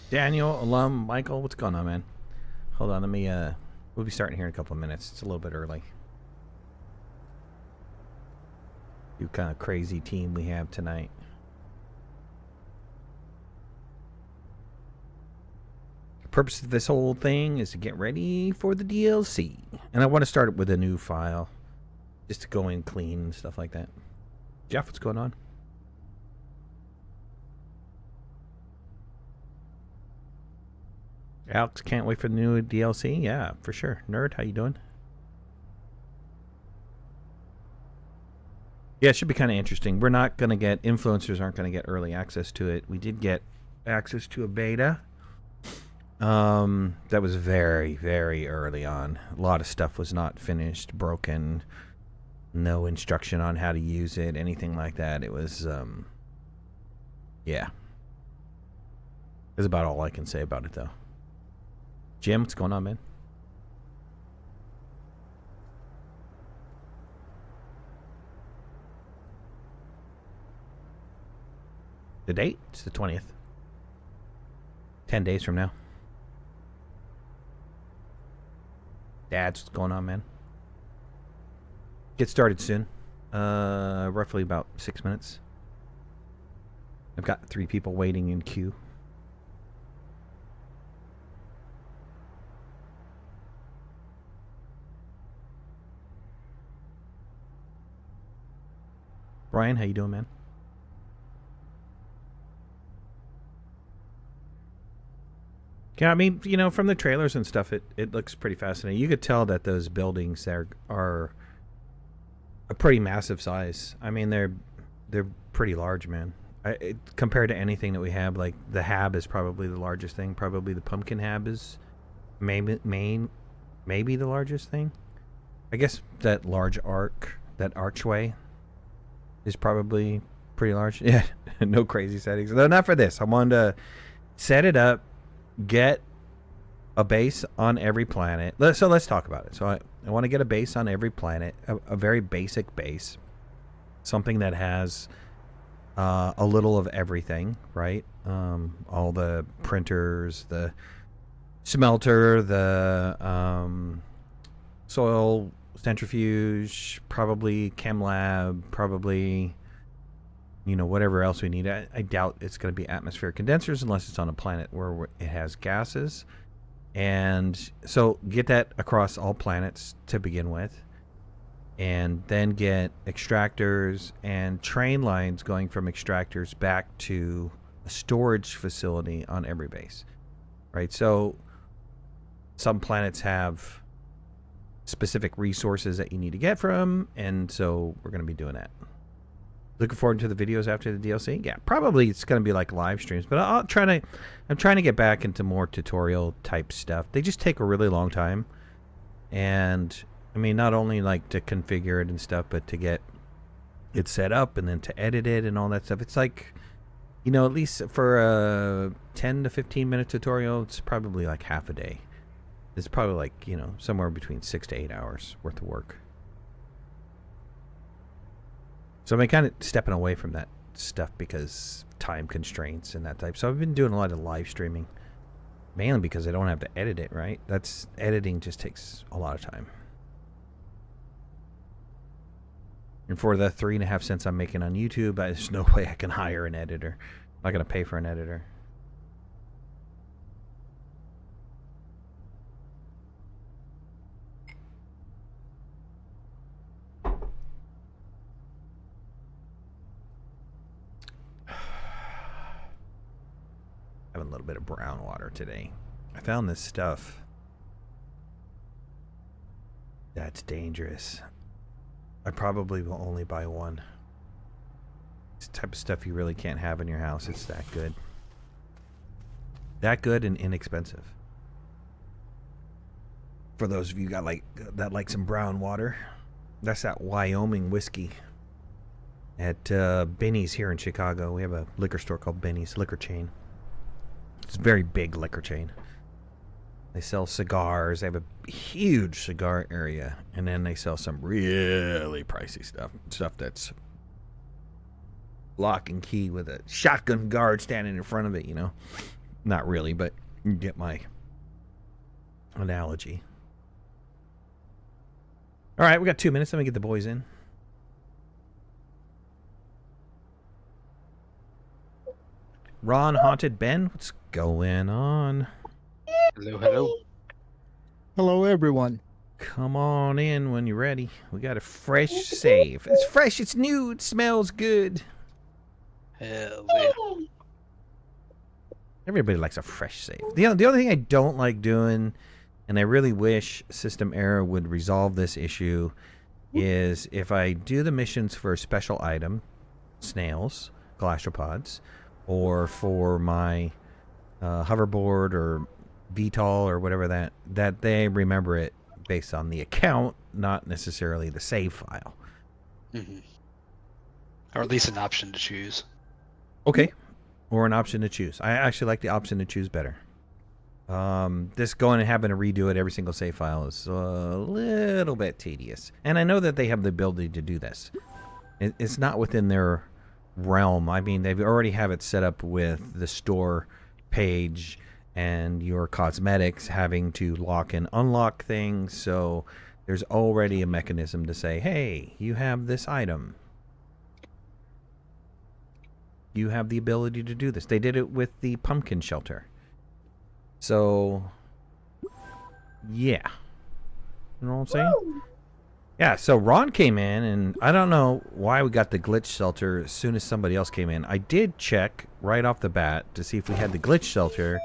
Daniel, alum, Michael, what's going on, man? Hold on, let me, we'll be starting here in a couple of minutes. It's a little bit early. You kind of crazy team we have tonight. The purpose of this whole thing is to get ready for the DLC. And I want to start it with a new file. Just to go in clean and stuff like that. Jeff, what's going on? Alex, can't wait for the new DLC? Yeah, for sure. Nerd, how you doing? Yeah, it should be kind of interesting. We're not going to get, influencers aren't going to get early access to it. We did get access to a beta. That was very, very early on. A lot of stuff was not finished, broken, no instruction on how to use it, anything like that. It was, yeah. That's about all I can say about it, though. Jim, what's going on, man? The date? It's the 20th. 10 days from now. Dad's what's going on, man? Get started soon. Roughly about 6 minutes. I've got 3 people waiting in queue. Brian, how you doing, man? Yeah, I mean, you know, from the trailers and stuff, it looks pretty fascinating. You could tell that those buildings there are a pretty massive size. I mean, they're pretty large, man. Compared to anything that we have, like the hab is probably the largest thing. Probably the pumpkin hab is maybe the largest thing. I guess that large that archway is probably pretty large. Yeah, no crazy settings. No, not for this. I wanted to set it up, get a base on every planet. So let's talk about it. So I want to get a base on every planet, a very basic base, something that has a little of everything, right? All the printers, the smelter, the soil centrifuge, probably chem lab, probably, you know, whatever else we need. I doubt it's going to be atmospheric condensers unless it's on a planet where it has gases. And so get that across all planets to begin with. And then get extractors and train lines going from extractors back to a storage facility on every base. Right? So some planets have specific resources that you need to get from, and so we're going to be doing that. Looking forward to the videos after the DLC. Yeah, probably it's going to be like live streams, but I'm trying to get back into more tutorial type stuff. They just take a really long time, and I mean, not only like to configure it and stuff, but to get it set up and then to edit it and all that stuff. It's like, you know, at least for a 10 to 15 minute tutorial, it's probably like half a day. It's probably like, you know, somewhere between 6 to 8 hours worth of work. So I'm kind of stepping away from that stuff because time constraints and that type. So I've been doing a lot of live streaming, mainly because I don't have to edit it, right? Editing just takes a lot of time. And for the 3.5 cents I'm making on YouTube, there's no way I can hire an editor. I'm not going to pay for an editor. Having a little bit of brown water today. I found this stuff that's dangerous. I probably will only buy one. It's the type of stuff you really can't have in your house. It's that good. That good and inexpensive. For those of you got that like some brown water, that's that Wyoming whiskey. At Benny's here in Chicago, we have a liquor store called Benny's Liquor Chain. It's a very big liquor chain. They sell cigars. They have a huge cigar area. And then they sell some really pricey stuff. Stuff that's lock and key with a shotgun guard standing in front of it, you know. Not really, but you get my analogy. All right, we got 2 minutes. Let me get the boys in. Ron Haunted Ben, what's going on? Hello, hello. Hello, everyone. Come on in when you're ready. We got a fresh save. It's fresh, it's new, it smells good. Hell yeah. Everybody likes a fresh save. The only thing I don't like doing, and I really wish System Error would resolve this issue, is if I do the missions for a special item, snails, gastropods, or for my hoverboard or VTOL or whatever that they remember it based on the account, not necessarily the save file. Mm-hmm. Or at least an option to choose. Okay. Or an option to choose. I actually like the option to choose better. This going and having to redo it every single save file is a little bit tedious. And I know that they have the ability to do this. It's not within their realm. I mean, they already have it set up with the store page and your cosmetics having to lock and unlock things. So there's already a mechanism to say, hey, you have this item. You have the ability to do this. They did it with the pumpkin shelter. So, yeah. You know what I'm saying? Yeah, so Ron came in, and I don't know why we got the glitch shelter as soon as somebody else came in. I did check right off the bat to see if we had the glitch shelter,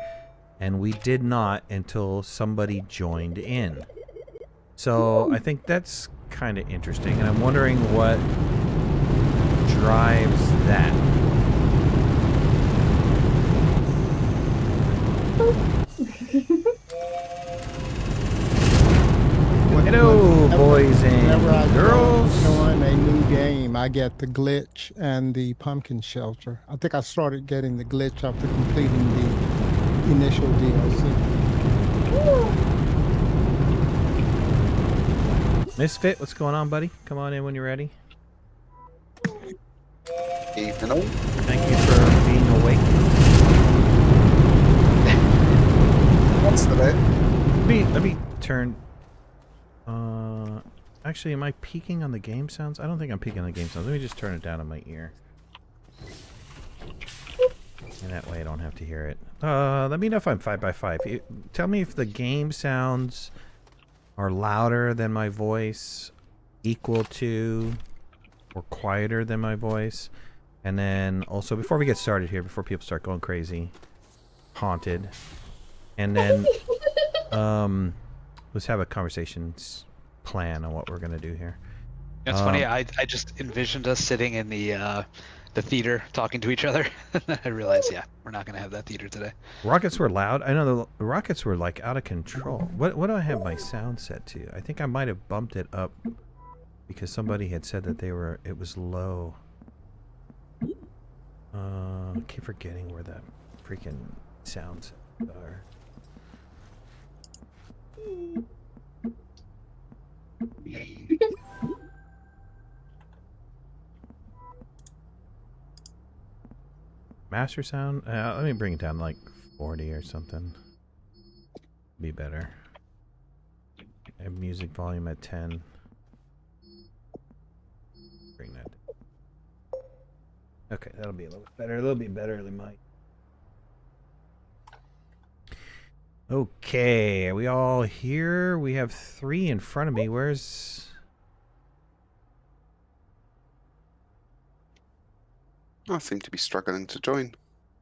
and we did not until somebody joined in. So I think that's kind of interesting, and I'm wondering what drives that. Hello, boys and girls. Join a new game, I get the glitch and the pumpkin shelter. I think I started getting the glitch after completing the initial DLC. Misfit, what's going on, buddy? Come on in when you're ready. Evening. Thank you for being awake. What's the day? Let me turn. Actually, am I peeking on the game sounds? I don't think I'm peeking on the game sounds. Let me just turn it down on my ear. And that way I don't have to hear it. Let me know if I'm 5x5. Tell me if the game sounds are louder than my voice, equal to, or quieter than my voice. And then also, before we get started here, before people start going crazy, haunted. And then, let's have a conversation plan on what we're gonna do here. It's funny. I just envisioned us sitting in the theater talking to each other. I realized, yeah, we're not gonna have that theater today. Rockets were loud. I know the rockets were like out of control. What do I have my sound set to? I think I might have bumped it up because somebody had said that it was low. I keep forgetting where the freaking sounds are. Master sound? Let me bring it down to like 40 or something. Be better. I have music volume at 10. Bring that. Okay, that'll be a little bit better. A little bit better than mine. Okay, are we all here? We have 3 in front of me. Where's... I seem to be struggling to join.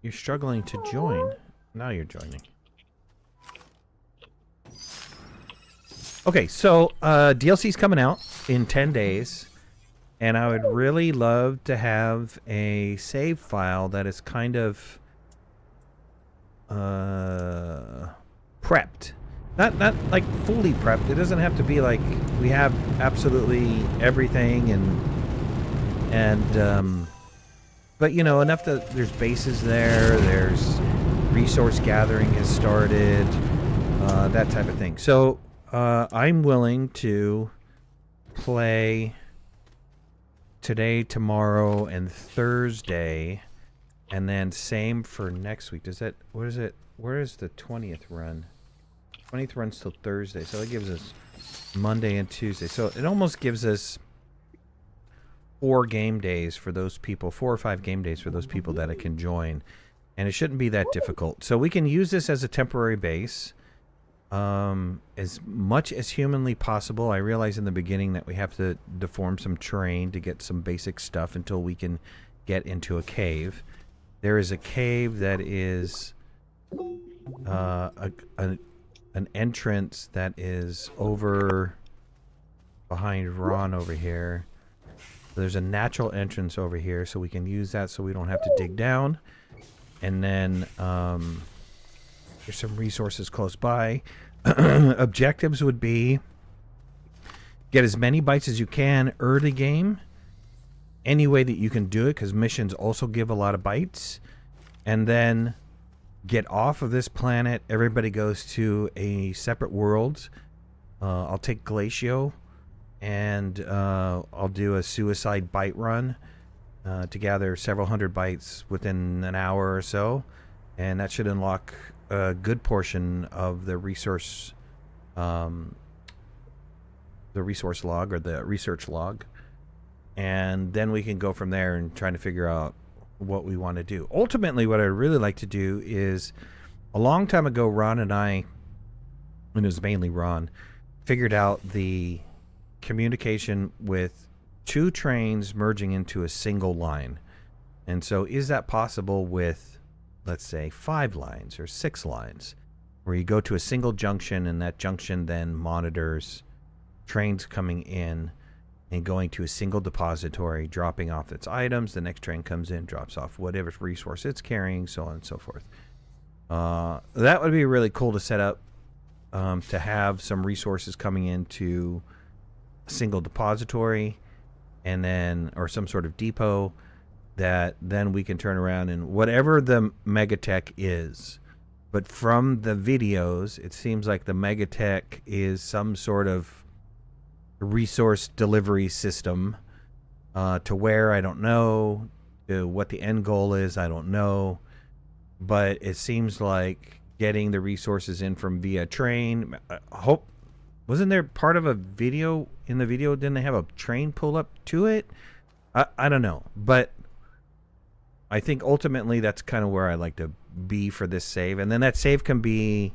You're struggling to join? Now you're joining. Okay, so DLC's coming out in 10 days. And I would really love to have a save file that is kind of... prepped. Not like fully prepped. It doesn't have to be like we have absolutely everything and but you know, enough that there's bases there's resource gathering has started, that type of thing. So I'm willing to play today, tomorrow, and Thursday And then same for next week. Does that, what is it? Where is the 20th run? 20th runs till Thursday. So that gives us Monday and Tuesday. So it almost gives us 4 game days for those people, 4 or 5 game days for those people that can join. And it shouldn't be that difficult. So we can use this as a temporary base as much as humanly possible. I realize in the beginning that we have to deform some terrain to get some basic stuff until we can get into a cave. There is a cave that is an entrance that is over behind Ron over here. There's a natural entrance over here, so we can use that so we don't have to dig down. And then there's some resources close by. Objectives would be get as many bytes as you can early game, any way that you can do it, because missions also give a lot of bytes. And then get off of this planet. Everybody goes to a separate world. I'll take Glacio, and I'll do a suicide byte run to gather several hundred bytes within an hour or so, and that should unlock a good portion of the resource log or the research log, and then we can go from there and try to figure out what we want to do. Ultimately, what I'd really like to do is, a long time ago, Ron and I, and it was mainly Ron, figured out the communication with 2 trains merging into a single line. And so is that possible with, let's say, 5 lines or 6 lines, where you go to a single junction and that junction then monitors trains coming in and going to a single depository, dropping off its items. The next train comes in, drops off whatever resource it's carrying, so on and so forth. That would be really cool to set up, to have some resources coming into a single depository, and then, or some sort of depot that then we can turn around and whatever the MegaTech is. But from the videos, it seems like the MegaTech is some sort of resource delivery system, to where, I don't know. What the end goal is, I don't know. But it seems like getting the resources in from via train. Hope, wasn't there part of a video, in the video, didn't they have a train pull up to it? I don't know. But I think ultimately that's kind of where I like to be for this save. And then that save can be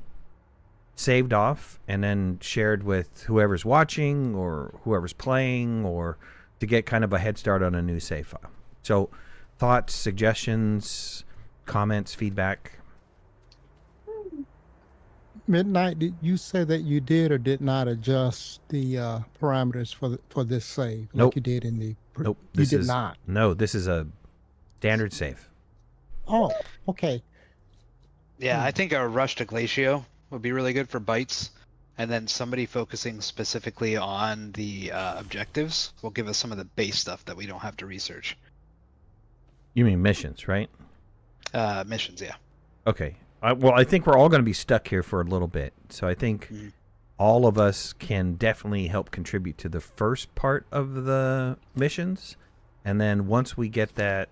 saved off and then shared with whoever's watching or whoever's playing, or to get kind of a head start on a new save file. So thoughts, suggestions, comments, feedback? Midnight, did you say that you did or did not adjust the parameters for this save? Nope. Like you did in the... Nope. You did not? No, this is a standard save. Oh, okay. Yeah, I think a rush to Glacio would be really good for bytes, and then somebody focusing specifically on the objectives will give us some of the base stuff that we don't have to research. You mean missions, right? Missions, yeah. Okay. Well, I think we're all going to be stuck here for a little bit. So I think all of us can definitely help contribute to the first part of the missions. And then once we get that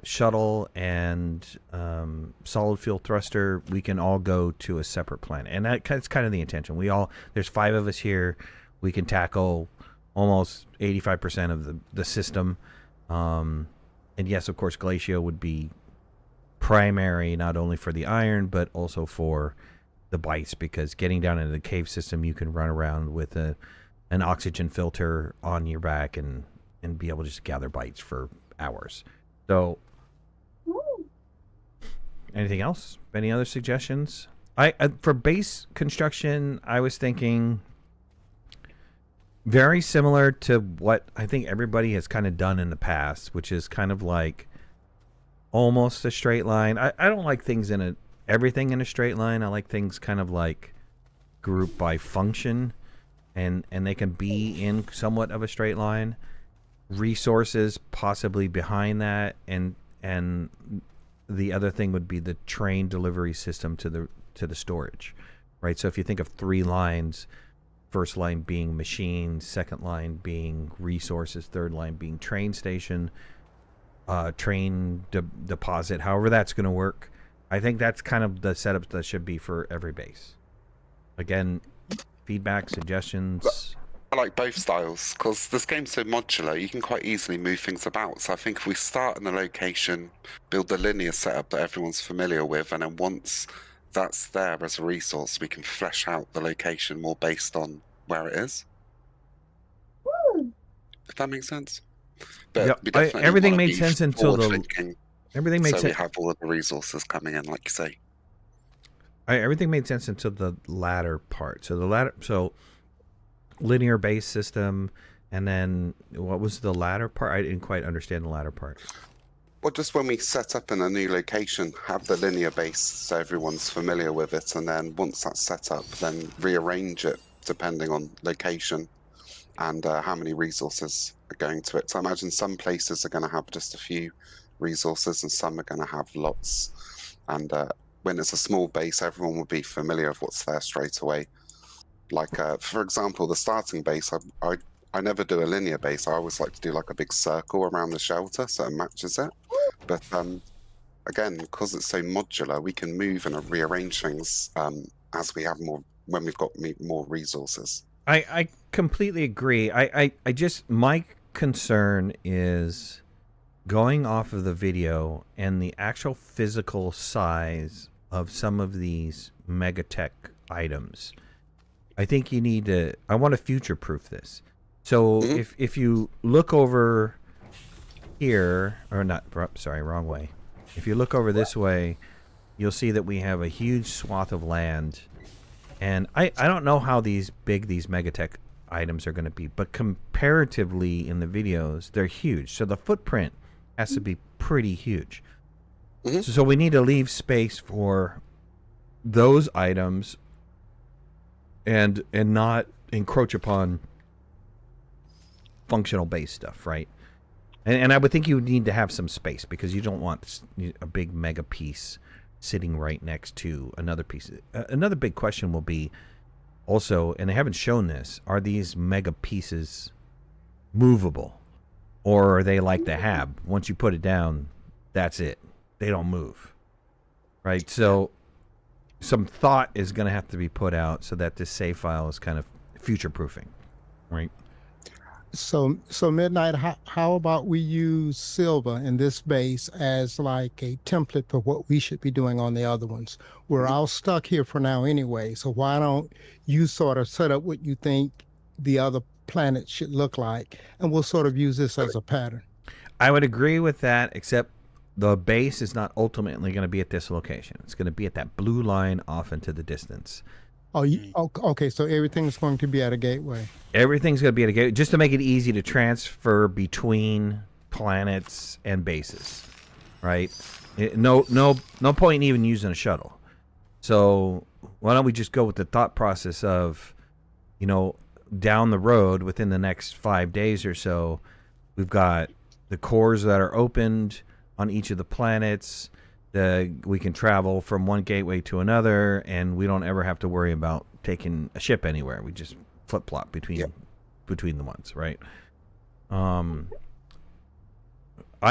shuttle and solid fuel thruster, we can all go to a separate planet. And that's kind of the intention. There's 5 of us here. We can tackle almost 85% of the system. And yes, of course, Glacio would be primary, not only for the iron, but also for the bytes, because getting down into the cave system, you can run around with an oxygen filter on your back and be able to just gather bytes for hours. So, anything else? Any other suggestions? For base construction, I was thinking very similar to what I think everybody has kind of done in the past, which is kind of like almost a straight line. I don't like things everything in a straight line. I like things kind of like grouped by function, and they can be in somewhat of a straight line. Resources possibly behind that, and the other thing would be the train delivery system to the storage, right? So if you think of 3 lines, first line being machines, second line being resources, third line being train station. train deposit, however that's going to work. I think that's kind of the setup that should be for every base. Again, feedback, suggestions. I like both styles because this game's so modular, you can quite easily move things about. So I think if we start in a location, build the linear setup that everyone's familiar with, and then once that's there as a resource, we can flesh out the location more based on where it is. If that makes sense. But Yep, we definitely everything wanna made be sense until the forward-thinking, everything made so we sense. have all of the resources coming in, like you say. Everything made sense until the latter part. So linear base system, and then what was the latter part? I didn't quite understand the latter part. Well, just when we set up in a new location, have the linear base so everyone's familiar with it, and then once that's set up, then rearrange it depending on location and how many resources are going to it. So I imagine some places are going to have just a few resources and some are going to have lots. And when it's a small base, everyone will be familiar with what's there straight away. Like, for example, the starting base, I never do a linear base. I always like to do like a big circle around the shelter so it matches it. But again, because it's so modular, we can move and rearrange things as we have more, when we've got more resources. I completely agree. I just, my concern is going off of the video and the actual physical size of some of these MegaTech items. I think you need to, I want to future-proof this. So if you look over here, or not, sorry, wrong way. If you look over this way, you'll see that we have a huge swath of land. And I don't know how big these MegaTech items are going to be, but comparatively in the videos, they're huge. So the footprint has to be pretty huge. So we need to leave space for those items and not encroach upon functional base stuff, right? And I would think you would need to have some space because you don't want a big mega piece sitting right next to another piece. Another big question will be also, and they haven't shown this, are these mega pieces movable? Or are they like the Hab? Once you put it down, that's it. They don't move. Right? So some thought is going to have to be put out so that this save file is kind of future-proofing. Right? So Midnight, how about we use silver in this base as like a template for what we should be doing on the other ones? We're all stuck here for now anyway, so why don't you sort of set up what you think the other planets should look like, and we'll sort of use this as a pattern. I would agree with that, except the base is not ultimately going to be at this location. It's going to be at that blue line off into the distance. Oh, okay. So everything's going to be at a gateway. Everything's going to be at a gateway, just to make it easy to transfer between planets and bases, right? No point in even using a shuttle. So why don't we just go with the thought process of, down the road within the next 5 days or so, we've got the cores that are opened on each of the planets. We can travel from one gateway to another, and we don't ever have to worry about taking a ship anywhere. We just flip-flop between the ones, right? I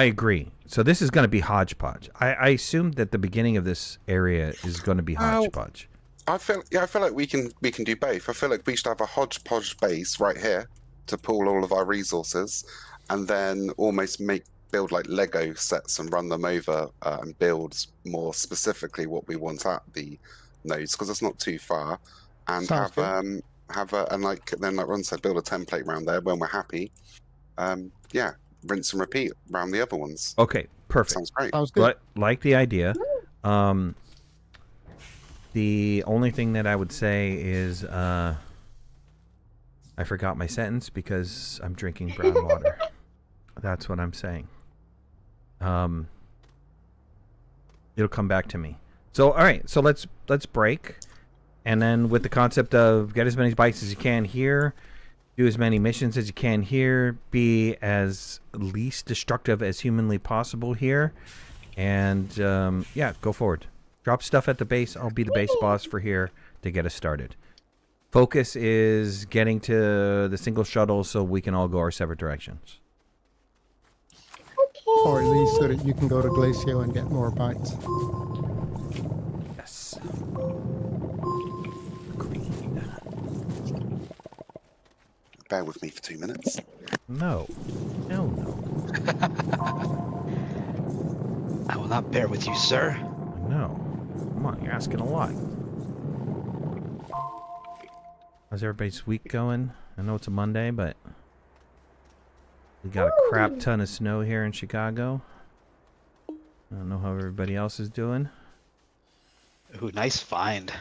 agree. So this is going to be hodgepodge. I assume that the beginning of this area is going to be hodgepodge. I feel like we can do both. I feel like we should have a hodgepodge base right here to pool all of our resources, and then almost build like Lego sets and run them over and build more specifically what we want at the nodes, because it's not too far, and Sounds then like Ron said, build a template around there when we're happy. Rinse and repeat around the other ones. Okay, perfect. Sounds great. Sounds good. Like the idea. The only thing that I would say is I forgot my sentence because I'm drinking brown water. That's what I'm saying. It'll come back to me. So all right, so let's break, and then with the concept of get as many bytes as you can here, do as many missions as you can here, be as least destructive as humanly possible here, and go forward. Drop stuff at the base. I'll be the base boss for here to get us started. Focus is getting to the single shuttle so we can all go our separate directions. Or at least so that you can go to Glacio and get more bites. Yes. Agreed. Bear with me for 2 minutes. No. Hell no. I will not bear with you, sir. No. Come on, you're asking a lot. How's everybody's week going? I know it's a Monday, but we got a crap ton of snow here in Chicago. I don't know how everybody else is doing. Ooh, nice find.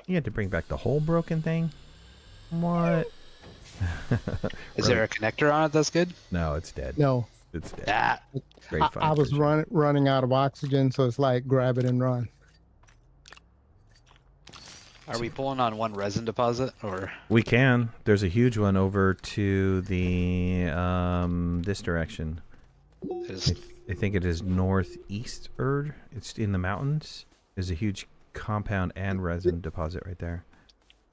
You had to bring back the whole broken thing? What? Is there a connector on it that's good? No, it's dead. No, It's dead. Ah, Great I find, was for sure. running out of oxygen, so it's like grab it and run. are we pulling on one resin deposit or? We can. There's a huge one over to the this direction. Is, I think it is northeastward. It's in the mountains. There's a huge compound and resin deposit right there.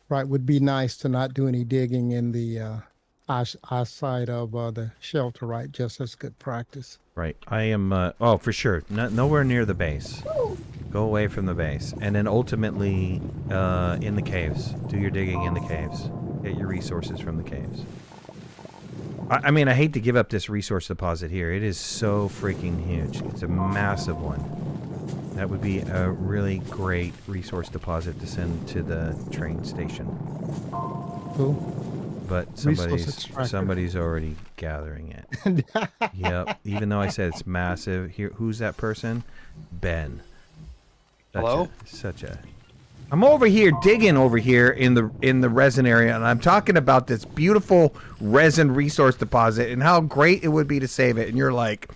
Right, would be nice to not do any digging in the eyesight of the shelter, right? Just as good practice. Right. I am. Oh, for sure. Nowhere near the base. Go away from the base, and then ultimately in the caves. Do your digging in the caves. Get your resources from the caves. I mean, I hate to give up this resource deposit here. It is so freaking huge. It's a massive one. That would be a really great resource deposit to send to the train station. Cool. But Resource extractor. somebody's already gathering it. Yep. Even though I said it's massive. Here, who's that person? Ben. Hello? I'm over here digging over here in the resin area, and I'm talking about this beautiful resin resource deposit and how great it would be to save it. And you're like,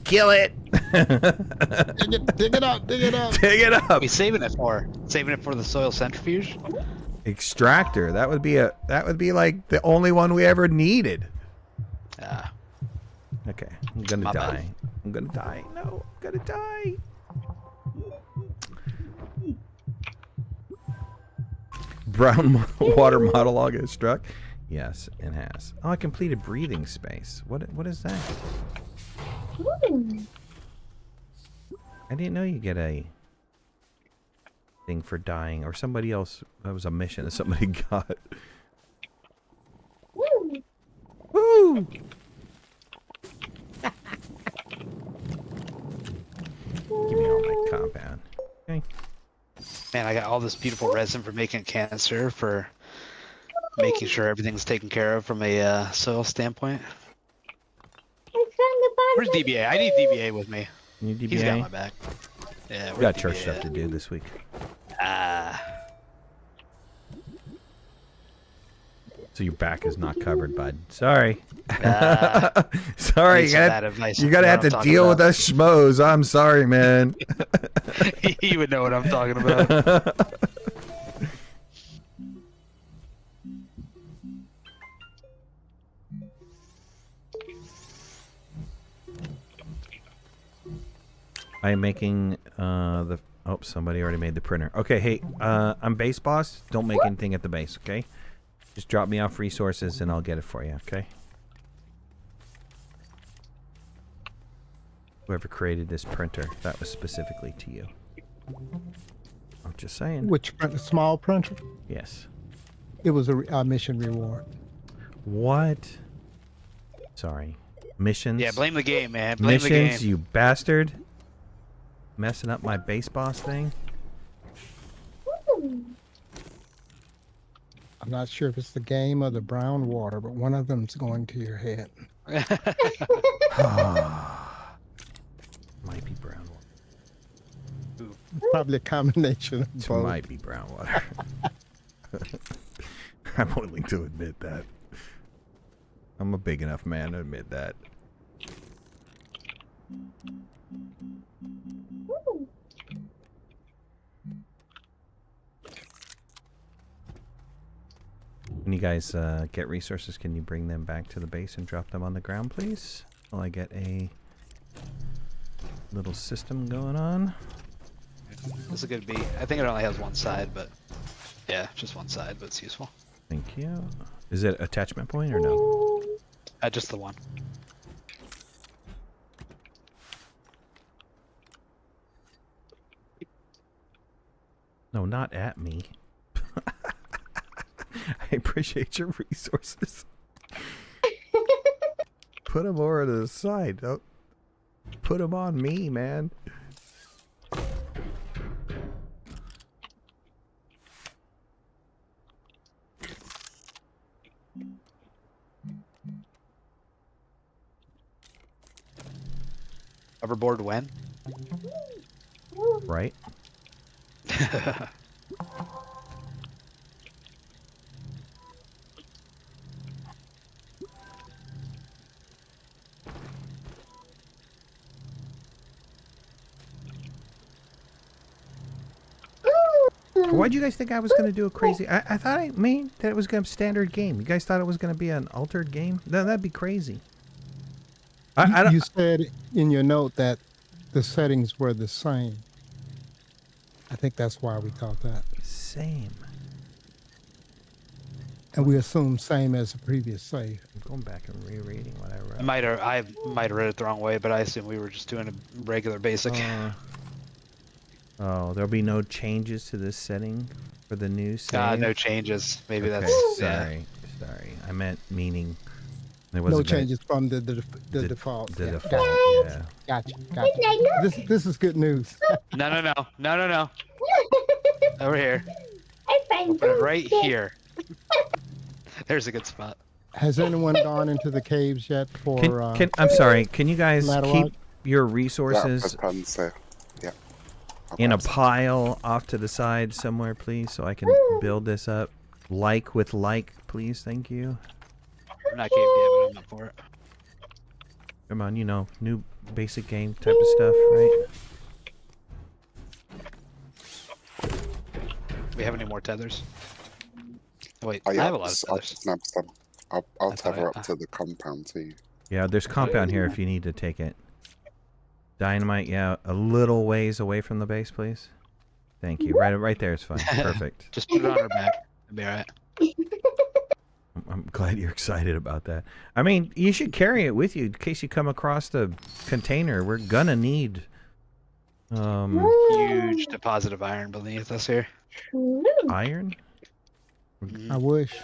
kill it. dig it up, dig it up. Dig it what are up. we saving it for? Saving it for the soil centrifuge? Extractor. That would be like the only one we ever needed. Ah, Okay, I'm gonna My die. bad. I'm gonna die. No, I'm gonna die. Brown water monologue has struck. Yes, it has. Oh, I completed breathing space. What is that? I didn't know you get a thing for dying, or somebody else. That was a mission that somebody got. Woo! Give me all my compound. Okay. man, I got all this beautiful resin for making canister for making sure everything's taken care of from a soil standpoint. Where's DBA? I need DBA with me. You need He's got DBA? my back. Yeah, We where's got church DBA stuff at? to do this week. Ah, So your back is not covered, bud. Sorry. I Sorry, need you some gotta, bad advice. you gotta have to deal with us schmoes. I'm sorry, man. You would know what I'm talking about. I am making the. Oh, somebody already made the printer. Okay, hey, I'm base boss. Don't make anything at the base, okay? Just drop me off resources and I'll get it for you, okay? Whoever created this printer, that was specifically to you. I'm just saying. Which print? Small printer? Yes. It was a mission reward. What? Sorry. Missions? Yeah, blame the game, man. Blame the Missions, game. you bastard. Messing up my base boss thing? I'm not sure if it's the game or the brown water, but one of them's going to your head. Might be brown water. Probably a combination of It both. might be brown water. I'm willing to admit that. I'm a big enough man to admit that. When you guys get resources, can you bring them back to the base and drop them on the ground, please? While I get a little system going on. This is a good beat. I think it only has one side, but yeah, just one side, but it's useful. Thank you. Is it attachment point or no? Just the one. No, not at me. I appreciate your resources. Put them over to the side. Don't put them on me, man. Hoverboard when? Right? Why'd you guys think I was going to do a crazy... I thought I mean that it was going to be a standard game. You guys thought it was going to be an altered game? No, that'd be crazy. I don't... You said in your note that the settings were the same. I think that's why we thought that. Same. And we assume same as the previous save. I'm going back and rereading what I wrote. I might have read it the wrong way, but I assume we were just doing a regular basic. Oh, there'll be no changes to this setting for the new save? No changes. Maybe Okay, that's... sorry. I meant meaning... There No changes from the default. The Yeah, default, yeah. Gotcha. This is good news. No. Over here. I find Put it right here. There's a good spot. Has anyone gone into the caves yet for? I'm sorry. Can you guys ladder keep rock? your Yeah, resources as puns there. Yeah. in a Okay. pile off to the side somewhere, please, so I can build this up? Like with like, please. Thank you. I'm not caved yet, but I'm up for it. Come on, you know, new basic game type of stuff, right? We have any more tethers? Oh, wait, Oh, I yeah, have a lot of I'll tethers. snap some. I'll That's all tether right. up to the compound too. Yeah, there's compound here if you need to take it. Dynamite, yeah, a little ways away from the base, please. Thank you. Right there is fine. Perfect. Just put it on her back. It'll be alright. I'm glad you're excited about that. I mean, you should carry it with you in case you come across the container. We're gonna need Huge deposit of iron beneath us here. iron. I wish.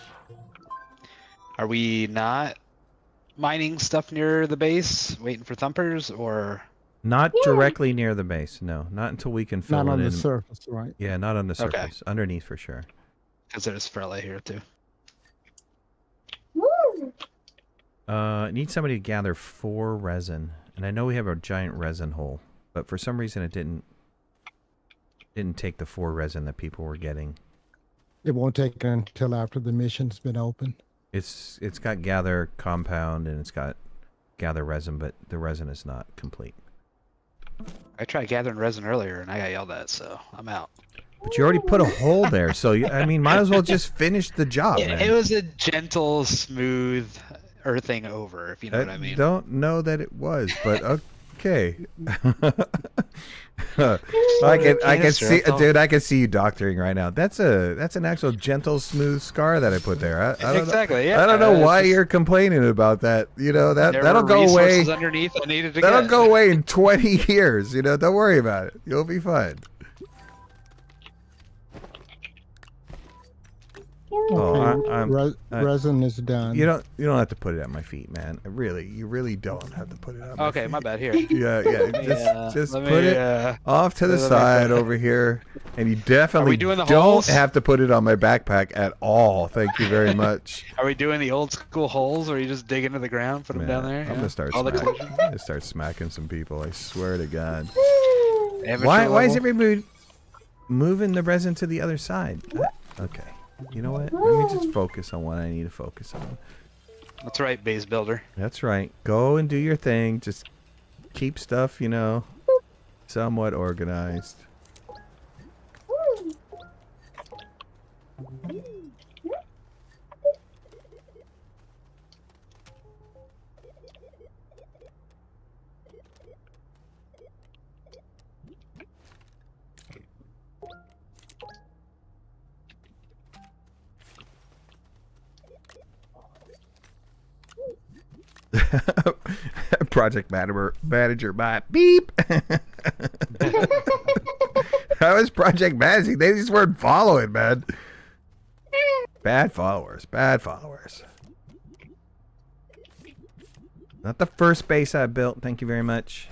Are we not mining stuff near the base, waiting for thumpers, or... Not directly near the base. No, not until we can fill Not it on in. the surface, right? Yeah, not on the Okay. surface. Underneath for sure. Because there's Frele here, too. I need somebody to gather 4 resin, and I know we have a giant resin hole, but for some reason it didn't take the 4 resin that people were getting. It won't take until after the mission's been open. It's got gather compound and it's got gather resin, but the resin is not complete. I tried gathering resin earlier, and I got yelled at, so I'm out. But you already put a hole there, so I mean, might as well just finish the job. It Man. was a gentle, smooth earthing over, if you know what I mean. Don't know that it was, but okay. I can see, dude. I can see you doctoring right now. That's an actual gentle, smooth scar that I put there. I don't Exactly. know, Yeah. I don't know it's why just- you're complaining about that. You know there that'll were go away. resources underneath I needed to That'll get. go away in 20 years. You know, don't worry about it. You'll be fine. Oh, I'm Resin is done. You don't have to put it at my feet, man. You really don't have to put it at my feet. Okay, my bad. Here. Yeah. Just let put me, it off to the let me side put it- over here, and you definitely doing the don't holes? have to put it on my backpack at all. Thank you very much. Are we doing the old school holes, or you just dig into the ground, put them down there? I'm gonna start All the smacking. collision? I'm gonna start smacking some people. I swear to God. Amateur Why is level? everybody moving the resin to the other side? Okay. You know what? Let me just focus on what I need to focus on. That's right, base builder. That's right. Go and do your thing. Just keep stuff, somewhat organized. Project manager by beep. How is project managing? They just weren't following, man. Bad followers. Bad followers. Not the first base I built. Thank you very much.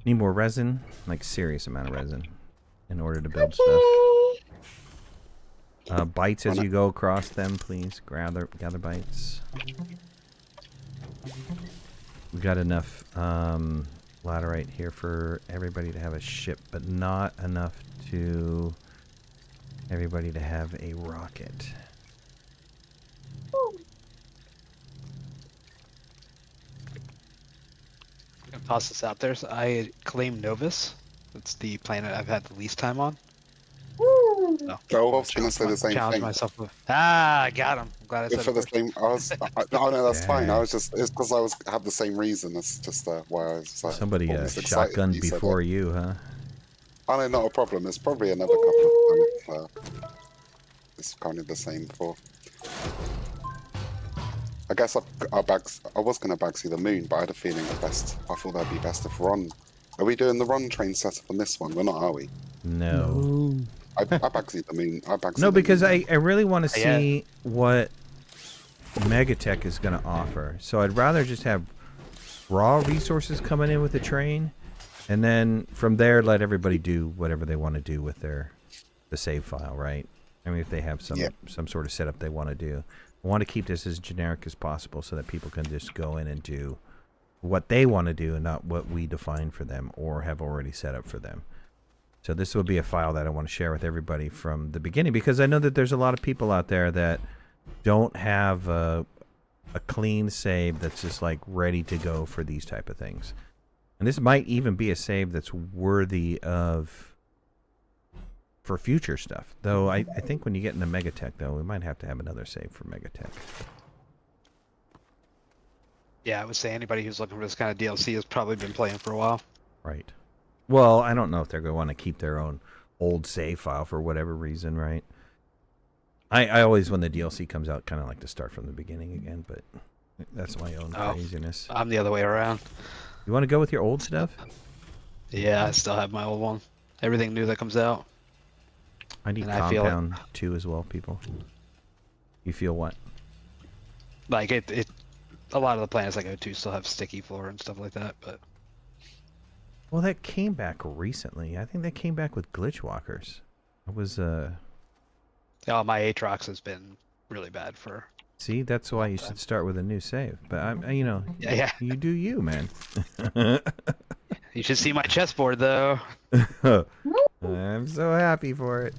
Need more resin, like serious amount of resin, in order to build stuff. Bites as you go across them, please. Gather bites. We got enough laterite here for everybody to have a ship, but not enough to everybody to have a rocket. I'm gonna toss this out there. So I claim Novus. That's the planet I've had the least time on. So, I was going to say the same challenge thing. myself with. I got him. I'm glad I said For it the first. same, oh no, that's fine. Yeah. I was just, it's because had the same reason. That's just why I was. Somebody almost excited shotgunned that you said before it. you, huh? Oh no, not a problem. There's probably another couple of planets. It's kind of the same for. I guess I was going to bagsy the moon, but I had a feeling I thought that'd be best if Ron. Are we doing the Ron train setup on this one? We're not, are we? No. I bagsy the moon. No, because I I really want to Yeah. see what MegaTech is going to offer. So I'd rather just have raw resources coming in with the train, and then from there let everybody do whatever they want to do with the save file, right? I mean, if they have some sort of setup they want to do. I want to keep this as generic as possible so that people can just go in and do what they want to do and not what we define for them or have already set up for them. So this will be a file that I want to share with everybody from the beginning, because I know that there's a lot of people out there that don't have a clean save that's just like ready to go for these type of things. And this might even be a save that's worthy of for future stuff. Though I think when you get into MegaTech, though, we might have to have another save for MegaTech. Yeah, I would say anybody who's looking for this kind of DLC has probably been playing for a while. Right. Well, I don't know if they're going to want to keep their own old save file for whatever reason, right? I always, when the DLC comes out, kind of like to start from the beginning again, but that's my own craziness. I'm the other way around. You want to go with your old stuff? Yeah, I still have my old one. Everything new that comes out. I need And I feel Compound too as well, people. You feel what? Like it a lot of the planets I go to still have sticky floor and stuff like that, but Well, that came back recently. I think that came back with glitch walkers. It was my Aatrox has been really bad for. see, that's why you should start with a new save. But Yeah. you do you, man. You should see my chessboard though. I'm so happy for it.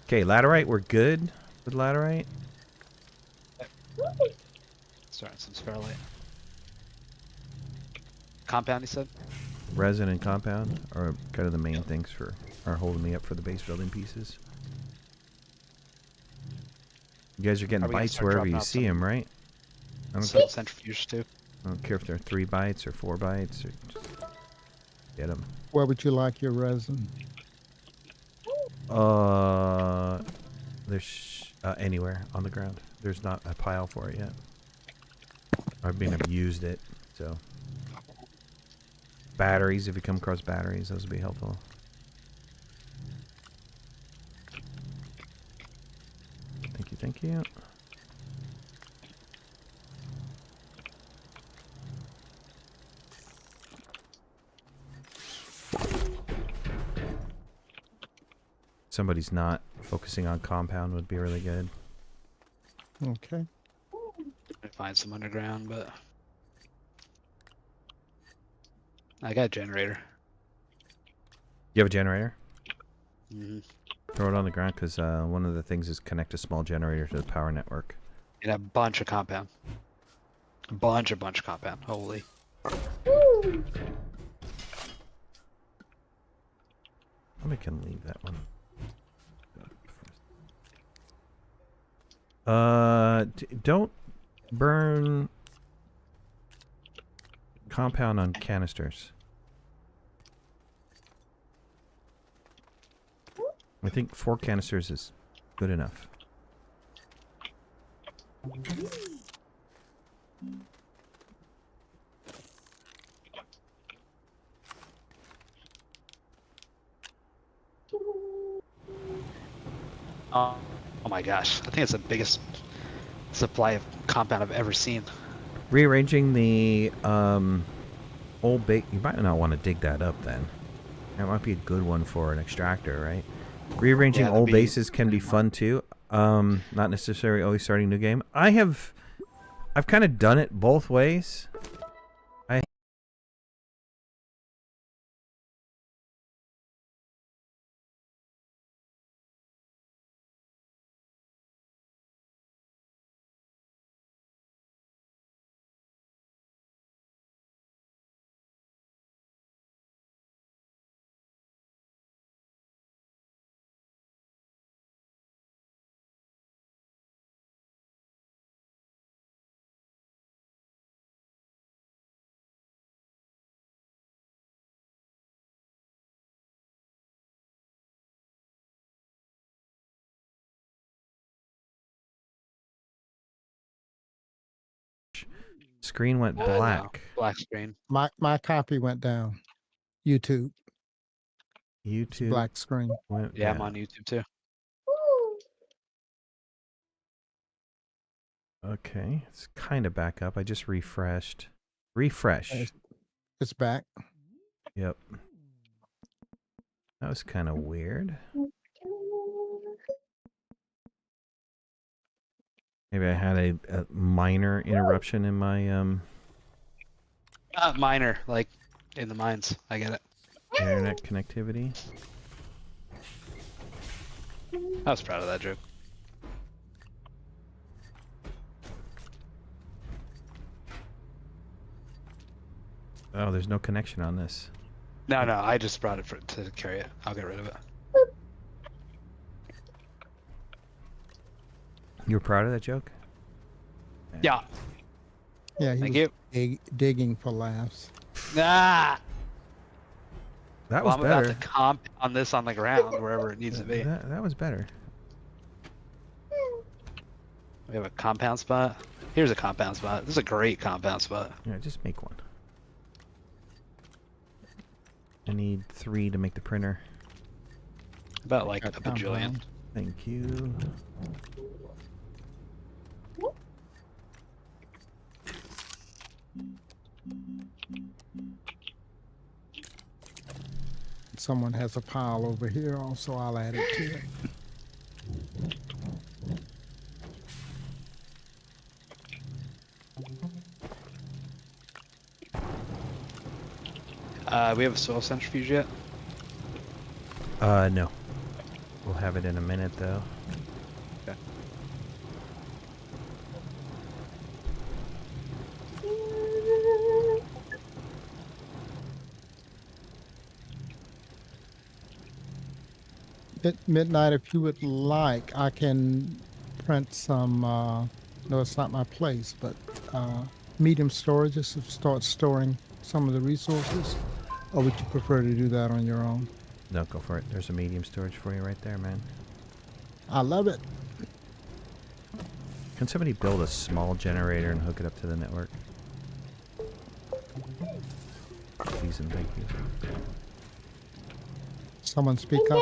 Okay, laterite, we're good with laterite. Starting some scarlet. Compound, he said. Resin and compound are kind of the main things are holding me up for the base building pieces. You guys are getting Are we gonna bites start wherever dropping you out see some- them, right? Some centrifuge too. I don't care if they're 3 bytes or 4 bytes. Or just get them. Where would you like your resin? There's anywhere on the ground. There's not a pile for it yet. I mean, I've used it, so. Batteries, if you come across batteries, those would be helpful. Thank you, thank you. Somebody's not focusing on compound would be really good. Okay. Find some underground, but I got a generator. You have a generator? Mm-hmm. Throw it on the ground, because one of the things is connect a small generator to the power network. And a bunch of compound. Bunch of compound. Holy. I can leave that one. Don't burn Compound on canisters. I think 4 canisters is good enough. Oh my gosh, I think it's the biggest supply of compound I've ever seen. Rearranging the old bait. You might not want to dig that up then. That might be a good one for an extractor, right? Rearranging Yeah, that'd old be bases can be pretty fun too. Not necessarily always starting a new game. I've kind of done it both ways. Screen went No, black. black screen. My copy went down. YouTube. It's YouTube black screen. went Yeah, I'm down. on YouTube too. Okay, it's kind of back up. I just refreshed. Refresh. It's back. Yep. That was kind of weird. Maybe I had a minor interruption in my Not minor, like in the mines. I get it. internet connectivity. I was proud of that joke. Oh, there's no connection on this. No, I just brought it to carry it. I'll get rid of it. You were proud of that joke? Yeah. Yeah, he Thank was you. digging for laughs. Ah. That Well, was I'm better. about to compound this on the ground wherever it needs to be. That was better. We have a compound spot. Here's a compound spot. This is a great compound spot. Yeah, just make one. I need 3 to make the printer. About like a Got bajillion. compound. Thank you. Someone has a pile over here also. I'll add it to it. We have a soil centrifuge yet? No. We'll have it in a minute though. Okay. Midnight, if you would like, I can print some, no, it's not my place, but medium storages to start storing some of the resources. Or would you prefer to do that on your own? No, go for it. There's a medium storage for you right there, man. I love it. Can somebody build a small generator and hook it up to the network? Please and thank you. Someone speak up.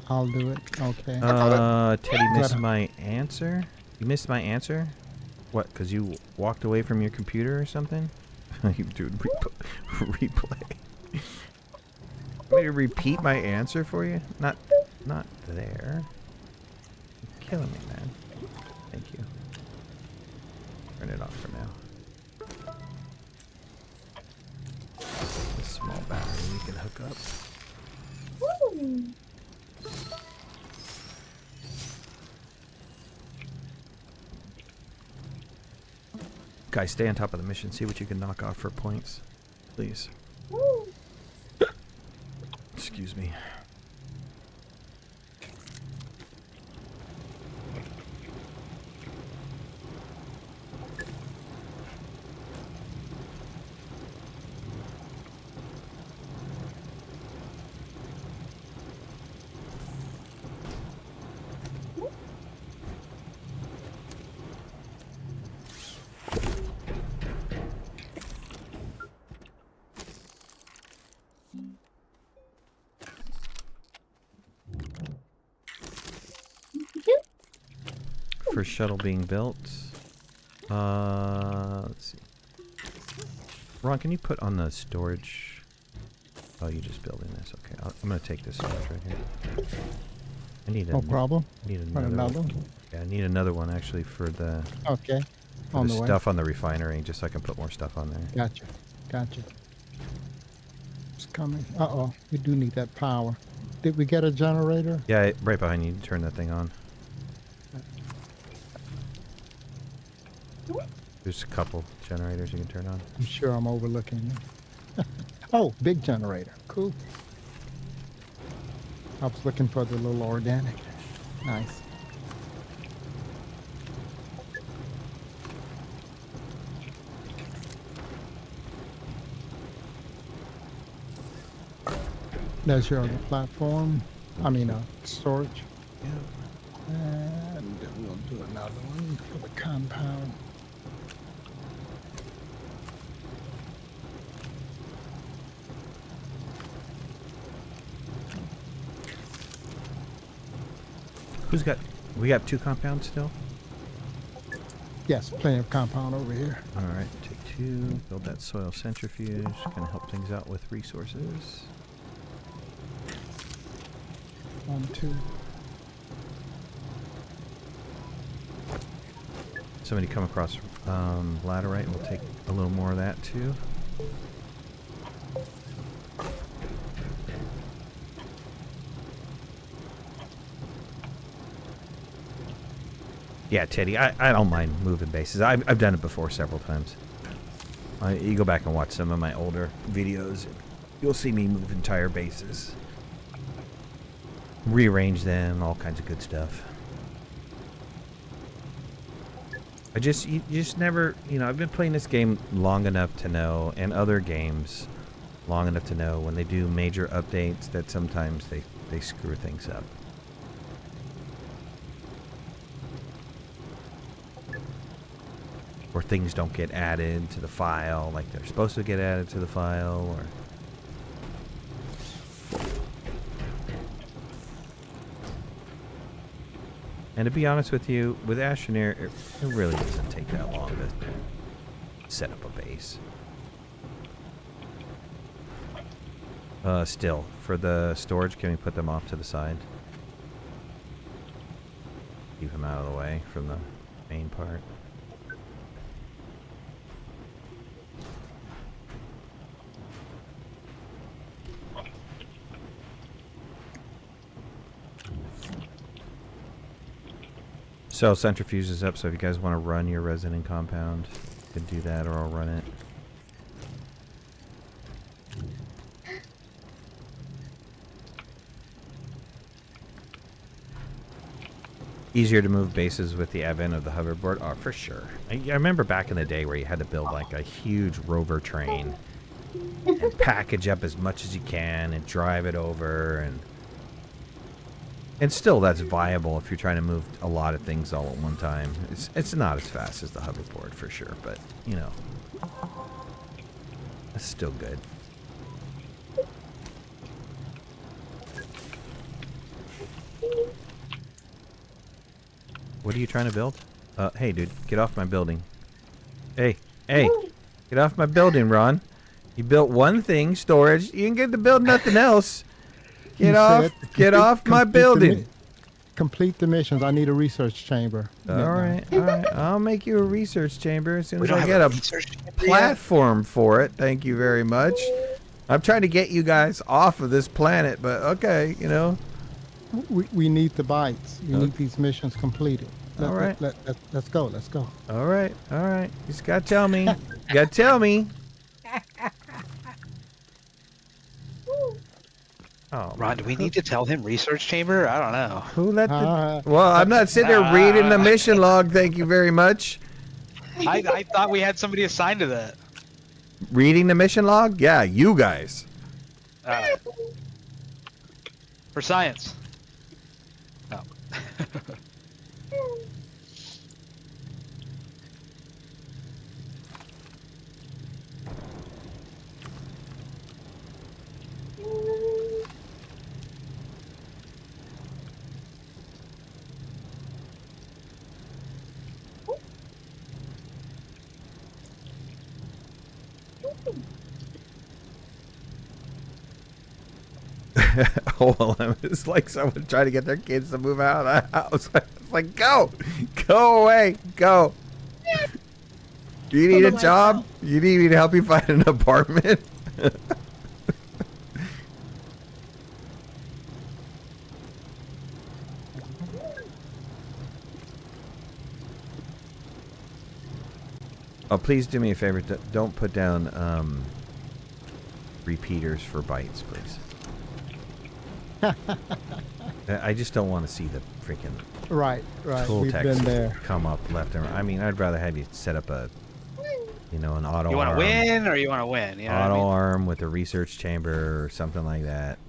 I'll do it. Okay. Teddy missed Gotta- my answer. You missed my answer? What? Because you walked away from your computer or something? You dude, replay. Want me to repeat my answer for you? Not there. You're killing me, man. Thank you. Turn it off for now. A small battery we can hook up. Guys, stay on top of the mission. See what you can knock off for points. Please. Excuse me. first shuttle being built. Let's see. Ron, can you put on the storage? Oh, you're just building this. Okay, I'm gonna take this storage right here. I need No problem. Need Right, another. another. Yeah, I need another one actually for the Okay. for On the the way. stuff on the refinery, just so I can put more stuff on there. Gotcha. Gotcha. It's coming. Uh-oh. We do need that power. Did we get a generator? Yeah, right behind you. Turn that thing on. There's a couple generators you can turn on. I'm sure I'm overlooking you. Oh, big generator. Cool. I was looking for the little organic. Nice. There's your other platform. I mean, storage. Yeah. And we'll do another one for the compound. We got 2 compounds still? Yes, plenty of compound over here. Alright, take 2, build that soil centrifuge, kind of help things out with resources. 1, 2. Somebody come across laterite, we'll take a little more of that too. Yeah, Teddy, I don't mind moving bases. I've done it before several times. You go back and watch some of my older videos, you'll see me move entire bases. Rearrange them, all kinds of good stuff. You just never, I've been playing this game long enough to know, and other games long enough to know when they do major updates that sometimes they screw things up. Or things don't get added to the file like they're supposed to get added to the file, or... And to be honest with you, with Astroneer, it really doesn't take that long to set up a base. Still, for the storage, can we put them off to the side? Keep them out of the way from the main part. So centrifuge is up, so if you guys want to run your resident compound, you can do that, or I'll run it. Easier to move bases with the advent of the hoverboard? Oh, for sure. I remember back in the day where you had to build like a huge rover train and package up as much as you can and drive it over, and still that's viable if you're trying to move a lot of things all at one time. It's not as fast as the hoverboard for sure, but it's still good. What are you trying to build? Hey dude, get off my building. Hey, get off my building, Ron. You built one thing, storage. You didn't get to build nothing else. Get off my building. Complete the missions. I need a research chamber. All right. I'll make you a research chamber as soon as don't I have get a a research chamber yet. platform for it. Thank you very much. I'm trying to get you guys off of this planet, but okay, We need the bites. We need these missions completed. All right. Let's go. Let's go. All right. You just gotta tell me. You gotta tell me. Oh, Ron, do we need to tell him research chamber? I don't know. who let the... Well, I'm not sitting there reading the mission log, thank you very much. I thought we had somebody assigned to that. Reading the mission log? Yeah, you guys. For science. No. OLM is like someone trying to get their kids to move out of the house. It's like, go away, go. Do you need a job? You need me to help you find an apartment? Oh, please do me a favor. Don't put down repeaters for bytes, please. I just don't want to see the freaking Right. tool We've text been there. come up left and right. I mean, I'd rather have you set up a, an auto You want to arm. win or you want to win? You know Auto what I mean? arm with a research chamber or something like that.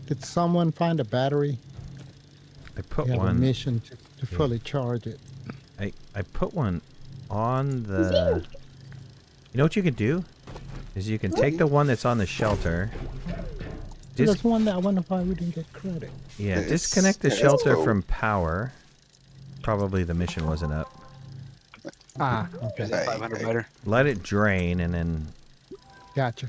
Did someone find a battery? I put We have a one. mission to fully charge it. I put one on the. You know what you could do? Is you can take the one that's on the shelter. There's one that I wonder why we didn't get credit. Yeah, It's- disconnect the it's shelter cool. from power. Probably the mission wasn't up. Ah, okay. Is it 500 better? Let it drain and then. Gotcha.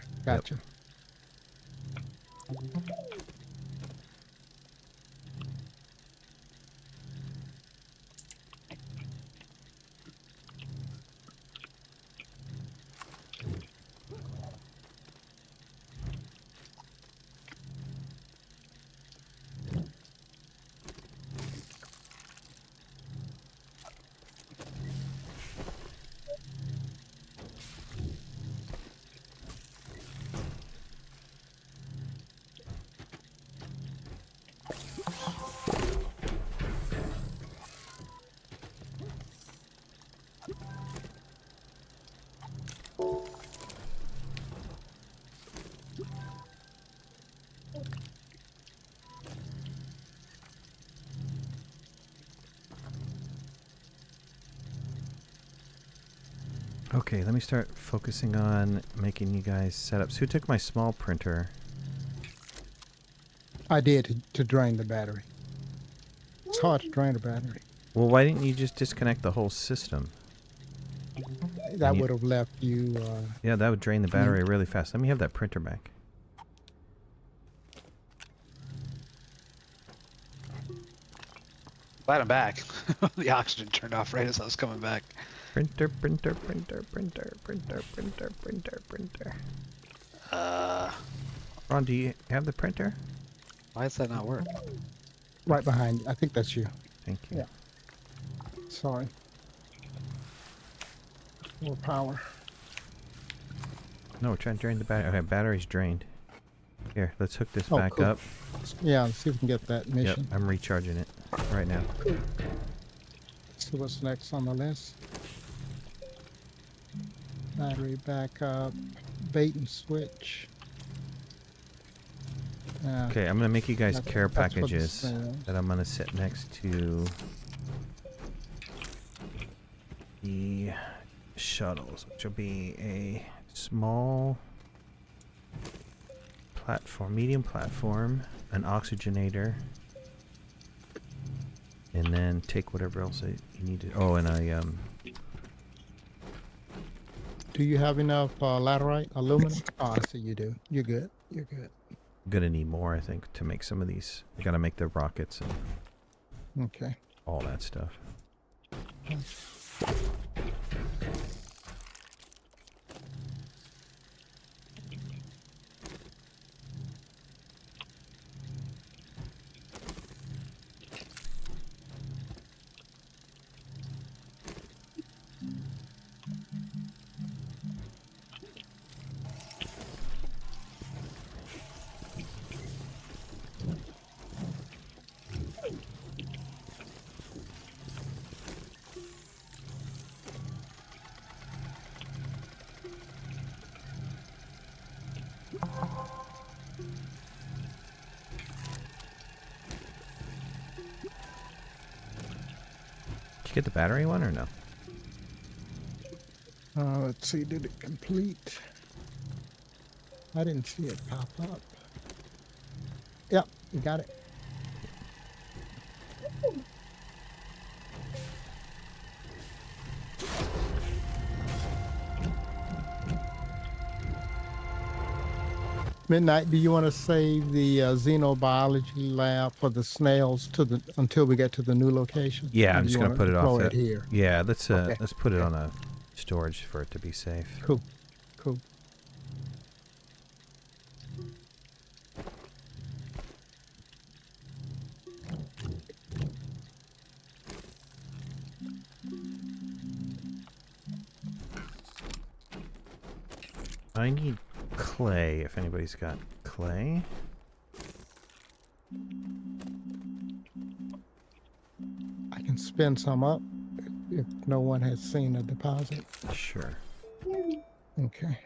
Okay, let me start focusing on making you guys setups. Who took my small printer? I did to drain the battery. It's hard to drain a battery. Well, why didn't you just disconnect the whole system? That you- would have left you. Yeah, that would drain the battery really fast. Let me have that printer back. Glad I'm back. The oxygen turned off right as I was coming back. Printer. Ron, do you have the printer? Why does that not work? Right behind you. I think that's you. Thank you. Yeah. Sorry. More power. No, we're trying to drain the battery. Okay, battery's drained. Here, let's hook this Oh, back cool. up. Yeah, let's see if we can get that Yep, mission. I'm recharging it right now. See what's next on the list. Battery backup. Bait and switch. Okay, I'm gonna make you guys That's- care that's what this packages thing is. that I'm gonna set next to the shuttles, which will be a small platform, medium platform, an oxygenator, and then take whatever else you need to. Oh, and a Do you have enough laterite, aluminum? Oh, I see you do. You're good. You're good. gonna need more, I think, to make some of these. I gotta make the rockets and Okay. all that stuff. Did you get the battery one or no? Let's see. Did it complete? I didn't see it pop up. Yep, you got it. Midnight, do you want to save the xenobiology lab for the snails until we get to the new location? Yeah, Or I'm do just you gonna wanna put it off deploy it. here. Yeah, let's Okay. put it Okay. on a storage for it to be safe. Cool. Cool. I need clay. If anybody's got clay. I can spin some up if no one has seen a deposit. Sure. Okay.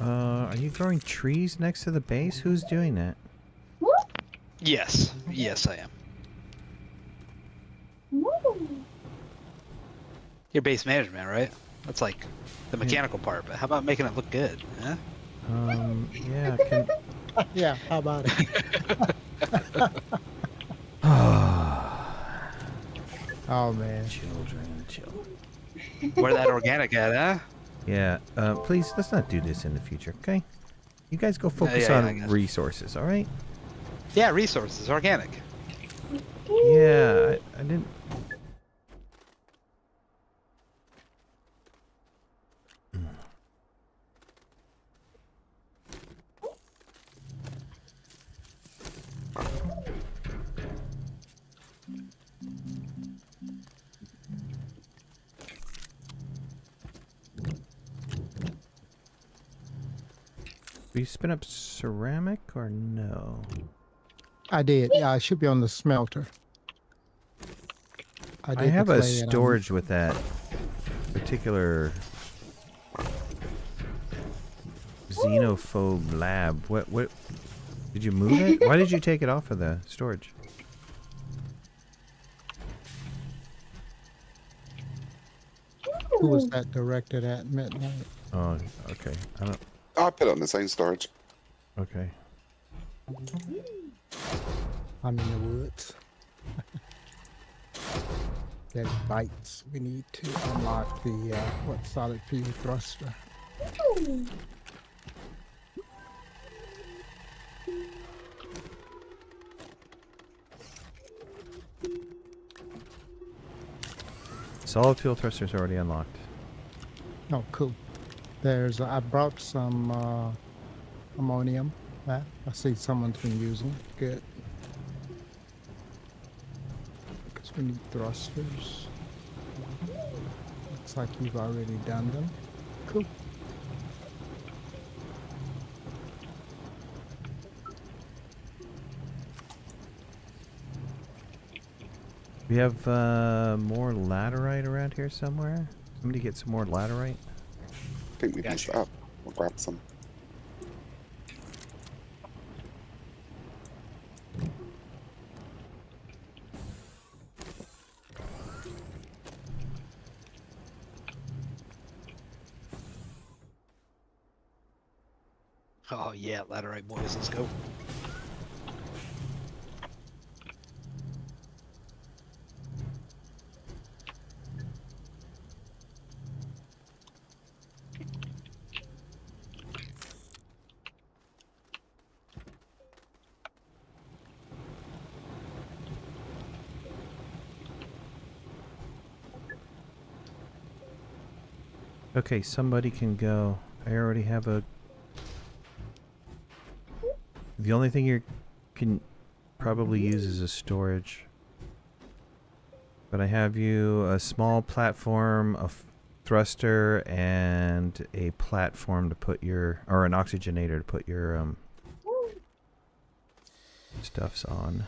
Are you growing trees next to the base? Who's doing that? Yes. Yes, I am. Your base management, right? That's like the mechanical part, but how about making it look good? Huh? Yeah, can... Yeah, how about it? Oh man. Children, chill. Where that organic at, huh? Yeah, please, let's not do this in the future, okay? You guys go focus yeah, I on guess. resources, all right? Yeah, resources, organic. Yeah, I didn't... Do you spin up ceramic or no? I did. Yeah, I should be on the smelter. I did have the a clay and storage with that particular xenophobe lab. What did you move it? Why did you take it off of the storage? Who was that directed at midnight? Oh, okay. I don't... I put it on the same storage. Okay. I'm in the woods. That bites. We need to unlock the solid fuel thruster. Solid fuel thruster's already unlocked. Oh, cool. There's I brought some ammonium. I see someone's been using. Good. Because we need thrusters. Looks like you've already done them. Cool. We have more laterite around here somewhere. Somebody get some more laterite. I think we've Gotcha. used it up. We'll grab some. Oh yeah, laterite boys, let's go. Okay, somebody can go. I already have a... The only thing you can probably use is a storage. But I have you a small platform, a thruster, and a platform to put your... Or an oxygenator to put your stuffs on.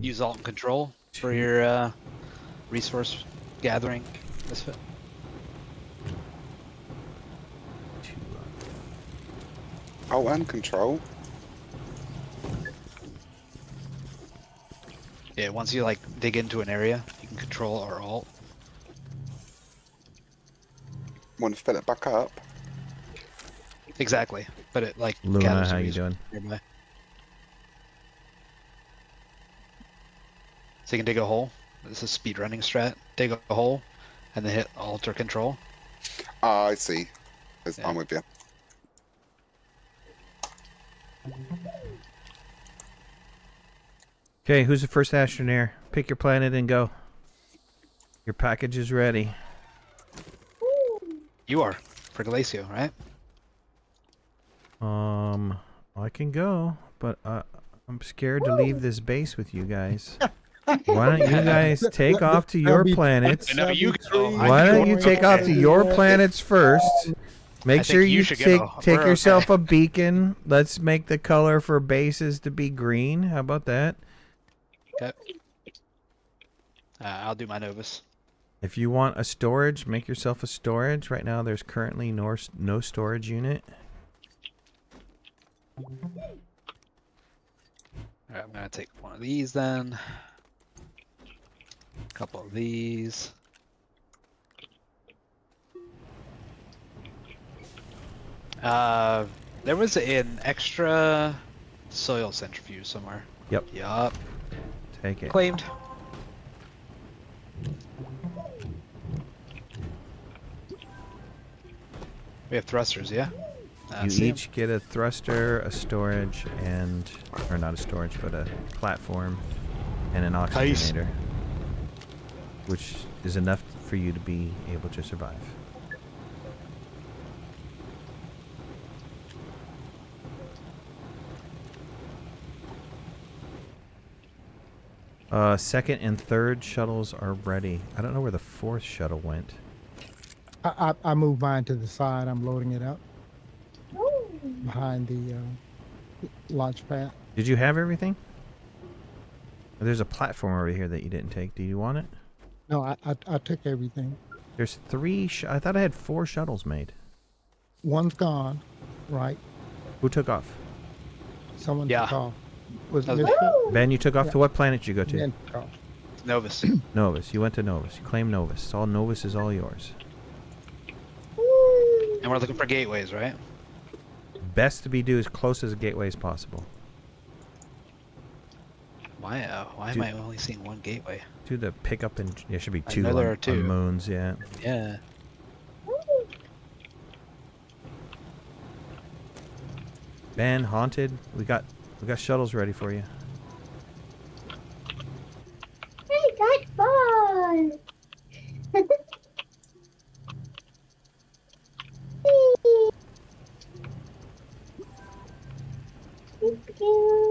Use Alt and Control for your resource gathering misfit. Oh, and control. Yeah, once you like dig into an area, you can Control or Alt. Want to fill it back up? Exactly, but it like Luna, gathers how a you resource doing? nearby. So you can dig a hole. This is speedrunning strat. Dig a hole, and then hit Alt or Control. Ah, I see. Yeah. I'm with you. Okay, who's the first astroneer? Pick your planet and go. Your package is ready. You are for Glacio, right? I can go, but I'm scared to leave this base with you guys. Why don't you guys take off to your planets? No, you go. Why don't you take off to your planets first? Make I sure think you you should take go. take We're yourself okay. a beacon. Let's make the color for bases to be green. How about that? Okay. I'll do my Novus. If you want a storage, make yourself a storage. Right now, there's currently no storage unit. Alright, I'm gonna take one of these then. A couple of these. There was an extra soil centrifuge somewhere. Yep. Yup. Take it. Claimed. We have thrusters, yeah? You See 'em. each get a thruster, a storage, and... Or not a storage, but a platform and an oxygenator. Which is enough for you to be able to survive. Second and third shuttles are ready. I don't know where the fourth shuttle went. I moved mine to the side. I'm loading it up behind the launch pad. Did you have everything? There's a platform over here that you didn't take. Do you want it? No, I took everything. There's three. I thought I had 4 shuttles made. One's gone, right? Who took off? Someone Yeah. took off. Was it That was Misfit? Ben, you took off Yeah. to what planet did you go to? Ben took off. Novus. Novus. You went to Novus. You claim Novus. All Novus is all yours. And we're looking for gateways, right? Best to be do as close as a gateway as possible. Why am Dude. I only seeing one gateway? To the pickup and there should be I 2 know there are on 2. moons. Yeah. Yeah. Ben, haunted. We got shuttles ready for you. Hey, that's fun! Thank you.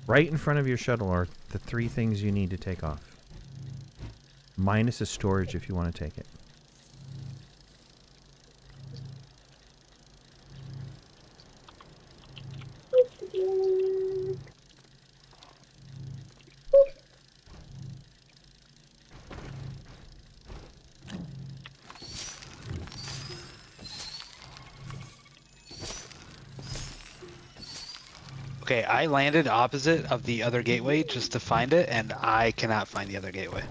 Right in front of your shuttle are the 3 things you need to take off. Minus a storage if you want to take it. Okay, I landed opposite of the other gateway just to find it, and I cannot find the other gateway.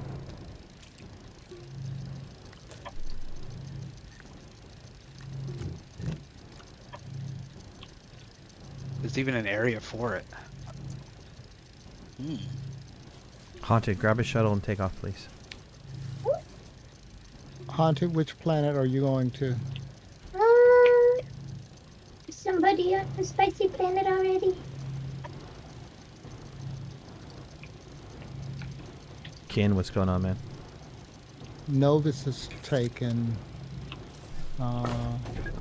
There's even an area for it. Hmm. Haunted, grab a shuttle and take off, please. Haunted, which planet are you going to? Somebody on the spicy planet already? Ken, what's going on, man? Novus is taken.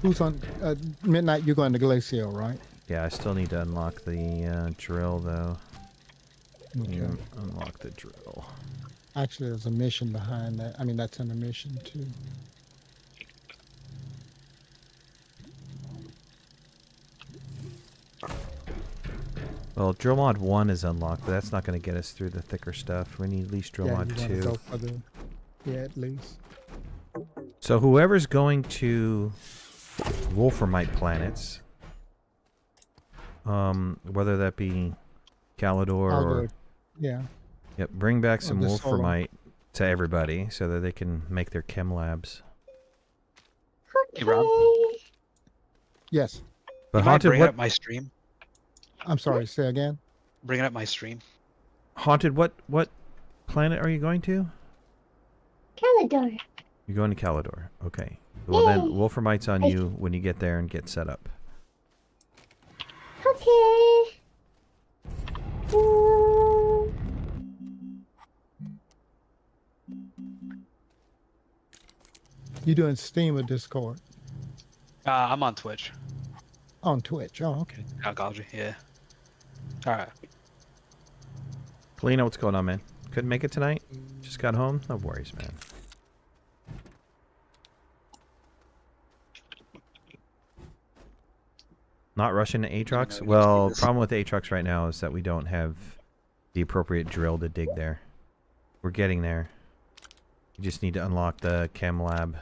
Who's on? Midnight, you're going to Glacial, right? Yeah, I still need to unlock the drill, though. Okay. You unlock the drill. Actually, there's a mission behind that. I mean, that's in a mission, too. Well, drill mod 1 is unlocked, but that's not going to get us through the thicker stuff. We need at least drill mod you wanna 2. go for the, yeah, at least. So whoever's going to Wolframite planets, whether that be Calidor I'll or... go, yeah. Yep, bring back some the Solon. Wolframite to everybody so that they can make their chem labs. Hey, Rob. Okay. Yes. But You mind Haunted, bringing what... up my stream? I'm sorry, say again? Bringing up my stream. Haunted, what planet are you going to? Calidor. You're going to Calidor. Okay. Well, then Yay. Wolframite's on you when you get there and get set up. Okay. You doing Steam or Discord? I'm on Twitch. On Twitch. Oh, okay. Algology, yeah. Alright. Polina, what's going on, man? Couldn't make it tonight? Just got home? No worries, man. Not rushing to Aatrox? No, Well, this. problem with Aatrox right now is that we don't have the appropriate drill to dig there. We're getting there. You just need to unlock the chem lab.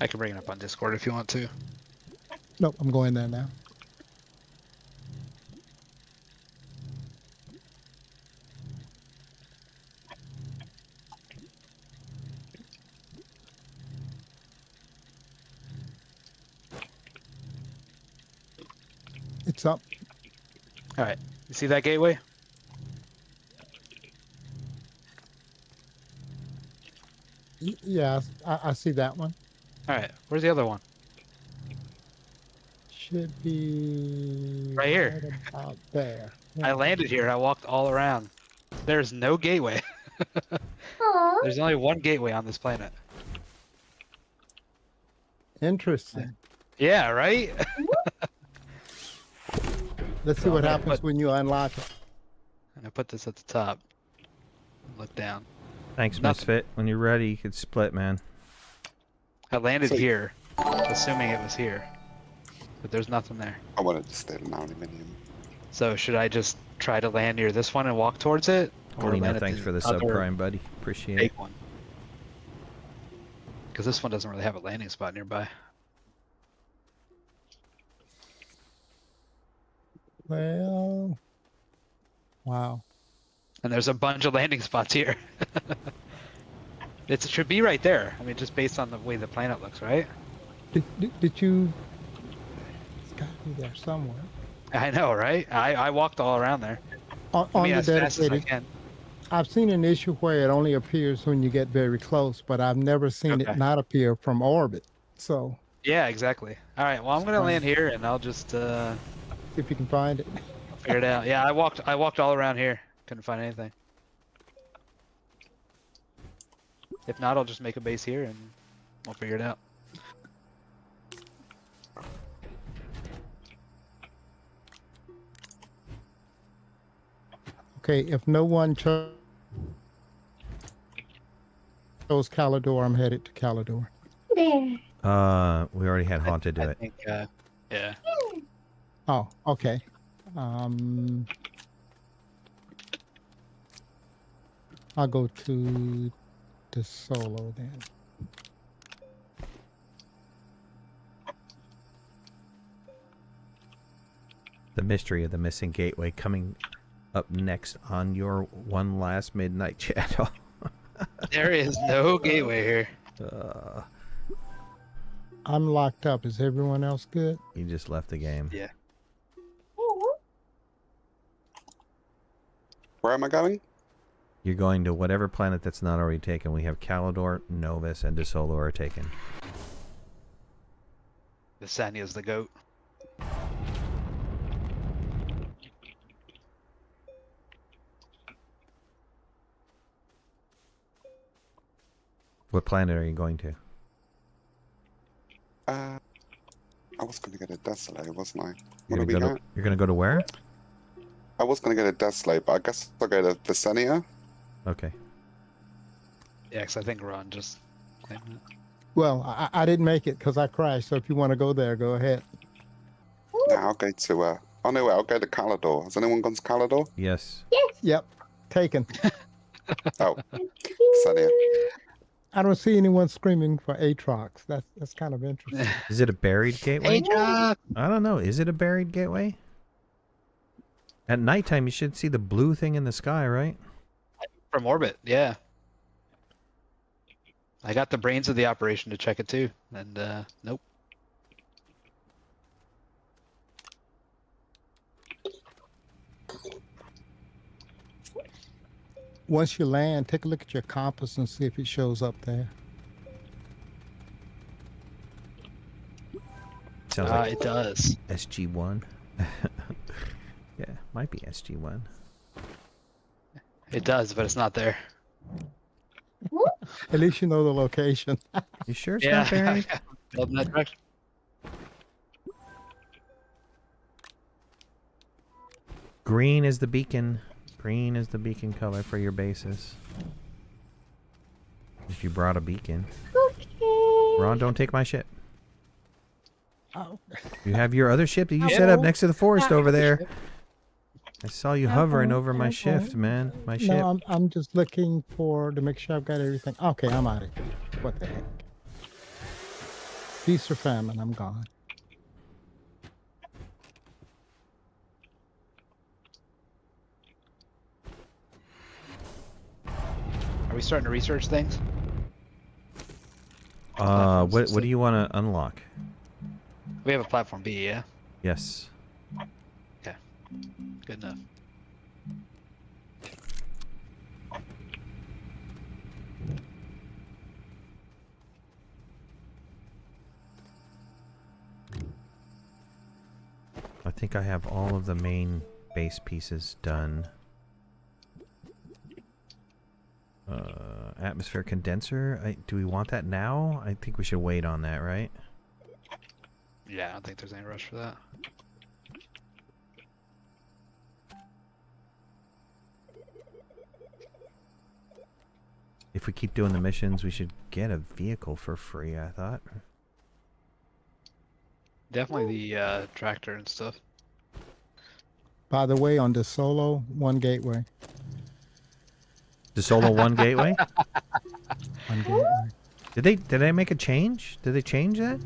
I can bring it up on Discord if you want to. Nope, I'm going there now. It's up. Alright. You see that gateway? Yeah, I see that one. Alright. Where's the other one? Should be Right here. right about there. I landed here. I walked all around. There's no gateway. Aw. There's only one gateway on this planet. Interesting. Yeah, right? Let's see So what I'm gonna happens put- when you unlock it. And I put this at the top. Look down. Thanks, Nothing. Misfit. When you're ready, you can split, man. I landed So- here, assuming it was here. But there's nothing there. I wanted to steal an aluminium. So should I just try to land near this one and walk towards it? Polina, land at thanks for the other subprime, buddy. Appreciate it. big one? Because this one doesn't really have a landing spot nearby. Well, wow. And there's a bunch of landing spots here. It should be right there. I mean, just based on the way the planet looks, right? Did you? It's got to be there somewhere. I know, right? I walked all around there. On, I mean, the as fast as I dedicated can. I've seen an issue where it only appears when you get very close, but I've never seen it Okay. not appear from orbit. So Yeah, exactly. All right. Well, I'm gonna land here, and I'll just see if you can find it. figure it out. Yeah, I walked all around here. Couldn't find anything. If not, I'll just make a base here, and we'll figure it out. Okay, if no one chose Calidor, I'm headed to Calidor. There. We already had Haunted do I it. think. Yeah. Oh, okay. I'll go to the solo then. The mystery of the missing gateway coming up next on your One Last Midnight channel. There is no gateway here. I'm locked up. Is everyone else good? You just left the game. Yeah. Where am I going? You're going to whatever planet that's not already taken. We have Calidor, Novus, and DeSolo are taken. Visania's the goat. What planet are you going to? I was going to get a Desolate, wasn't I? You're What are we gonna, at? you're gonna go to where? I was going to get a Desolate, but I guess I'll go to Visania. Okay. Yeah, 'cause I think Ron just claimed it. Well, I didn't make it because I crashed. So if you want to go there, go ahead. Now I'll go to. Oh no, wait, I'll go to Calidor. Has anyone gone to Calidor? Yes. Yep, taken. Oh, Visania. I don't see anyone screaming for Atrox. That's kind of interesting. Is it a buried gateway? Hey, John! I don't know. Is it a buried gateway? At nighttime, you should see the blue thing in the sky, right? From orbit, yeah. I got the brains of the operation to check it too, and nope. Once you land, take a look at your compass and see if it shows up there. Sounds like It does. SG1. Yeah, might be SG1. It does, but it's not there. At least you know the location. You sure it's not buried? Building that direction. Green is the beacon. Green is the beacon color for your bases. If you brought a beacon. Okay. Ron, don't take my ship. Oh. You have your other ship that you set up next to the forest over there. I saw you hovering over my shift, man. My ship. No, I'm just looking to make sure I've got everything. Okay, I'm out of here. What the heck? Feast or famine, I'm gone. Are we starting to research things? What do you want to unlock? We have a platform B, yeah? Yes. Good enough. I think I have all of the main base pieces done. Atmosphere condenser. Do we want that now? I think we should wait on that, right? Yeah, I don't think there's any rush for that. If we keep doing the missions, we should get a vehicle for free, I thought. Definitely the tractor and stuff. By the way, on the solo, one gateway. The Solo 1 gateway? One gateway. Did they make a change? Did they change that?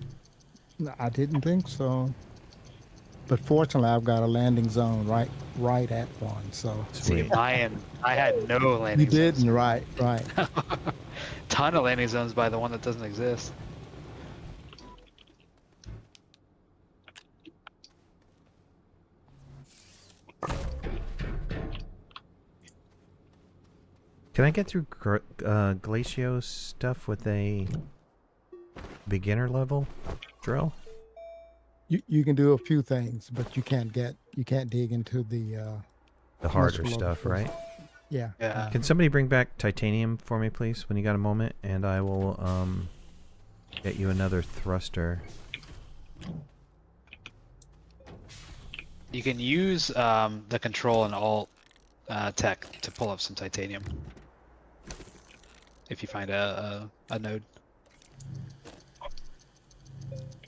No, I didn't think so. But fortunately, I've got a landing zone right at one. So See, Sweet. I had no you landing zones. didn't, right? Ton of landing zones by the one that doesn't exist. Can I get through Glacio stuff with a beginner level drill? You can do a few things, but you can't dig into the harder below the stuff, surface. right? Yeah. Yeah. Can somebody bring back titanium for me, please, when you got a moment? And I will get you another thruster. You can use the control and alt tech to pull up some titanium. If you find a node.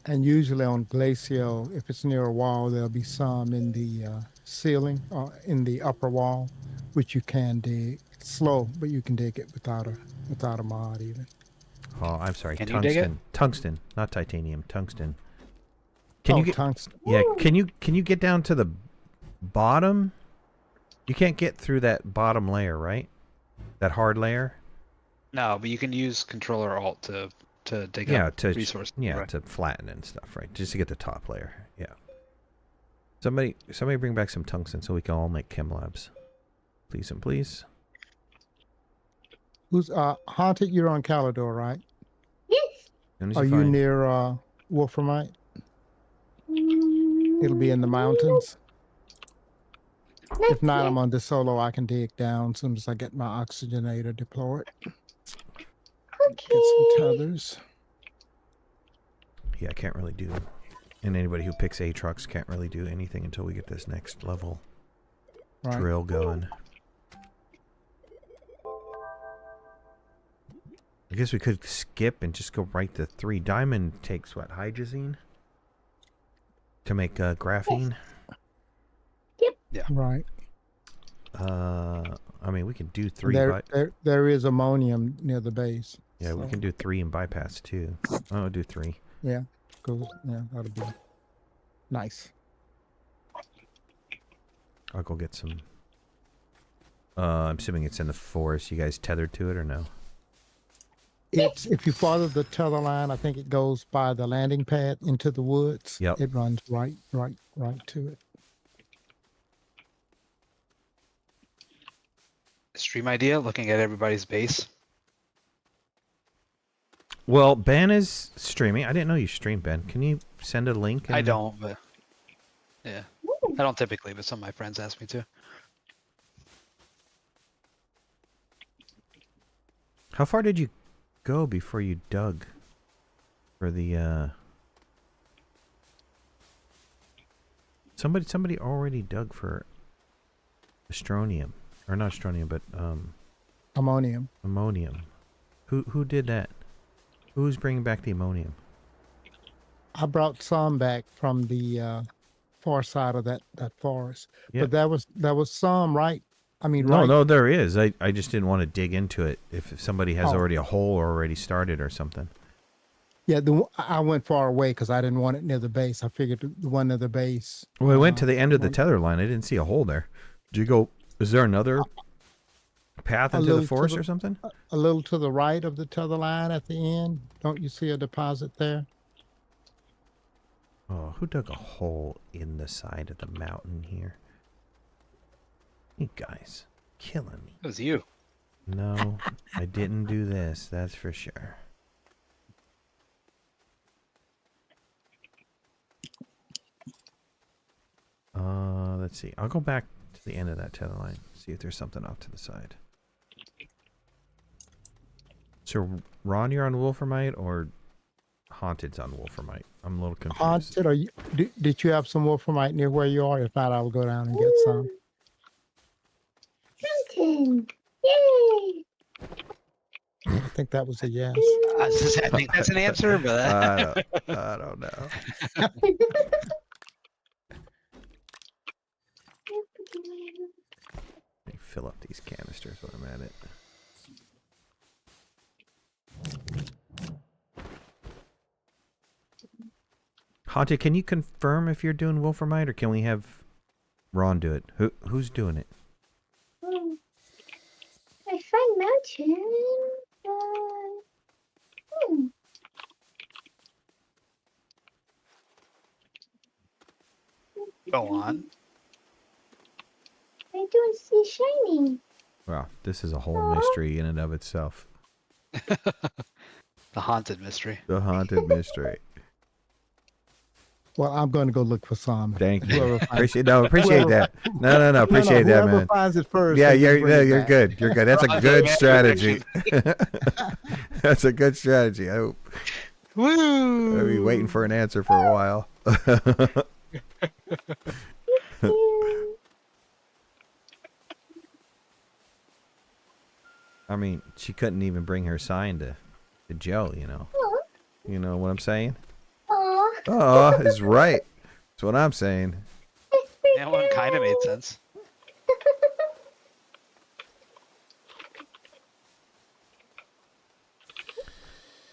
And usually on Glacio, if it's near a wall, there'll be some in the ceiling or in the upper wall, which you can dig. It's slow, but you can dig it without a mod even. Oh, I'm sorry. Can you dig it? Tungsten, not titanium. Tungsten. Can you get? Tungsten? Yeah. Can you get down to the bottom? You can't get through that bottom layer, right? That hard layer. No, but you can use control or alt to dig Yeah, up resources. yeah, right. to flatten and stuff, right? Just to get the top layer. Yeah. Somebody bring back some tungsten so we can all make chem labs. Please and please. Who's Haunted? You're on Calidor, right? Yes. As soon as Are you find- near Wolframite? It'll be in the mountains. If not, I'm on the solo. I can dig down as soon as I get my oxygenator deployed. Okay. Get some tethers. Yeah, I can't really do. And anybody who picks Aatrox can't really do anything until we get this next level Right. drill going. I guess we could skip and just go right to 3. Diamond takes what, hydrazine? To make graphene? Right. I mean, we can do 3. There is ammonium near the base. Yeah, we so, can do 3 and bypass 2. I'll do 3. Yeah, cool. Yeah, that'll be nice. I'll go get some. I'm assuming it's in the forest. You guys tethered to it or no? It's if you follow the tether line, I think it goes by the landing pad into the woods. Yep. It runs right to it. Stream idea, looking at everybody's base. Well, Ben is streaming. I didn't know you streamed, Ben. Can you send a link? I don't, but yeah. I don't typically, but some of my friends ask me to. How far did you go before you dug for the Somebody already dug for astronium, or not astronium, but Ammonium. ammonium. Who did that? Who's bringing back the ammonium? I brought some back from the far side of that forest. Yeah. But that was some right. I mean, No, right. no, there is. I just didn't want to dig into it if somebody has Oh. already a hole already started or something. Yeah, I went far away because I didn't want it near the base. I figured the one near the base. Well, I went to the end of the one- tether line. I didn't see a hole there. Did you go? Is there another path a into little the to forest the- or something? A little to the right of the tether line at the end. Don't you see a deposit there? Oh, who dug a hole in the side of the mountain here? You guys, killing me. It was you. No, I didn't do this. That's for sure. Let's see. I'll go back to the end of that tether line. See if there's something off to the side. So, Ron, you're on Wolframite or Haunted's on Wolframite? I'm a little confused. Haunted, are you? Did you have some wolframite near where you are? If not, I will go down and get some. Mountain. Yay. I think that was a yes. I think that's an answer, but I don't know. Let me fill up these canisters while I'm at it. Haunted, can you confirm if you're doing Wolframite, or can we have Ron do it? Who's doing it? I find mountain. go on. I don't see shiny. Well, this is a whole mystery in and of itself. The haunted mystery. The haunted mystery. Well, I'm going to go look for some. Thank you. Whoever finds- Appreciate that. No. Appreciate that, whoever man. finds it first. Yeah, they just bring it you're back. good. You're good. That's a Roger, good man. strategy. That's a good strategy. I hope. Woo! I'll be waiting for an answer for a while. I mean, she couldn't even bring her sign to Joe, you know. Aw. You know what I'm saying? Aw. Oh, is right. That's what I'm saying. That one kind of made sense.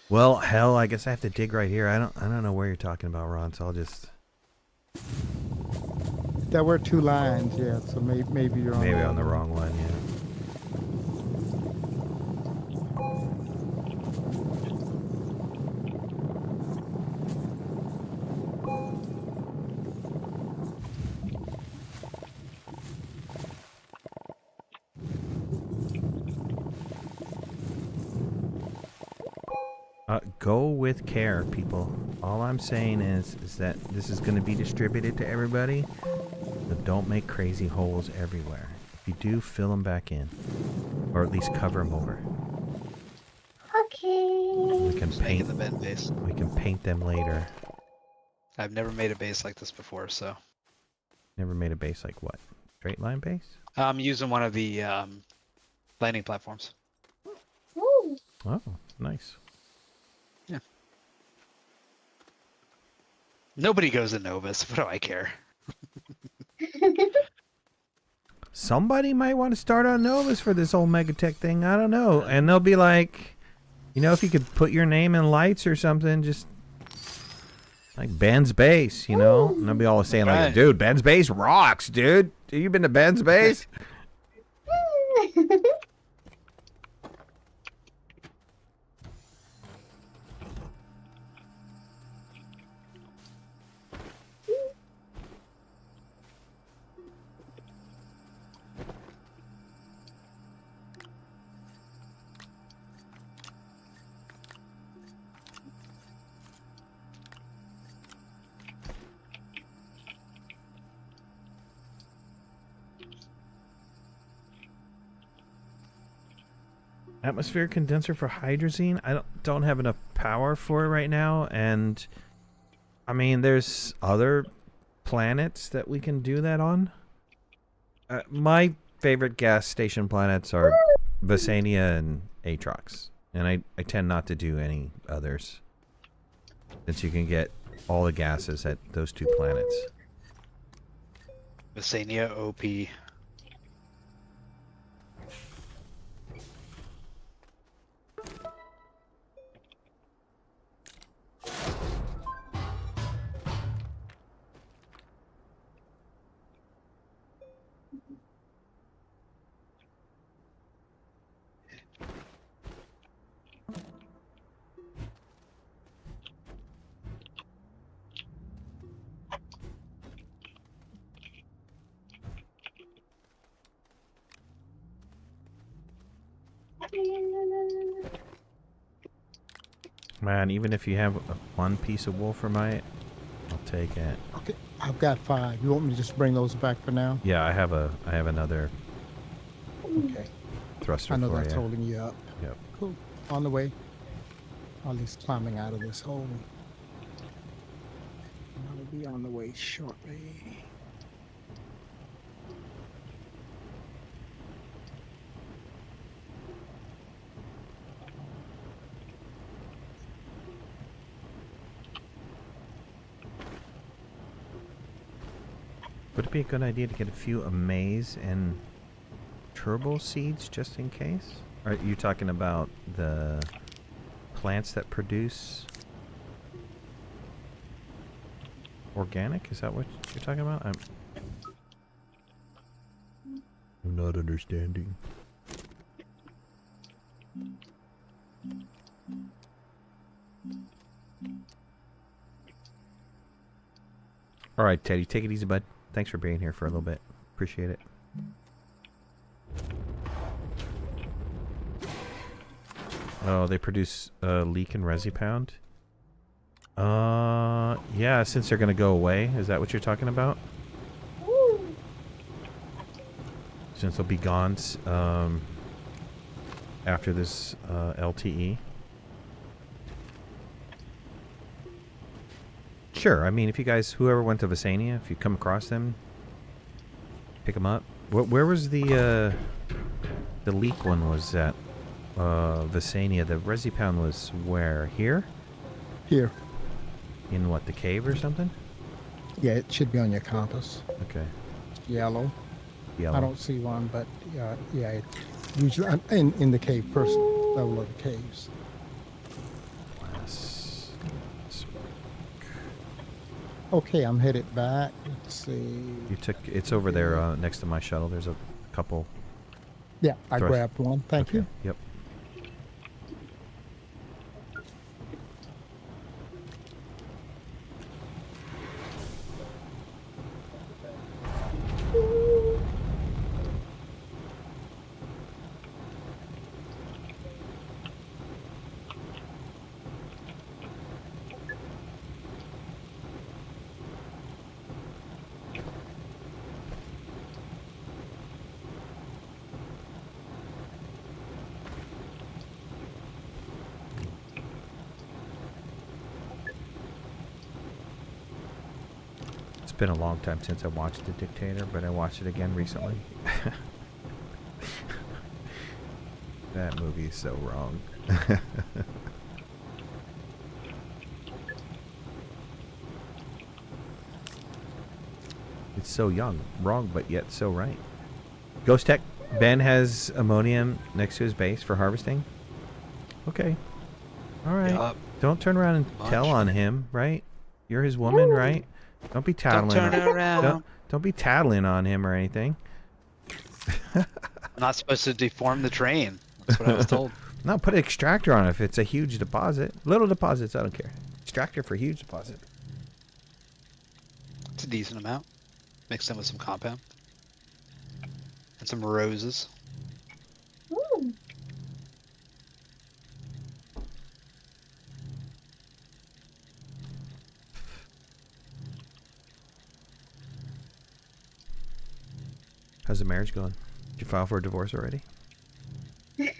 Well, hell, I guess I have to dig right here. I don't know where you're talking about, Ron, so I'll just There were 2 lines, yeah. So maybe you're on. maybe on the wrong one, yeah. Go with care, people. All I'm saying is that this is going to be distributed to everybody, but don't make crazy holes everywhere. If you do, fill them back in, or at least cover them over. Okay. We can Just making paint. the bend base. We can paint them later. I've never made a base like this before, so Never made a base like what? Straight line base? I'm using one of the landing platforms. Ooh. Oh, nice. Nobody goes to Novus. What do I care? Somebody might want to start on Novus for this whole MegaTech thing. I don't know. And they'll be like, you know, if you could put your name in lights or something, just like Ben's Base, you know? And they'll be all saying, like, Right. dude, Ben's Base rocks, dude. Have you been to Ben's Base? Atmospheric condenser for hydrazine. I don't have enough power for it right now, and I mean, there's other planets that we can do that on. My favorite gas station planets are Visania and Atrox, and I tend not to do any others, since you can get all the gases at those 2 planets. Visania OP. Man, even if you have one piece of wolframite, I'll take it. Okay, I've got 5. You want me to just bring those back for now? Yeah, I have another Okay. thruster I know for that's you. holding you up. Yep. Cool. On the way. At least climbing out of this hole. I'll be on the way shortly. Would it be a good idea to get a few amaze and turbo seeds just in case? Are you talking about the plants that produce organic? Is that what you're talking about? I'm not understanding. All right, Teddy, take it easy, bud. Thanks for being here for a little bit. Appreciate it. Oh, they produce leak and resi-pound? Yeah, since they're going to go away. Is that what you're talking about? Ooh. Since they'll be gone after this LTE? Sure. I mean, if you guys, whoever went to Visania, if you come across them, pick them up. Where was the leak one was at? Visania. The resi-pound was where? Here? Here. In what, the cave or something? Yeah, it should be on your compass. Okay. Yellow. Yellow. I don't see one, but yeah, it usually in the cave, first level of the caves. Okay, I'm headed back. Let's see. It's over there next to my shuttle. There's a couple. Yeah, I Thrust. grabbed one. Thank you. Yep. It's been a long time since I watched The Dictator, but I watched it again recently. That movie is so wrong. It's so young, wrong, but yet so right. Ghost Tech, Ben has ammonium next to his base for harvesting. Okay. All right. Yup. Don't turn around and tell on him, right? You're his woman, right? Don't be tattling. Don't turn around. Don't be tattling on him or anything. I'm not supposed to deform the train. That's what I was told. No, put an extractor on it if it's a huge deposit. Little deposits, I don't care. Extractor for huge deposit. It's a decent amount. Mixed in with some compound. And some roses. Ooh. How's the marriage going? Did you file for a divorce already? We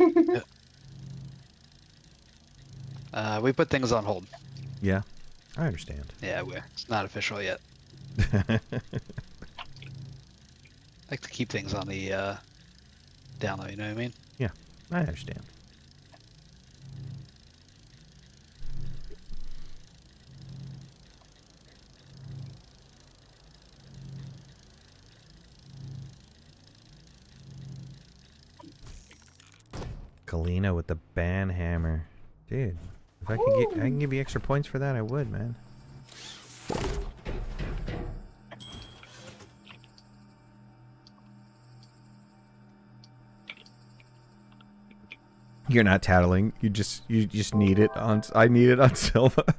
put things on hold. Yeah, I understand. Yeah, it's not official yet. Like to keep things on the down low, you know what I mean? Yeah, I understand. Kalina with the ban hammer. Dude, if I can give you extra points for that, I would, man. You're not tattling. You just need it on. I need it on Silva.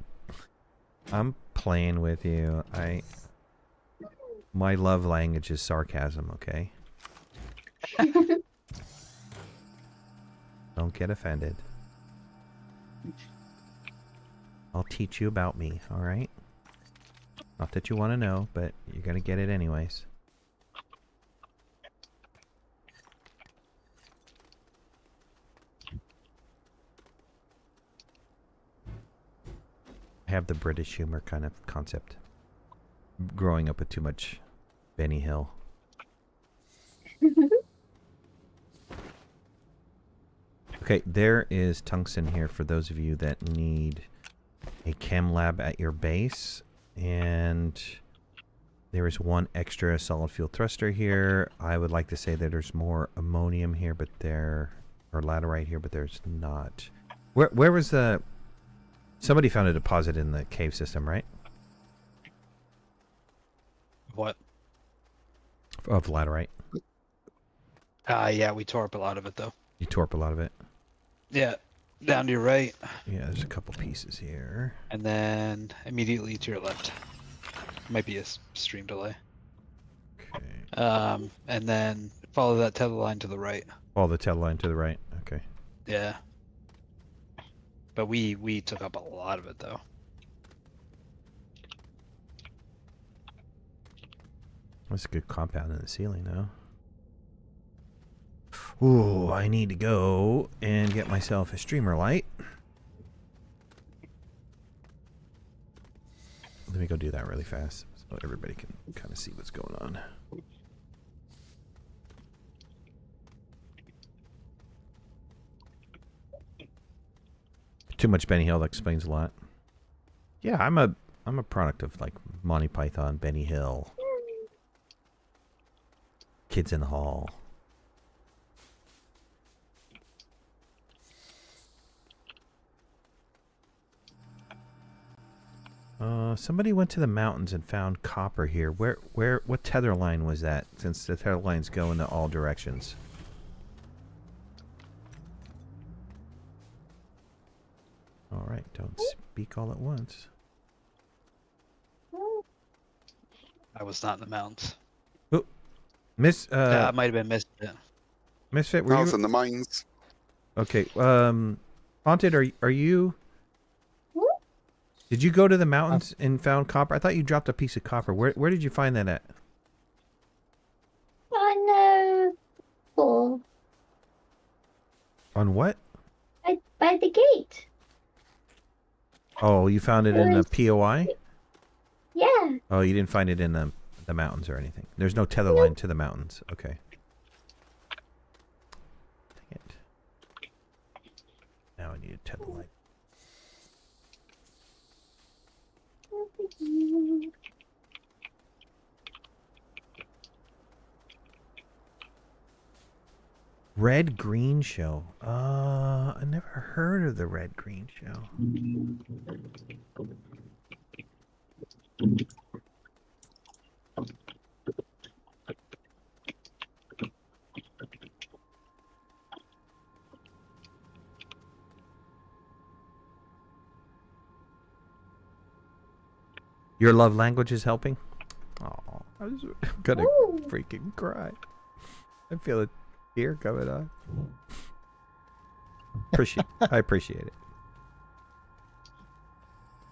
I'm playing with you. My love language is sarcasm. Okay. Don't get offended. I'll teach you about me. All right. Not that you want to know, but you're gonna get it anyways. I have the British humor kind of concept. Growing up with too much Benny Hill. Okay, there is tungsten here for those of you that need a chem lab at your base. And there is one extra solid fuel thruster here. I would like to say that there's more ammonium here, but or laterite here, but there's not. Where was the... Somebody found a deposit in the cave system, right? What? Of laterite. Yeah, we tore up a lot of it though. You tore up a lot of it. Yeah, down to your right. Yeah, there's a couple pieces here. And then immediately to your left. Might be a stream delay. Okay. And then follow that tether line to the right. Follow the tether line to the right. Okay. Yeah. But we took up a lot of it though. That's a good compound in the ceiling, though. Ooh, I need to go and get myself a streamer light. Let me go do that really fast so everybody can kind of see what's going on. Too much Benny Hill, that explains a lot. Yeah, I'm a product of like Monty Python, Benny Hill, Kids in the Hall. Somebody went to the mountains and found copper here. What tether line was that? Since the tether lines go into all directions. All right, don't speak all at once. I was not in the mountains. Oh, Miss. Yeah, I might have been missed. Yeah. Misfit, were I was you? in the mines. Okay. Haunted, are you? Did you go to the mountains and found copper? I thought you dropped a piece of copper. Where did you find that at? On pool. On what? By the gate. Oh, you found it in the POI? Yeah. Oh, you didn't find it in the mountains or anything. There's no tether line to the mountains. Okay. Dang it. Now I need a tether line. Red Green Show. I never heard of the Red Green Show. Your love language is helping? Oh, I'm gonna freaking cry. I feel a tear coming on. I appreciate it.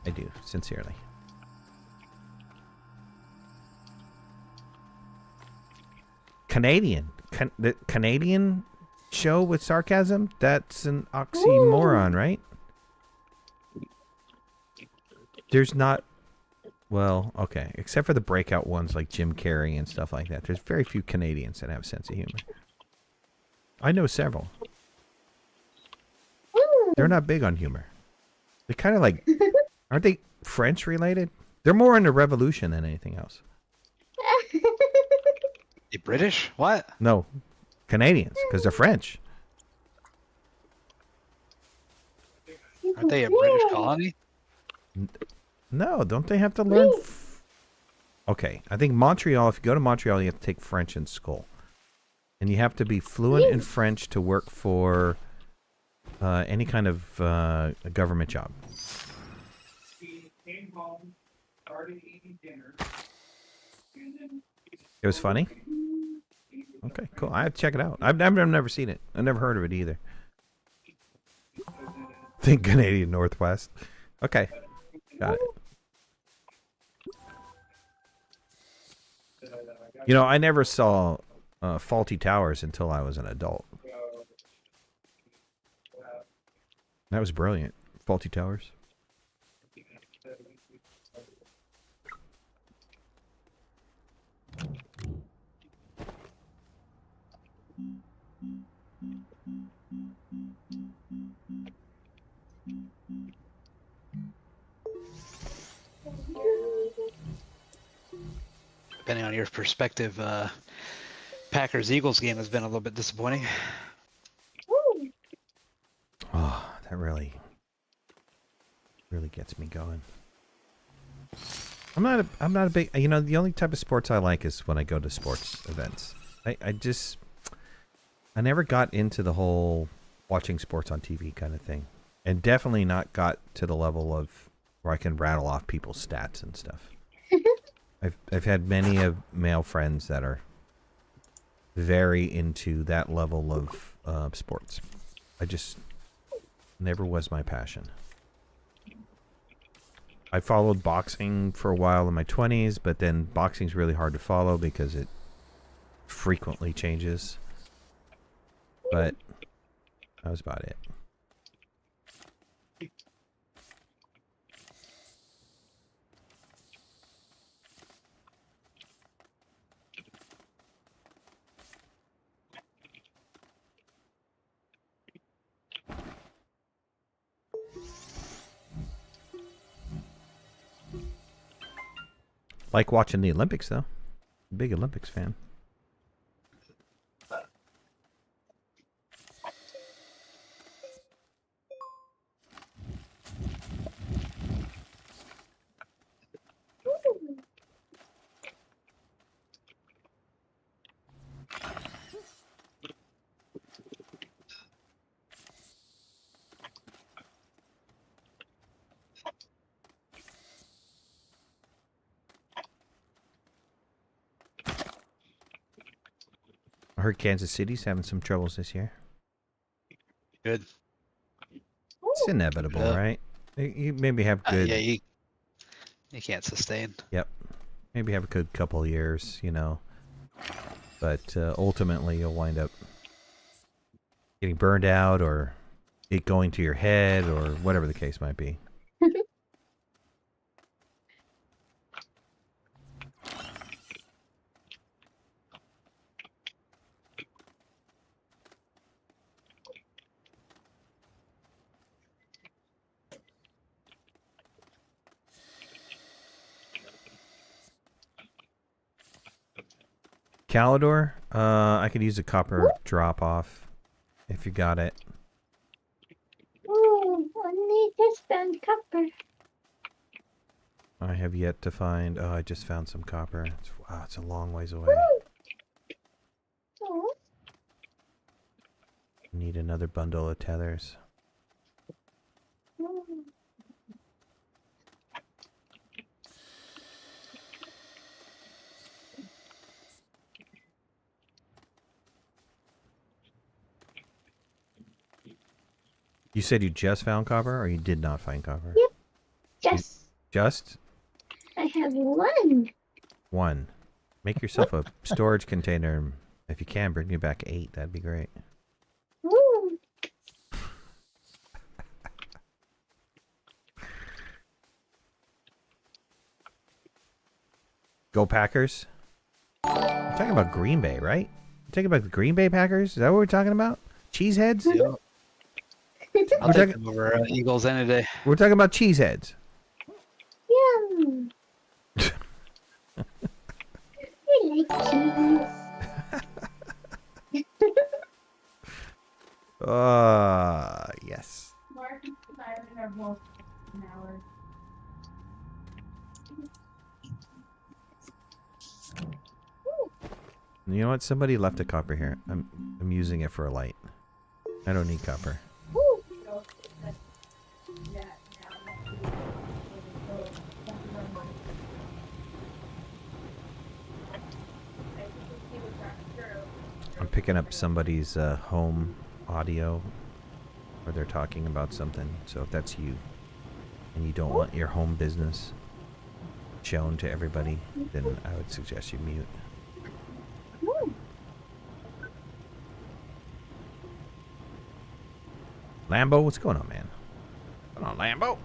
I do, sincerely. Canadian. The Canadian show with sarcasm? That's an oxymoron, right? There's not... Well, okay. Except for the breakout ones like Jim Carrey and stuff like that. There's very few Canadians that have a sense of humor. I know several. They're not big on humor. They're kind of like... Aren't they French related? They're more into revolution than anything else. You British? What? No. Canadians, because they're French. Aren't they a British colony? No, don't they have to learn... Okay, I think Montreal, if you go to Montreal, you have to take French in school. And you have to be fluent in French to work for any kind of a government job. Came home, started eating dinner, It was funny? Okay, cool. I have to check it out. I've never seen it. I've never heard of it either. Think Canadian Northwest. Okay, got it. You know, I never saw Faulty Towers until I was an adult. That was brilliant. Faulty Towers. Depending on your perspective, Packers-Eagles game has been a little bit disappointing. Oh, that really gets me going. I'm not a big, you know, the only type of sports I like is when I go to sports events. I never got into the whole watching sports on TV kind of thing. And definitely not got to the level of where I can rattle off people's stats and stuff. I've had many of male friends that are very into that level of sports. Never was my passion. I followed boxing for a while in my 20s, but then boxing's really hard to follow because it frequently changes. But that was about it. Like watching the Olympics, though. Big Olympics fan. I heard Kansas City's having some troubles this year. Good. It's inevitable, Yeah. right? You maybe have good. Yeah, you can't sustain. Yep. Maybe have a good couple of years, you know. But ultimately, you'll wind up getting burned out, or it going to your head, or whatever the case might be. Calidor, I could use a copper drop off if you got it. Oh, only just found copper. I have yet to find. Oh, I just found some copper. Wow, it's a long ways away. Oh, Need another bundle of tethers. oh. You said you just found copper, or you did not find copper? Yep. Just, Just I have one. one. Make yourself a storage container. If you can, bring me back 8. That'd be great. Ooh. Go Packers. We're talking about Green Bay, right? We're talking about the Green Bay Packers? Is that what we're talking about? Cheeseheads? Yeah. I'll We're take talking- them over Eagles any day. We're talking about cheeseheads. Yum. I like cheese. Yes. Mark and Siren are both an hour. You know what? Somebody left a copper here. I'm using it for a light. I don't need copper. Ooh. So that's that now. I'm picking up somebody's home audio where they're talking about something. So if that's you and you don't want your home business shown to everybody, then I would suggest you mute. Ooh. Lambo, what's going on, man? What's going on, Lambo?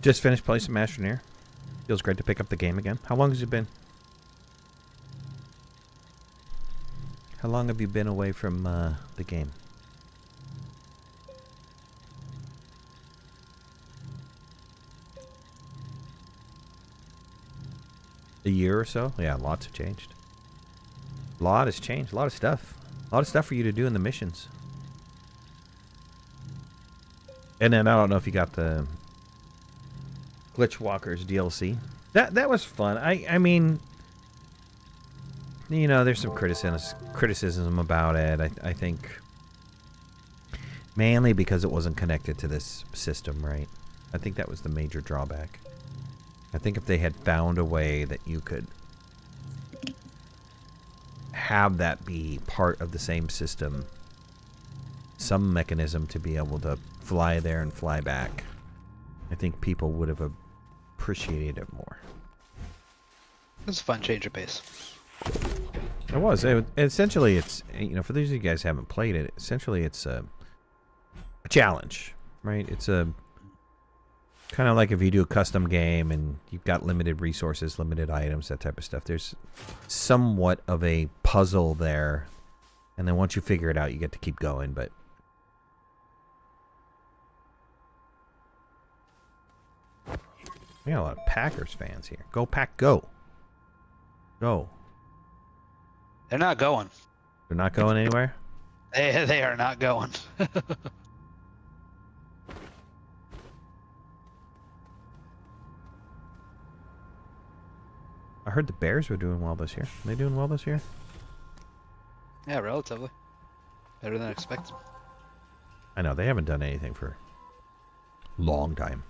Just finished playing some Astroneer. Feels great to pick up the game again. How long has it been? How long have you been away from the game? A year or so? Yeah, lots have changed. A lot has changed. A lot of stuff. A lot of stuff for you to do in the missions. And then I don't know if you got the Glitch Walkers DLC. That was fun. I mean, you know, there's some criticism about it. I think mainly because it wasn't connected to this system, right? I think that was the major drawback. I think if they had found a way that you could have that be part of the same system, some mechanism to be able to fly there and fly back, I think people would have appreciated it more. It's a fun change of pace. It was. Essentially, it's, you know, for those of you guys who haven't played it, essentially it's a challenge, right? It's a kind of like if you do a custom game and you've got limited resources, limited items, that type of stuff. There's somewhat of a puzzle there, and then once you figure it out, you get to keep going. But we got a lot of Packers fans here. Go Pack, go! Go! They're not going. They're not going anywhere. They are not going. I heard the Bears were doing well this year. Are they doing well this year? Yeah, relatively. Better than expected. I know, they haven't done anything for a long time.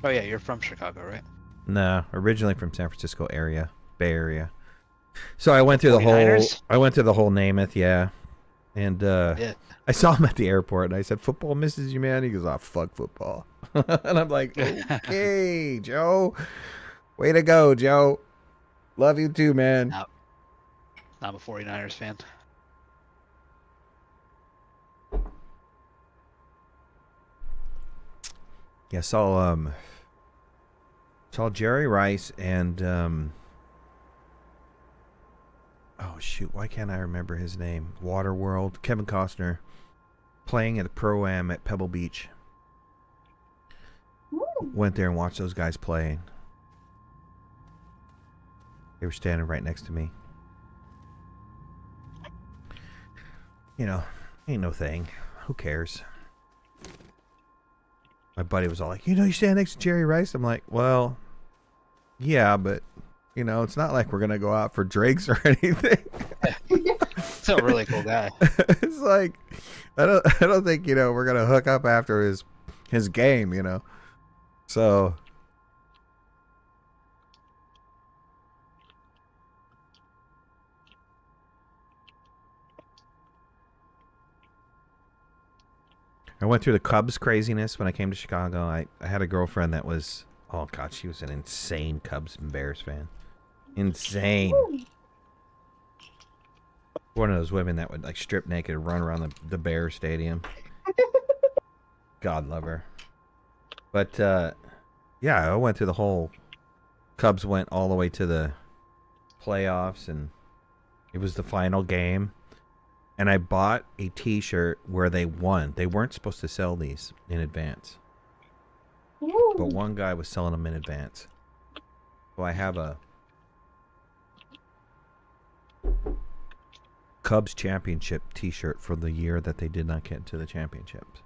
Oh yeah, you're from Chicago, right? No, originally from San Francisco area, Bay Area. So I went through the whole 49ers? Namath, yeah. And Yeah. I saw him at the airport and I said, "Football misses you, man." He goes, "Oh, fuck football." And I'm like, "Okay, Joe. Way to go, Joe. Love you too, man." No. I'm a 49ers fan. Yeah, saw Jerry Rice and oh shoot, why can't I remember his name? Waterworld, Kevin Costner, playing at the Pro-Am at Pebble Beach. Went there and watched those guys play. They were standing right next to me. You know, ain't no thing. Who cares? My buddy was all like, "You know, you stand next to Jerry Rice." I'm like, "Well, yeah, but you know, it's not like we're gonna go out for drinks or anything." He's a really cool guy. It's like, I don't think, you know, we're gonna hook up after his game, you know. So I went through the Cubs craziness when I came to Chicago. I had a girlfriend that was, oh god, she was an insane Cubs and Bears fan. Insane. One of those women that would like strip naked and run around the Bears stadium. God love her. But yeah, I went through the whole, Cubs went all the way to the playoffs and it was the final game. And I bought a t-shirt where they won. They weren't supposed to sell these in advance. But one guy was selling them in advance. So I have a Cubs championship t-shirt for the year that they did not get to the championships.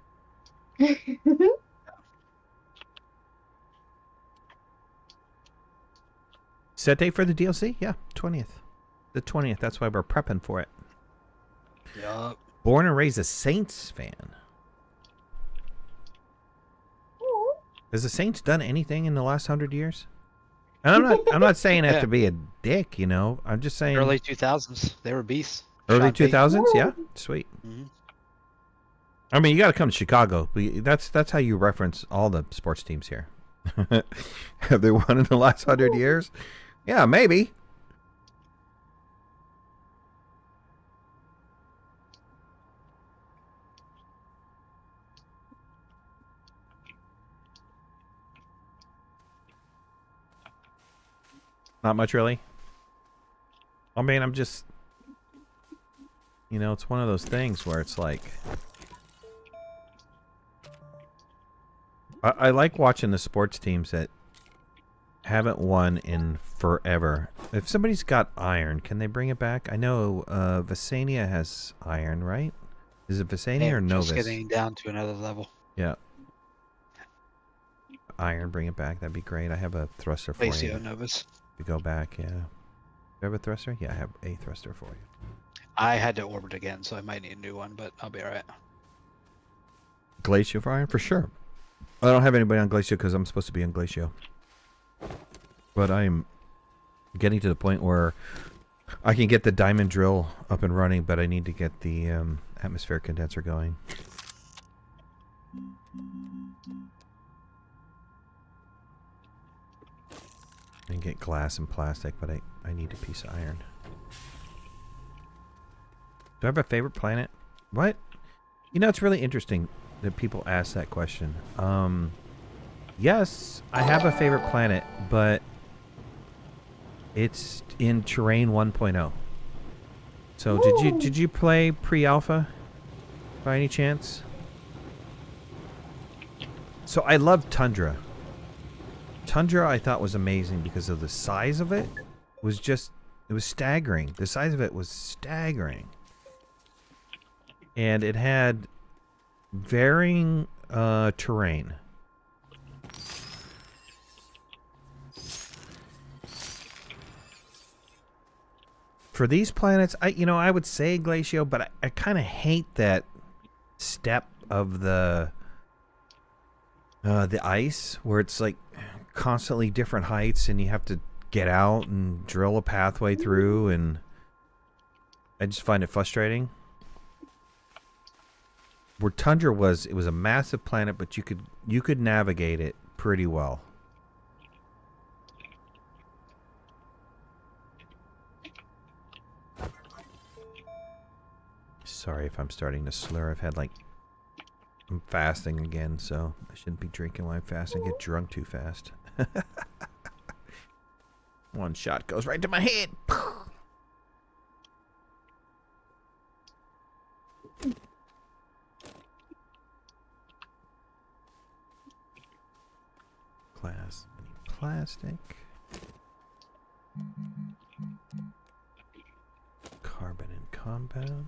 Set date for the DLC? Yeah, 20th. The 20th. That's why we're prepping for it. Yup. Born and raised a Saints fan. Has the Saints done anything in the last 100 years? And I'm not saying that to be a dick, you know. I'm just saying Early 2000s, they were beasts. early Sean Payton. 2000s, yeah, sweet. Mhm. I mean, you got to come to Chicago. That's how you reference all the sports teams here. Have they won in the last 100 years? Yeah, maybe. Not much, really. I mean, I'm just, you know, it's one of those things where it's like, I like watching the sports teams that haven't won in forever. If somebody's got iron, can they bring it back? I know Visania has iron, right? Is it Visania or Novus? Just getting down to another level. Yeah. Iron, bring it back. That'd be great. I have a thruster for Glacio you. Novus. To go back, yeah. You have a thruster? Yeah, I have a thruster for you. I had to orbit again, so I might need a new one, but I'll be alright. Glacio for iron? For sure. I don't have anybody on Glacio because I'm supposed to be on Glacio. But I'm getting to the point where I can get the diamond drill up and running, but I need to get the atmospheric condenser going. And get glass and plastic, but I need a piece of iron. Do I have a favorite planet? What? You know, it's really interesting that people ask that question. Yes, I have a favorite planet, but it's in terrain 1.0. So did you play pre-alpha by any chance? So I love Tundra. Tundra I thought was amazing because of the size of it. It was staggering. The size of it was staggering. And it had varying terrain. For these planets, I would say Glacio, but I kind of hate that step of the ice where it's like constantly different heights and you have to get out and drill a pathway through, and I just find it frustrating. Where Tundra was, it was a massive planet, but you could navigate it pretty well. Sorry if I'm starting to slur. I'm fasting again, so I shouldn't be drinking while I'm fasting. I get drunk too fast. One shot goes right to my head. Glass, I need plastic. Carbon and compound.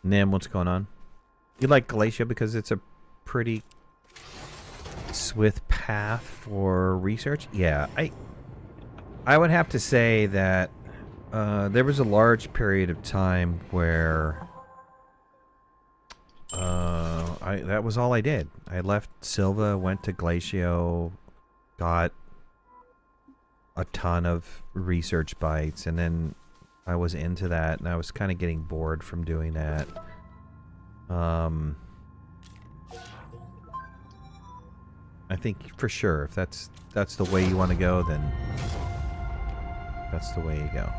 Nim, what's going on? You like Glacia because it's a pretty swift path for research? Yeah, I would have to say that there was a large period of time where that was all I did. I left Silva, went to Glacio, got a ton of research bites, and then I was into that, and I was kind of getting bored from doing that. I think for sure, if that's the way you want to go, then that's the way you go.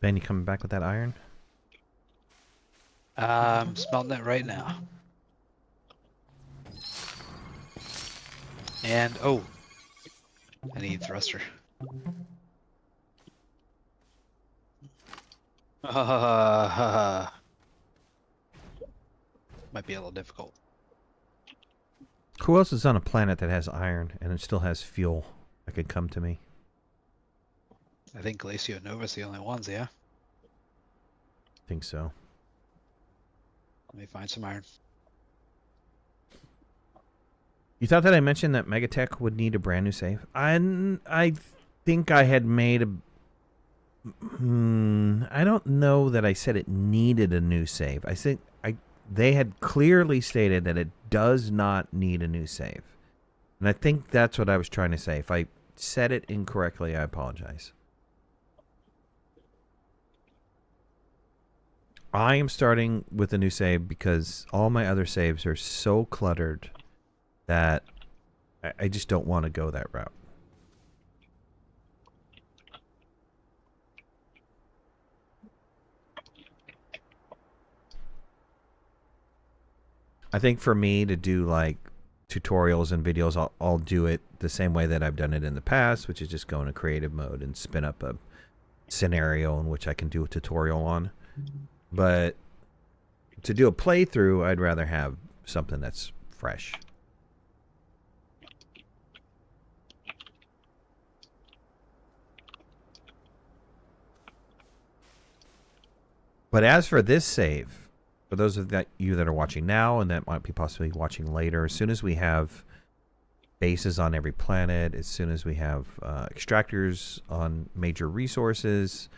Ben, you coming back with that iron? I'm smelting it right now. And, oh, I need thruster. Might be a little difficult. Who else is on a planet that has iron and it still has fuel that could come to me? I think Glacio Nova's the only ones, yeah? I think so. Let me find some iron. You thought that I mentioned that MegaTech would need a brand new save? I think I had made a... I don't know that I said it needed a new save. I think they had clearly stated that it does not need a new save. And I think that's what I was trying to say. If I said it incorrectly, I apologize. I am starting with a new save because all my other saves are so cluttered that I just don't want to go that route. I think for me to do like tutorials and videos, I'll do it the same way that I've done it in the past, which is just go into creative mode and spin up a scenario in which I can do a tutorial on. But to do a playthrough, I'd rather have something that's fresh. But as for this save, for those of you that are watching now and that might be possibly watching later, as soon as we have bases on every planet, as soon as we have extractors on major resources,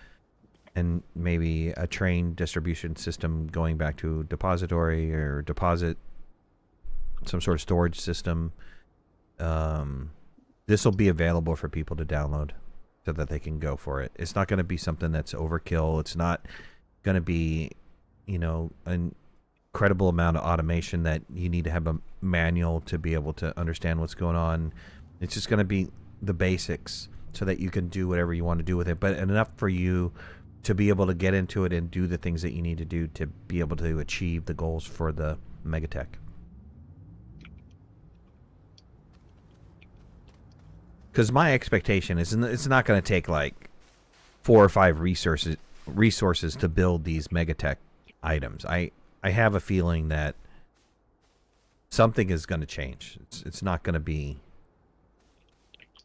and maybe a train distribution system going back to depository or deposit, some sort of storage system, this will be available for people to download so that they can go for it. It's not going to be something that's overkill. It's not going to be, you know, an incredible amount of automation that you need to have a manual to be able to understand what's going on. It's just going to be the basics so that you can do whatever you want to do with it, but enough for you to be able to get into it and do the things that you need to do to be able to achieve the goals for the MegaTech. Because my expectation is it's not going to take like 4 or 5 resources to build these MegaTech items. I have a feeling that something is going to change. It's not going to be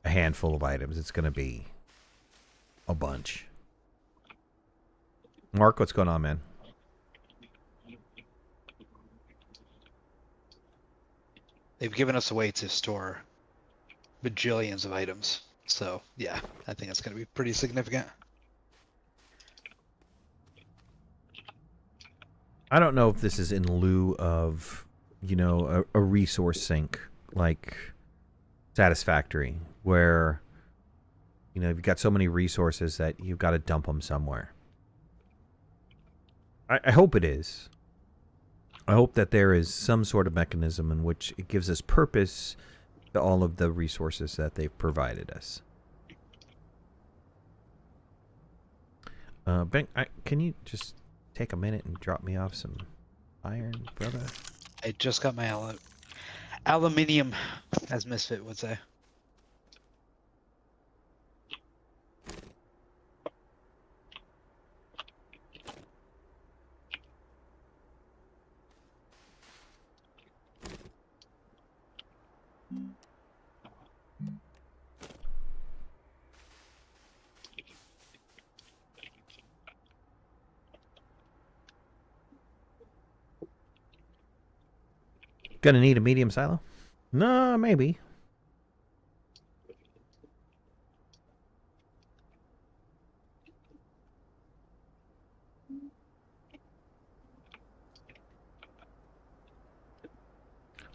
a handful of items. It's going to be a bunch. Mark, what's going on, man? They've given us a way to store bajillions of items. So, yeah, I think it's going to be pretty significant. I don't know if this is in lieu of, you know, a resource sink like Satisfactory, where, you know, you've got so many resources that you've got to dump them somewhere. I hope it is. I hope that there is some sort of mechanism in which it gives us purpose to all of the resources that they've provided us. Ben, can you just take a minute and drop me off some iron, brother? I just got my aluminium, as Misfit would say. Gonna need a medium silo? No, maybe.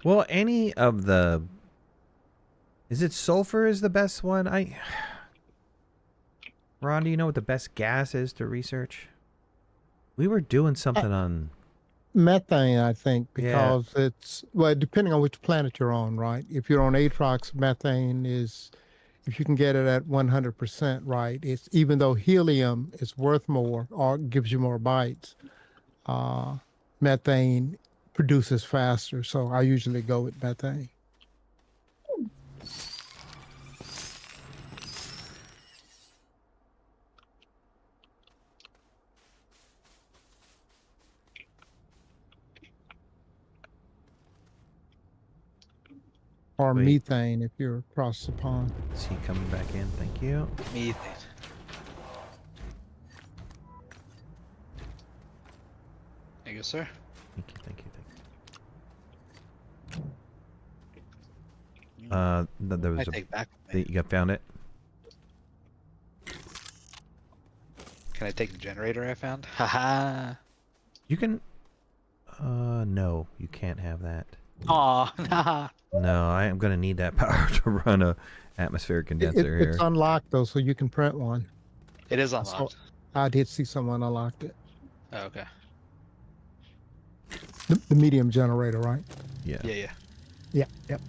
Well, any of the... Is it sulfur is the best one? Ron, do you know what the best gas is to research? We were doing something on... Methane, I think, Yeah. because it's, well, depending on which planet you're on, right? If you're on Atrox, methane is, if you can get it at 100%, right? It's, even though helium is worth more or gives you more bytes, methane produces faster. So I usually go with methane. Or Wait. methane if you're across the pond. Is he coming back in? Thank you. Methane. There you go, sir. Thank you, thank you, thank you. There I was take back. you found it? Can I take the generator I found? Haha. You can... no, you can't have that. Aw, nah. No, I am going to need that power to run a atmospheric condenser here. It's unlocked though, so you can print one. It is I saw- unlocked. I did see someone unlocked it. Oh, okay. The medium generator, right? Yeah. Yeah, yeah. Yeah. Yep.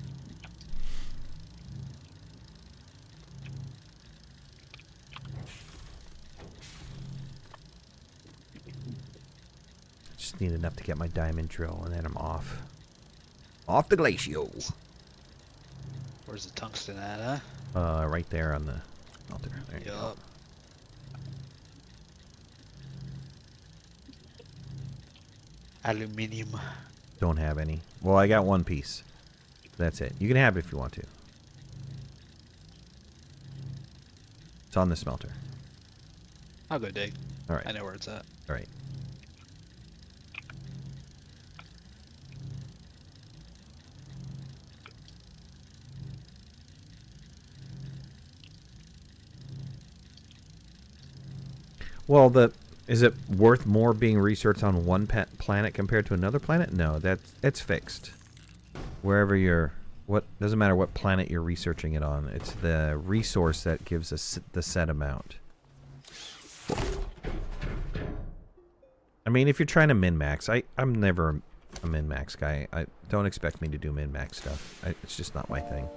Just need enough to get my diamond drill, and then I'm off. Off the glacier. Where's the tungsten at, huh? Right there on the smelter. There you go. Yup. Aluminium. Don't have any. Well, I got one piece. That's it. You can have it if you want to. It's on the smelter. I'll go dig. All right. I know where it's at. All right. Well, is it worth more being researched on one planet compared to another planet? No, that's fixed. Wherever doesn't matter what planet you're researching it on. It's the resource that gives us the set amount. I mean, if you're trying to min-max, I'm never a min-max guy. I don't expect me to do min-max stuff. It's just not my thing.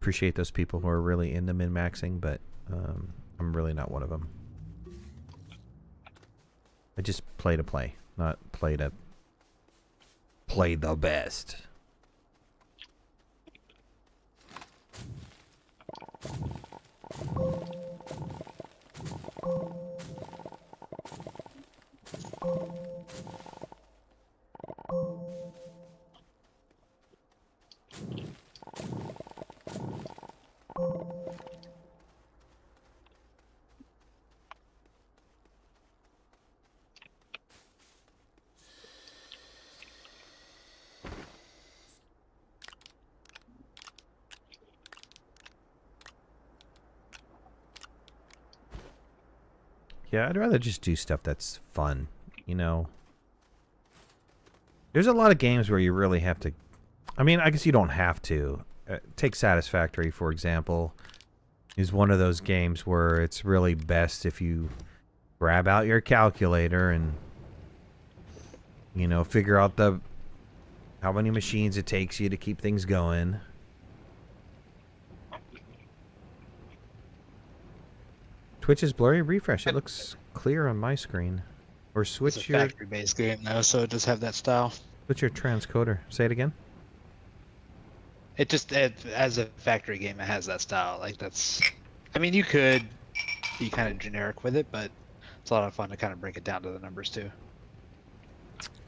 Appreciate those people who are really into min-maxing, but I'm really not one of them. I just play to play, not play to play the best. Yeah, I'd rather just do stuff that's fun, you know. There's a lot of games where you really have to... I mean, I guess you don't have to. Take Satisfactory, for example, is one of those games where it's really best if you grab out your calculator and, you know, figure out how many machines it takes you to keep things going. Twitch is blurry. Refresh. It looks clear on my screen. Or It's switch a your factory-based game though, so it does have that style. transcoder. Say it again. As a factory game, it has that style. Like that's, I mean, you could be kind of generic with it, but it's a lot of fun to kind of break it down to the numbers too.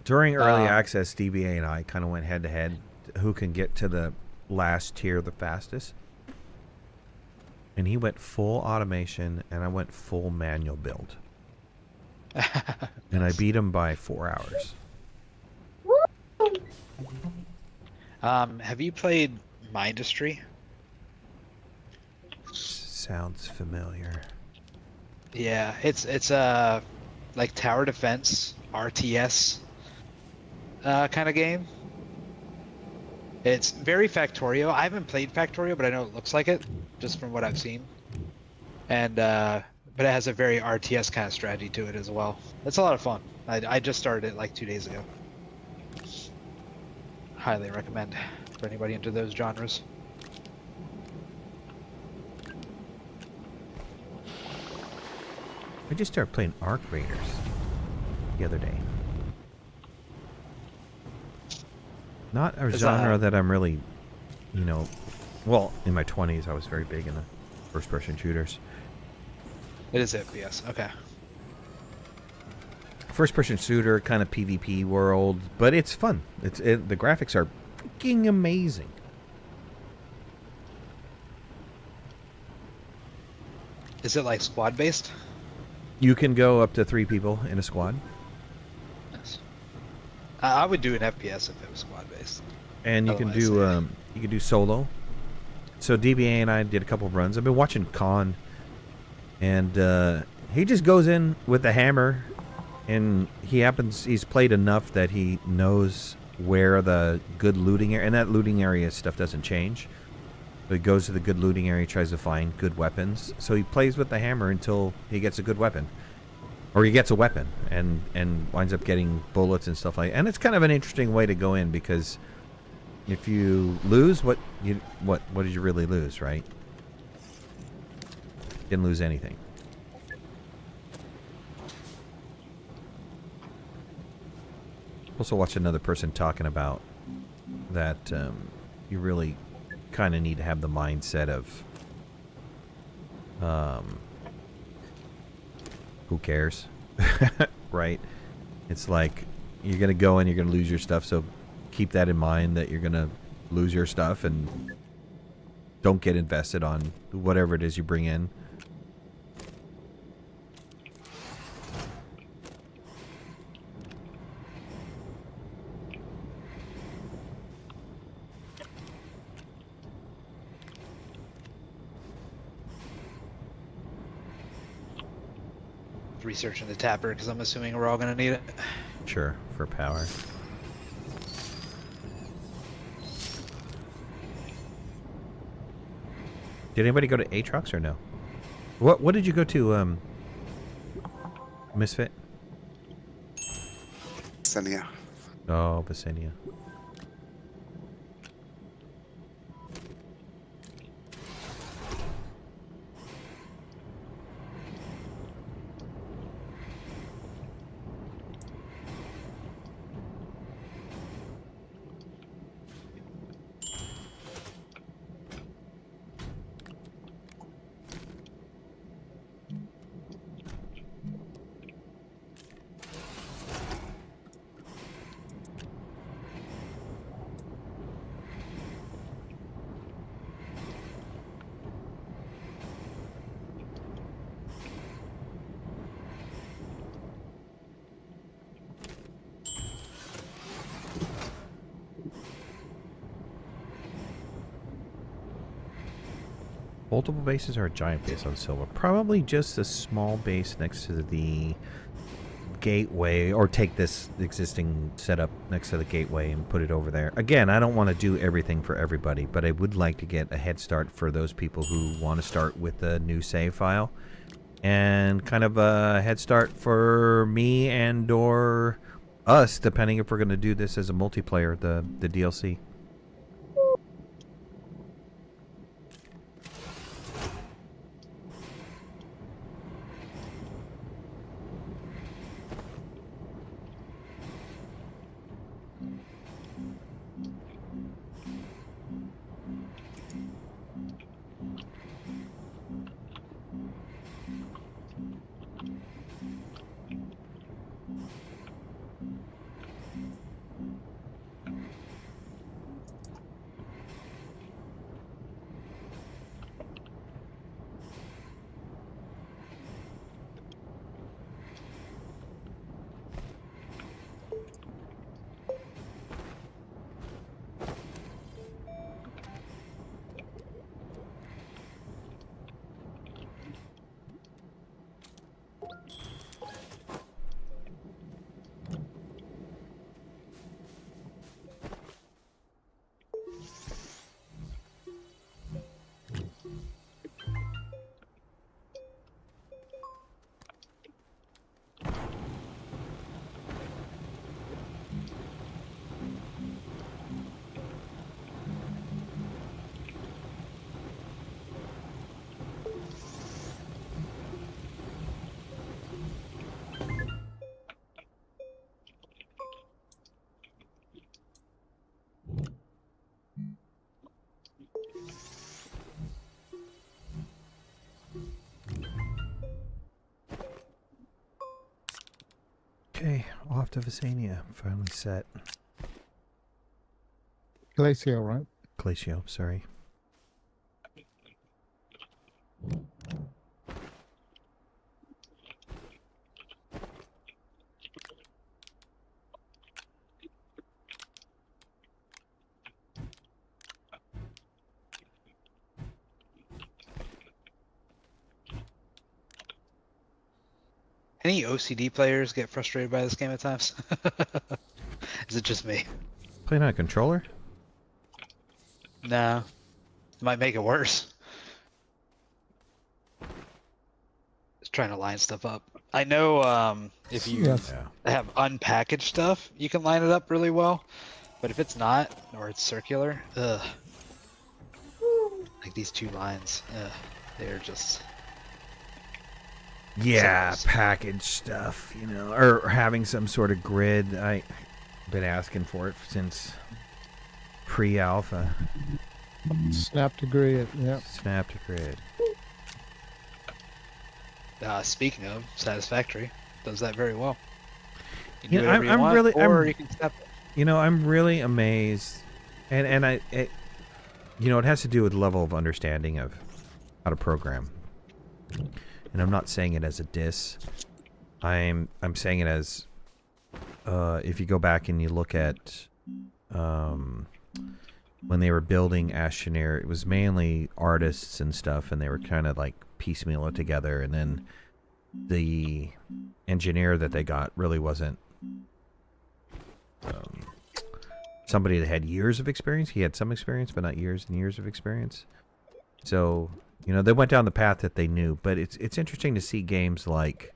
During early access, DBA and I kind of went head to head. Who can get to the last tier the fastest? And he went full automation, and I went full manual build. And I beat him by 4 hours. Have you played Mindustry? Sounds familiar. Yeah, it's like tower defense RTS kind of game. It's very Factorio. I haven't played Factorio, but I know it looks like it just from what I've seen. And but it has a very RTS kind of strategy to it as well. It's a lot of fun. I just started it like 2 days ago. Highly recommend for anybody into those genres. I just started playing Arc Raiders the other day. Not a genre that I'm really, you know, well, in my 20s I was very big into first-person shooters. It is FPS, okay. First-person shooter, kind of PvP world, but it's fun. The graphics are freaking amazing. Is it like squad-based? You can go up to 3 people in a squad. Yes. I would do an FPS if it was squad-based. And you can do solo. So DBA and I did a couple of runs. I've been watching Khan, and he just goes in with a hammer and he's played enough that he knows where the good looting area, and that looting area stuff doesn't change. So he goes to the good looting area, tries to find good weapons. So he plays with the hammer until he gets a good weapon. Or he gets a weapon and winds up getting bullets and stuff like that. And it's kind of an interesting way to go in, because if you lose, what did you really lose, right? Didn't lose anything. Also watch another person talking about that you really kind of need to have the mindset of who cares, right? It's like you're going to go and you're going to lose your stuff, so keep that in mind, that you're going to lose your stuff, and don't get invested on whatever it is you bring in. Researching the tapper because I'm assuming we're all going to need it. Sure, for power. Did anybody go to Aatrox or no? What did you go to, Misfit? Senia. Oh, Basenia. Multiple bases or a giant base on Silva? Probably just a small base next to the gateway, or take this existing setup next to the gateway and put it over there. Again, I don't want to do everything for everybody, but I would like to get a head start for those people who want to start with a new save file, and kind of a head start for me and or us, depending if we're going to do this as a multiplayer, the DLC. Okay, off to Visania. Finally set. Glacial, right? Glacio, sorry. Any OCD players get frustrated by this game at times? Is it just me? Playing on a controller? No. It might make it worse. Just trying to line stuff up. I know if you Yes. Yeah. have unpackaged stuff, you can line it up really well. But if it's not, or it's circular, ugh. Like these two lines, ugh, they're just... Yeah, Sounds- package stuff, you know, or having some sort of grid. I've been asking for it since pre-alpha. Snap to grid. Yep. Snap to grid. Speaking of, Satisfactory does that very well. You You do know, whatever you I'm want, really- or I'm- you can snap it. You know, I'm really amazed, and you know, it has to do with the level of understanding of how to program. And I'm not saying it as a diss. I'm saying it as if you go back and you look at when they were building Astroneer, it was mainly artists and stuff, and they were kind of like piecemeal it together, and then the engineer that they got really wasn't somebody that had years of experience. He had some experience, but not years and years of experience. So, you know, they went down the path that they knew. But it's interesting to see games like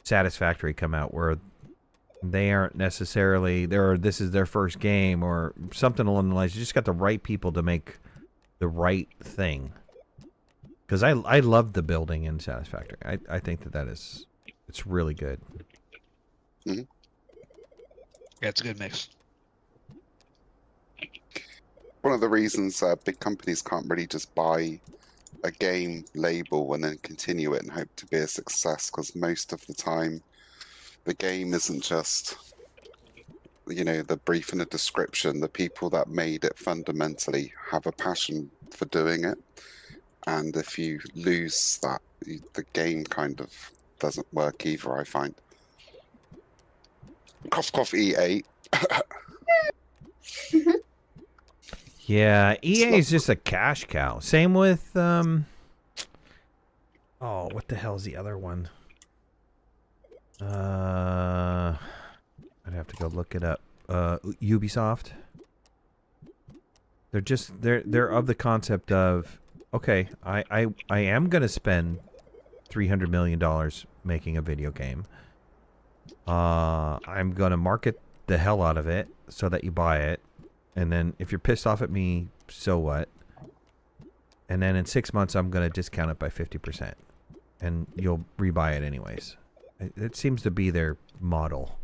Satisfactory come out where they aren't necessarily there. This is their first game or something along the lines. You just got the right people to make the right thing. Because I love the building in Satisfactory. I think it's really good. Yeah, it's a good mix. One of the reasons big companies can't really just buy a game label and then continue it and hope to be a success, because most of the time the game isn't just, you know, the brief and the description. The people that made it fundamentally have a passion for doing it, and if you lose that, the game kind of doesn't work either, I find. Cough cough EA. Yeah, EA is just a cash cow. Same with oh, what the hell's the other one? I'd have to go look it up. Ubisoft. They're of the concept of, okay, I am gonna spend $300 million making a video game. I'm gonna market the hell out of it so that you buy it. And then if you're pissed off at me, so what? And then in 6 months, I'm going to discount it by 50%. And you'll rebuy it anyways. It seems to be their model.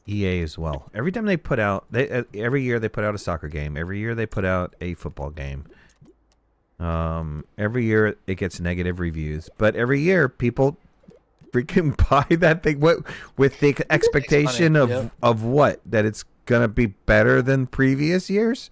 EA as well. Every time they put out... every year they put out a soccer game. Every year they put out a football game. Every year it gets negative reviews. But every year people... freaking buy that thing with the expectation of what? That it's gonna be better than previous years?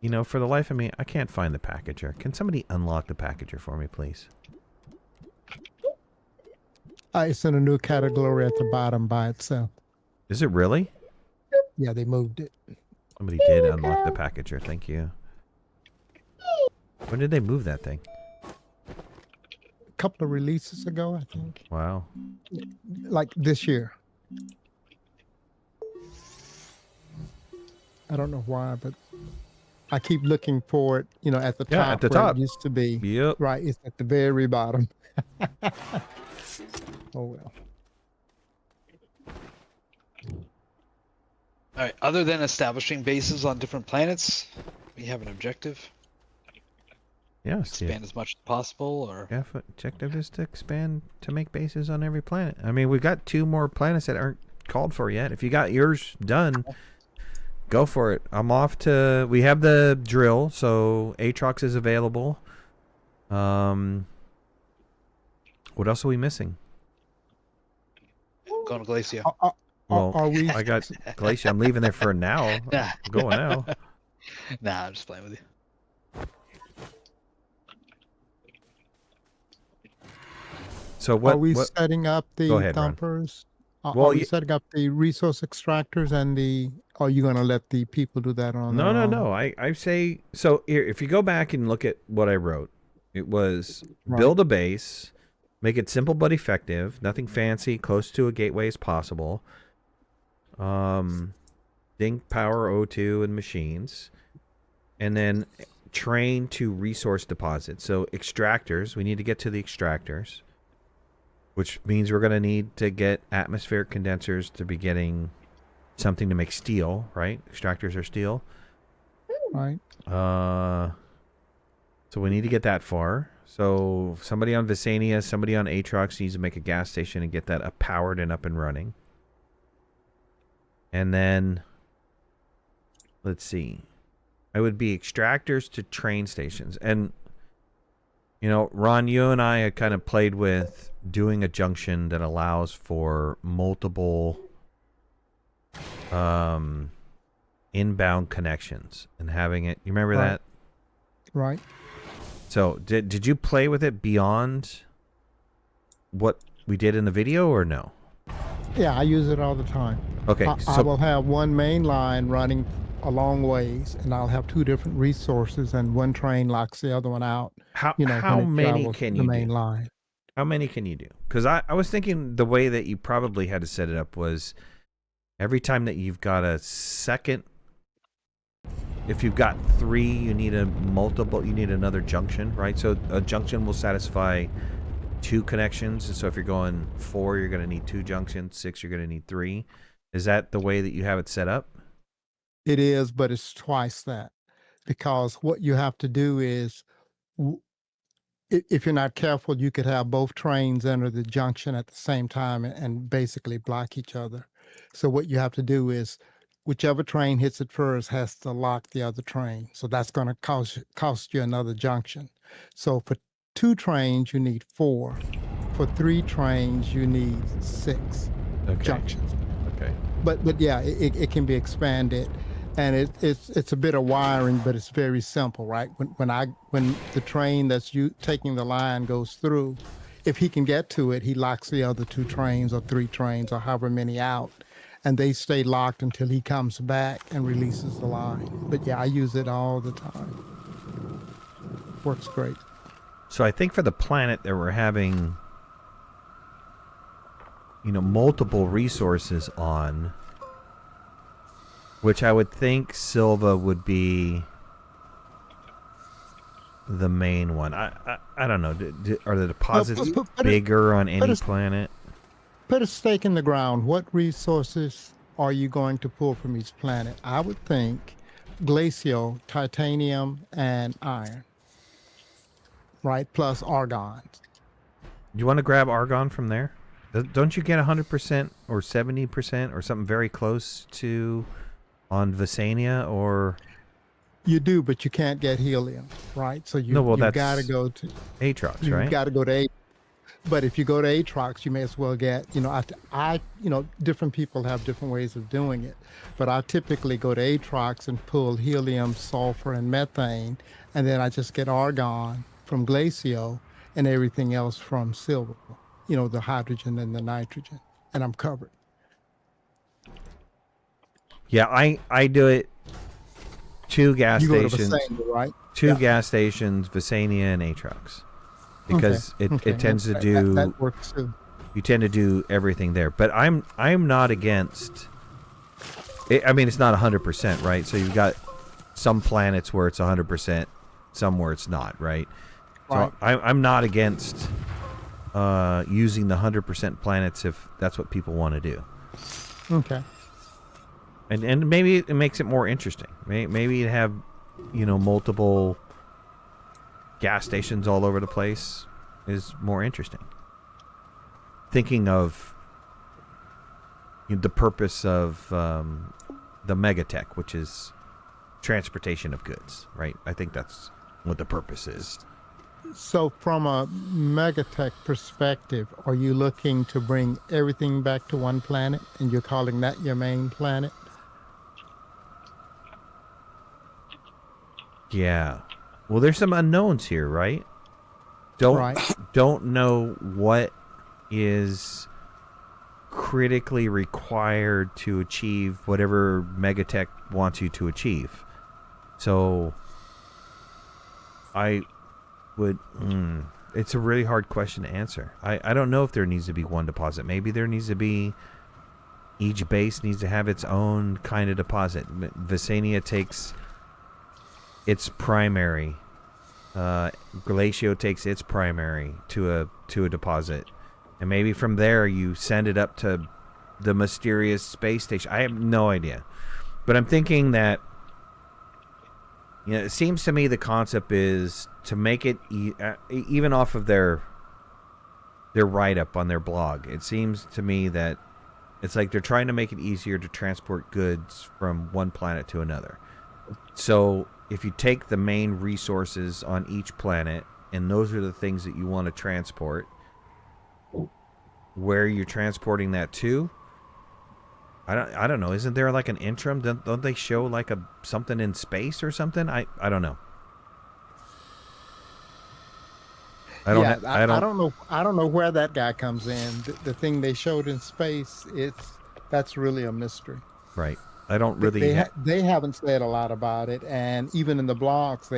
You know, for the life of me, I can't find the packager. Can somebody unlock the packager for me, please? It's in a new category at the bottom by itself. Is it really? Yeah, they moved it. Somebody did unlock the packager. Thank you. When did they move that thing? A couple of releases ago, I think. Wow. Like this year. I don't know why, but I keep looking for it, you know, at the Yeah, top at the where top. it used to be. Yep. Right, it's at the very bottom. Oh well. All right. Other than establishing bases on different planets, we have an objective. Yes. Expand as much as possible, or Yeah, objective is to expand to make bases on every planet. I mean, we've got 2 more planets that aren't called for yet. If you got yours done, go for it. I'm off to... We have the drill, so Aatrox is available. What else are we missing? going to Glacia. Well, Are we? I got Glacia. I'm leaving there for now. Nah. I'm going now. Nah, I'm just playing with you. So what? Are we what setting up Go the ahead, Ron. thumpers? Well, Are we setting up the resource extractors and are you going to let the people do that on no, their own? no. I say so. Here, if you go back and look at what I wrote, it was Right. build a base, make it simple but effective, nothing fancy, close to a gateway as possible. Think power O2 and machines, and then train to resource deposits. So extractors, we need to get to the extractors, which means we're going to need to get atmospheric condensers to be getting something to make steel, right? Extractors are steel. Right. So we need to get that far. So somebody on Visania, somebody on Atrox needs to make a gas station and get that powered and up and running. And then, let's see. I would be extractors to train stations. And, you know, Ron, you and I had kind of played with doing a junction that allows for multiple inbound connections and having it. You remember that? Right. So did you play with it beyond what we did in the video or no? Yeah, I use it all the time. Okay, I will have one main line running a long ways, and I'll have two different resources, and one train locks the other one out. how when it many travels can the you main do? line. How many can you do? Because I was thinking the way that you probably had to set it up was every time that you've got a second, if you've got 3, you need you need another junction, right? So a junction will satisfy 2 connections. And so if you're going 4, you're going to need 2 junctions. 6, you're going to need 3. Is that the way that you have it set up? It is, but it's twice that, because what you have to do is, if you're not careful, you could have both trains enter the junction at the same time and basically block each other. So what you have to do is, whichever train hits it first has to lock the other train. So that's going to cost you another junction. So for 2 trains, you need 4. For 3 trains, you need 6 junctions. Okay. But yeah, it can be expanded, and it's a bit of wiring, but it's very simple, right? When the train that's taking the line goes through, if he can get to it, he locks the other 2 trains or 3 trains or however many out, and they stay locked until he comes back and releases the line. But yeah, I use it all the time. Works great. So I think for the planet that we're having, you know, multiple resources on, which I would think Silva would be the main one. I don't know. Are the deposits bigger on any planet? Put a stake in the ground. What resources are you going to pull from each planet? I would think glacial, titanium, and iron. Right? Plus argon. You want to grab argon from there? Don't you get 100% or 70% or something very close to on Visania or? You do, but you can't get helium, right? So you've got to go to Atrox, right? You've got to go to Atrox. But if you go to Atrox, you may as well get, different people have different ways of doing it. But I typically go to Atrox and pull helium, sulfur, and methane, and then I just get argon from glacial and everything else from silver. The hydrogen and the nitrogen, and I'm covered. Yeah, I do it 2 gas stations, right? 2 gas stations, Visania and Atrox, because it tends to do. That works too. You tend to do everything there, but I'm not against. I mean, it's not 100%, right? So you've got some planets where it's 100%, some where it's not, right? Right. So I'm not against using the 100% planets if that's what people want to do. Okay. And maybe it makes it more interesting. Maybe you have, multiple gas stations all over the place is more interesting. Thinking of the purpose of the MegaTech, which is transportation of goods, right? I think that's what the purpose is. So from a MegaTech perspective, are you looking to bring everything back to one planet and you're calling that your main planet? Yeah. Well, there's some unknowns here, right? Don't know what is critically required to achieve whatever MegaTech wants you to achieve. So I would... it's a really hard question to answer. I don't know if there needs to be one deposit. Maybe there needs to be... Each base needs to have its own kind of deposit. Visania takes its primary. Glacio takes its primary to a deposit. And maybe from there you send it up to the mysterious space station. I have no idea. But I'm thinking that, you know, it seems to me the concept is to make it even off of their write-up on their blog. It seems to me that it's like they're trying to make it easier to transport goods from one planet to another. So if you take the main resources on each planet, and those are the things that you want to transport, where you're transporting that to, I don't know. Isn't there like an interim? Don't they show like something in space or something? I don't know. I don't know where that guy comes in. The thing they showed in space, that's really a mystery. Right. I don't really. They haven't said a lot about it, and even in the blogs,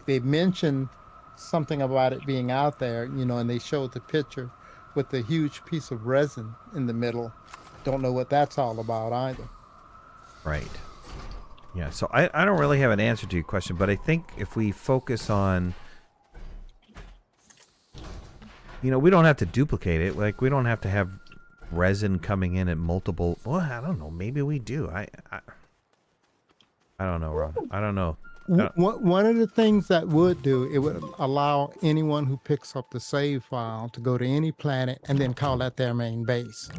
they mentioned something about it being out there, you know, and they showed the picture with the huge piece of resin in the middle. Don't know what that's all about either. Right. Yeah. So I don't really have an answer to your question, but I think if we focus on, you know, we don't have to duplicate it. Like, we don't have to have resin coming in at multiple. Well, I don't know. Maybe we do. I don't know, Ron. I don't know. One of the things that would do, it would allow anyone who picks up the save file to go to any planet and then call that their main base,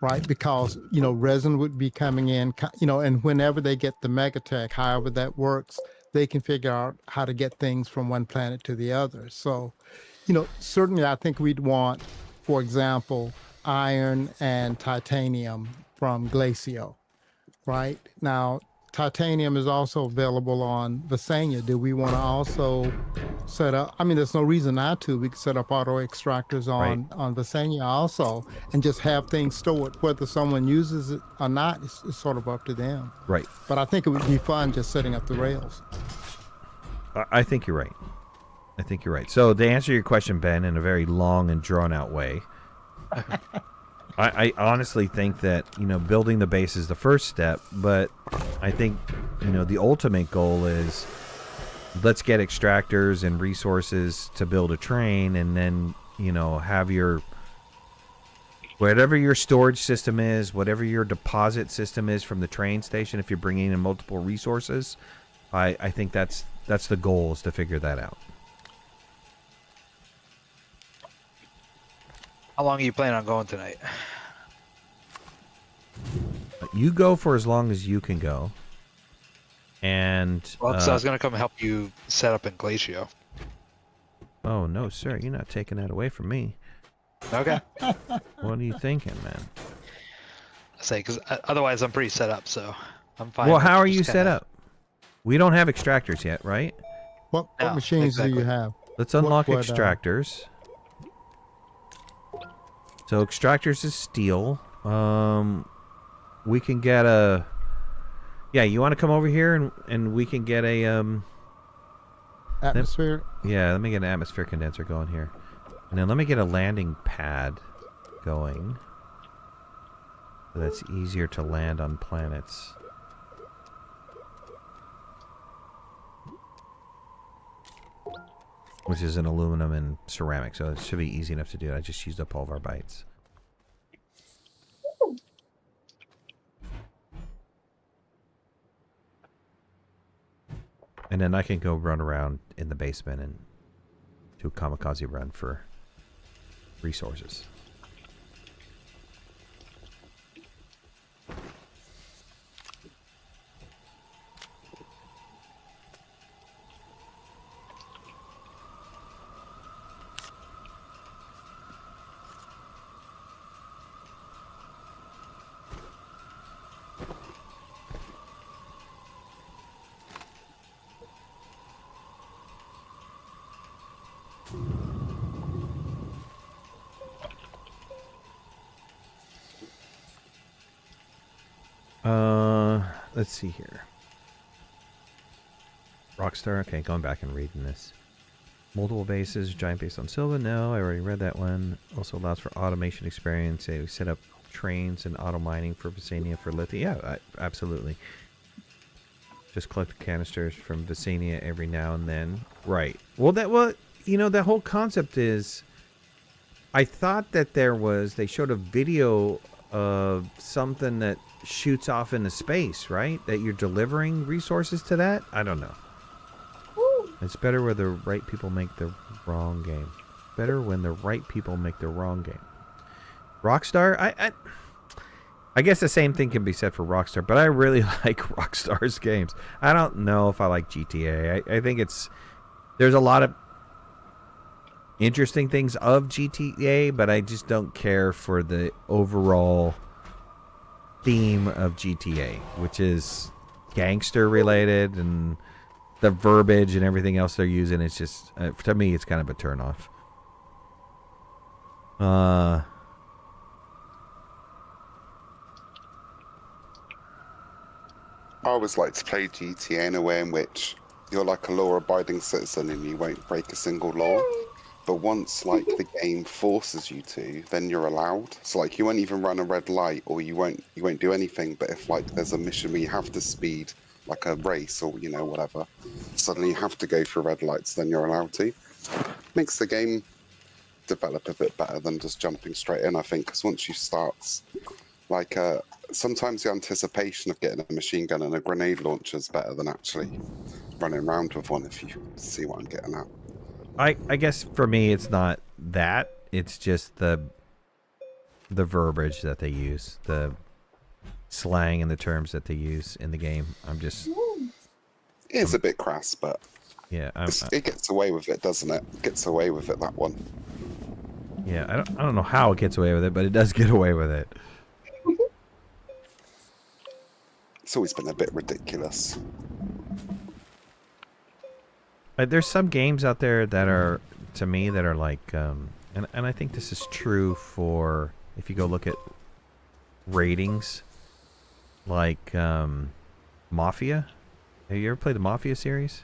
right? Because, you know, resin would be coming in, you know, and whenever they get the MegaTech, however that works, they can figure out how to get things from one planet to the other. So, you know, certainly I think we'd want, for example, iron and titanium from Glacio, right? Now, titanium is also available on Visania. Do we want to also set up, I mean, there's no reason not to. We could set up auto extractors on Visania also and just have things stored. Whether someone uses it or not, it's sort of up to them. Right. But I think it would be fun just setting up the rails. I think you're right. I think you're right. So to answer your question, Ben, in a very long and drawn out way, I honestly think that, you know, building the base is the first step, but I think, you know, the ultimate goal is let's get extractors and resources to build a train, and then, you know, have your, whatever your storage system is, whatever your deposit system is from the train station, if you're bringing in multiple resources, I think that's the goal, is to figure that out. How long are you planning on going tonight? You go for as long as you can go. And Well, so I was going to come help you set up in Glacio. oh no, sir, you're not taking that away from me. Okay. What are you thinking, man? I say, because otherwise I'm pretty set up, so I'm fine. Well, with how are just you set kinda- up? We don't have extractors yet, right? What No, machines do you exactly. have? Let's unlock what, extractors. So extractors is steel. We can get a... Yeah, you want to come over here and we can get a... Atmosphere? Yeah, let me get an atmosphere condenser going here. And then let me get a landing pad going. So that's easier to land on planets. Which is an aluminum and ceramic, so it should be easy enough to do. I just used up all of our bytes. And then I can go run around in the basement and do a kamikaze run for resources. Let's see here. Rockstar. Okay, going back and reading this. Multiple bases, giant base on Silva. No, I already read that one. Also allows for automation experience. They set up trains and auto mining for Visania for lithium. Yeah, absolutely. Just collect canisters from Visania every now and then. Right. Well, that whole concept is. I thought that they showed a video of something that shoots off into space, right? That you're delivering resources to that? I don't know. It's better where the right people make the wrong game. Better when the right people make the wrong game. Rockstar, I guess the same thing can be said for Rockstar, but I really like Rockstar's games. I don't know if I like GTA. I think there's a lot of interesting things of GTA, but I just don't care for the overall theme of GTA, which is gangster related, and the verbiage and everything else they're using. It's just to me, it's kind of a turnoff. I always like to play GTA in a way in which you're like a law-abiding citizen and you won't break a single law. But once like the game forces you to, then you're allowed. So like you won't even run a red light, or you won't do anything. But if like there's a mission where you have to speed, like a race or whatever, suddenly you have to go through red lights, then you're allowed to. Makes the game develop a bit better than just jumping straight in, I think, because once you start, like sometimes the anticipation of getting a machine gun and a grenade launcher is better than actually running around with one, if you see what I'm getting at. I guess for me it's not that. It's just the verbiage that they use, the slang and the terms that they use in the game. It's a bit crass, but yeah, it gets away with it, doesn't it? It gets away with it, that one. Yeah, I don't know how it gets away with it, but it does get away with it. It's always been a bit ridiculous. There's some games out there that are, to me, that are like, and I think this is true for, if you go look at ratings, like Mafia. Have you ever played the Mafia series?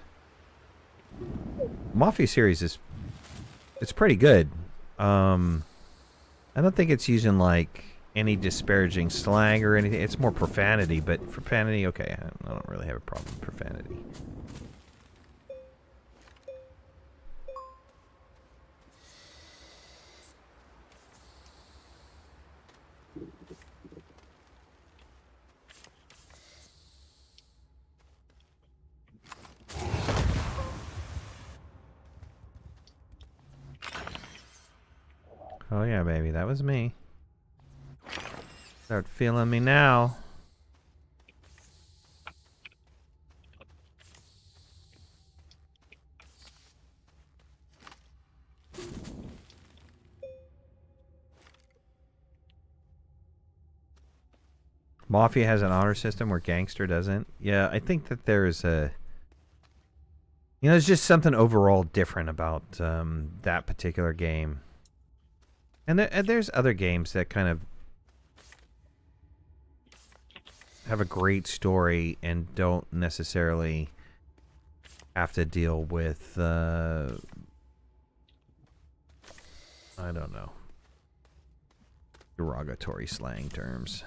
Mafia series it's pretty good. I don't think it's using like any disparaging slang or anything. It's more profanity, but profanity, okay, I don't really have a problem with profanity. Oh yeah, baby, that was me. Start feeling me now. Mafia has an honor system where Gangster doesn't. Yeah, I think that there's a... there's just something overall different about that particular game. And there's other games that kind of have a great story and don't necessarily have to deal with, I don't know, derogatory slang terms.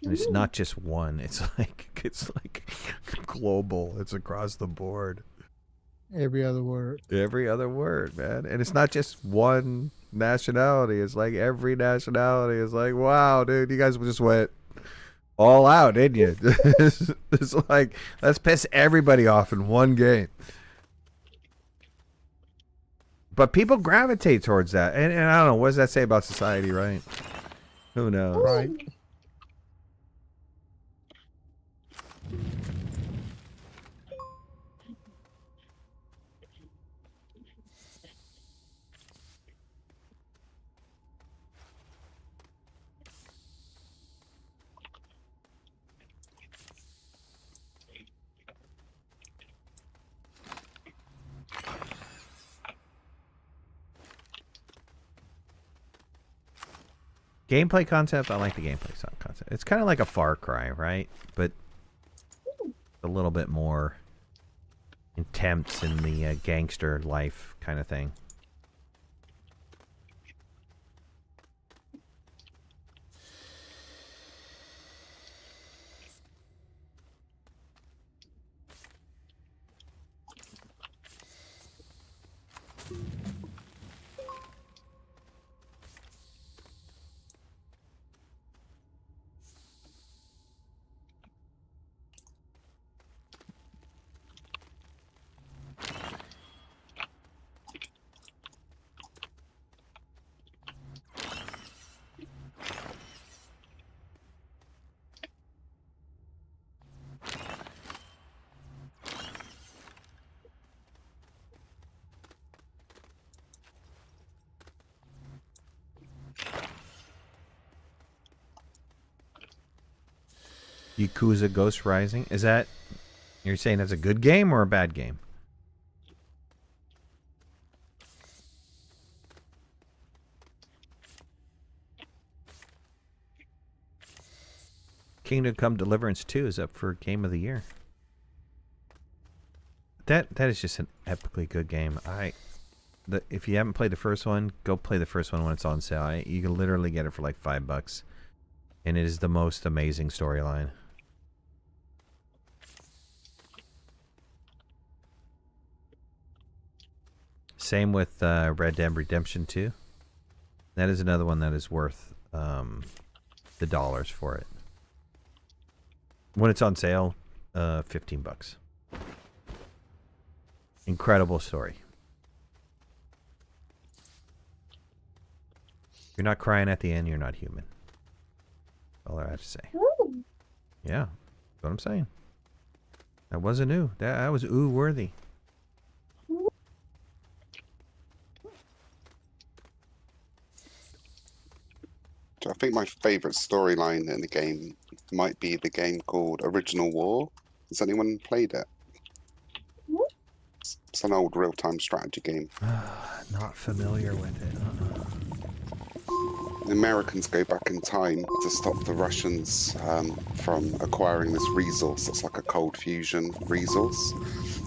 And it's not just one. It's like global. It's across the board. Every other word. Every other word, man. And it's not just one nationality. It's like every nationality. It's like, wow, dude, you guys just went all out, didn't you? It's like, let's piss everybody off in one game. But people gravitate towards that. And I don't know, what does that say about society, right? Who knows? Right. Gameplay concept, I like the gameplay concept. It's kind of like a Far Cry, right? But a little bit more intense in the gangster life kind of thing. Yakuza Ghost Rising. Is that, you're saying that's a good game or a bad game? Kingdom Come Deliverance 2 is up for Game of the Year. That is just an epically good game. If you haven't played the first one, go play the first one when it's on sale. You can literally get it for like $5, and it is the most amazing storyline. Same with Red Dead Redemption 2. That is another one that is worth the dollars for it. When it's on sale, $15. Incredible story. You're not crying at the end, you're not human. All I have to say. Ooh. Yeah, that's what I'm saying. That wasn't ooh. That was ooh worthy. I think my favourite storyline in the game might be the game called Original War. Has anyone played it? It's an old real-time strategy game. Not familiar with it. The Americans go back in time to stop the Russians from acquiring this resource that's like a cold fusion resource,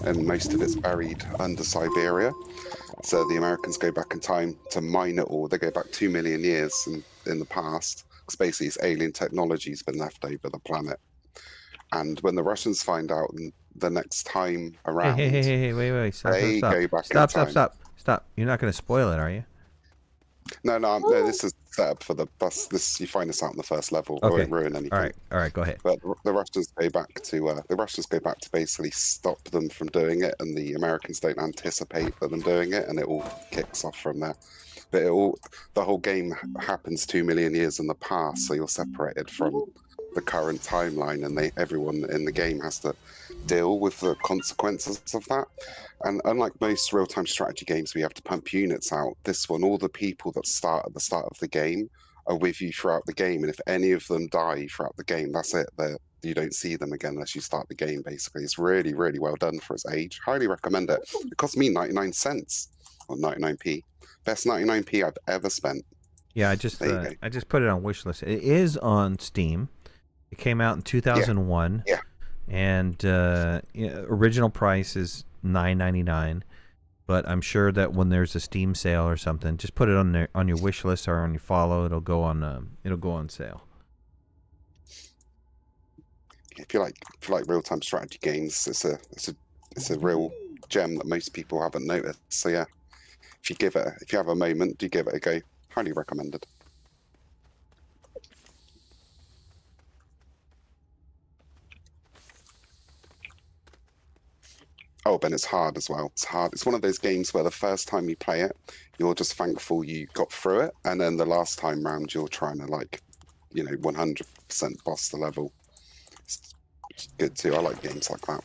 and most of it's buried under Siberia. So the Americans go back in time to mine it all. They go back 2 million years in the past, because basically it's alien technology's been left over the planet. And when the Russians find out the next time around, Hey, wait, stop, they stop. go back in time. Stop. You're not going to spoil it, are you? No, this is set up for the bus. You find this out in the first level. Okay. It won't ruin anything. All right, go ahead. But the Russians go back to basically stop them from doing it, and the Americans don't anticipate them doing it, and it all kicks off from there. But the whole game happens 2 million years in the past, so you're separated from the current timeline, and everyone in the game has to deal with the consequences of that. And unlike most real-time strategy games, we have to pump units out. This one, all the people that start at the start of the game are with you throughout the game, and if any of them die throughout the game, that's it. You don't see them again unless you start the game, basically. It's really, really well done for its age. Highly recommend it. It cost me 99 cents, or 99p. Best 99p I've ever spent. Yeah, I just put it on wishlist. It is on Steam. It came out in 2001. Yeah. And original price is $9.99, but I'm sure that when there's a Steam sale or something, just put it on your wish list or on your follow. It'll go on sale. If you like real time strategy games, it's a real gem that most people haven't noticed. So yeah, if you have a moment, do give it a go. Highly recommended. Oh, but it's hard as well. It's hard. It's one of those games where the first time you play it, you're just thankful you got through it, and then the last time round, you're trying to 100% boss the level. It's good too. I like games like that.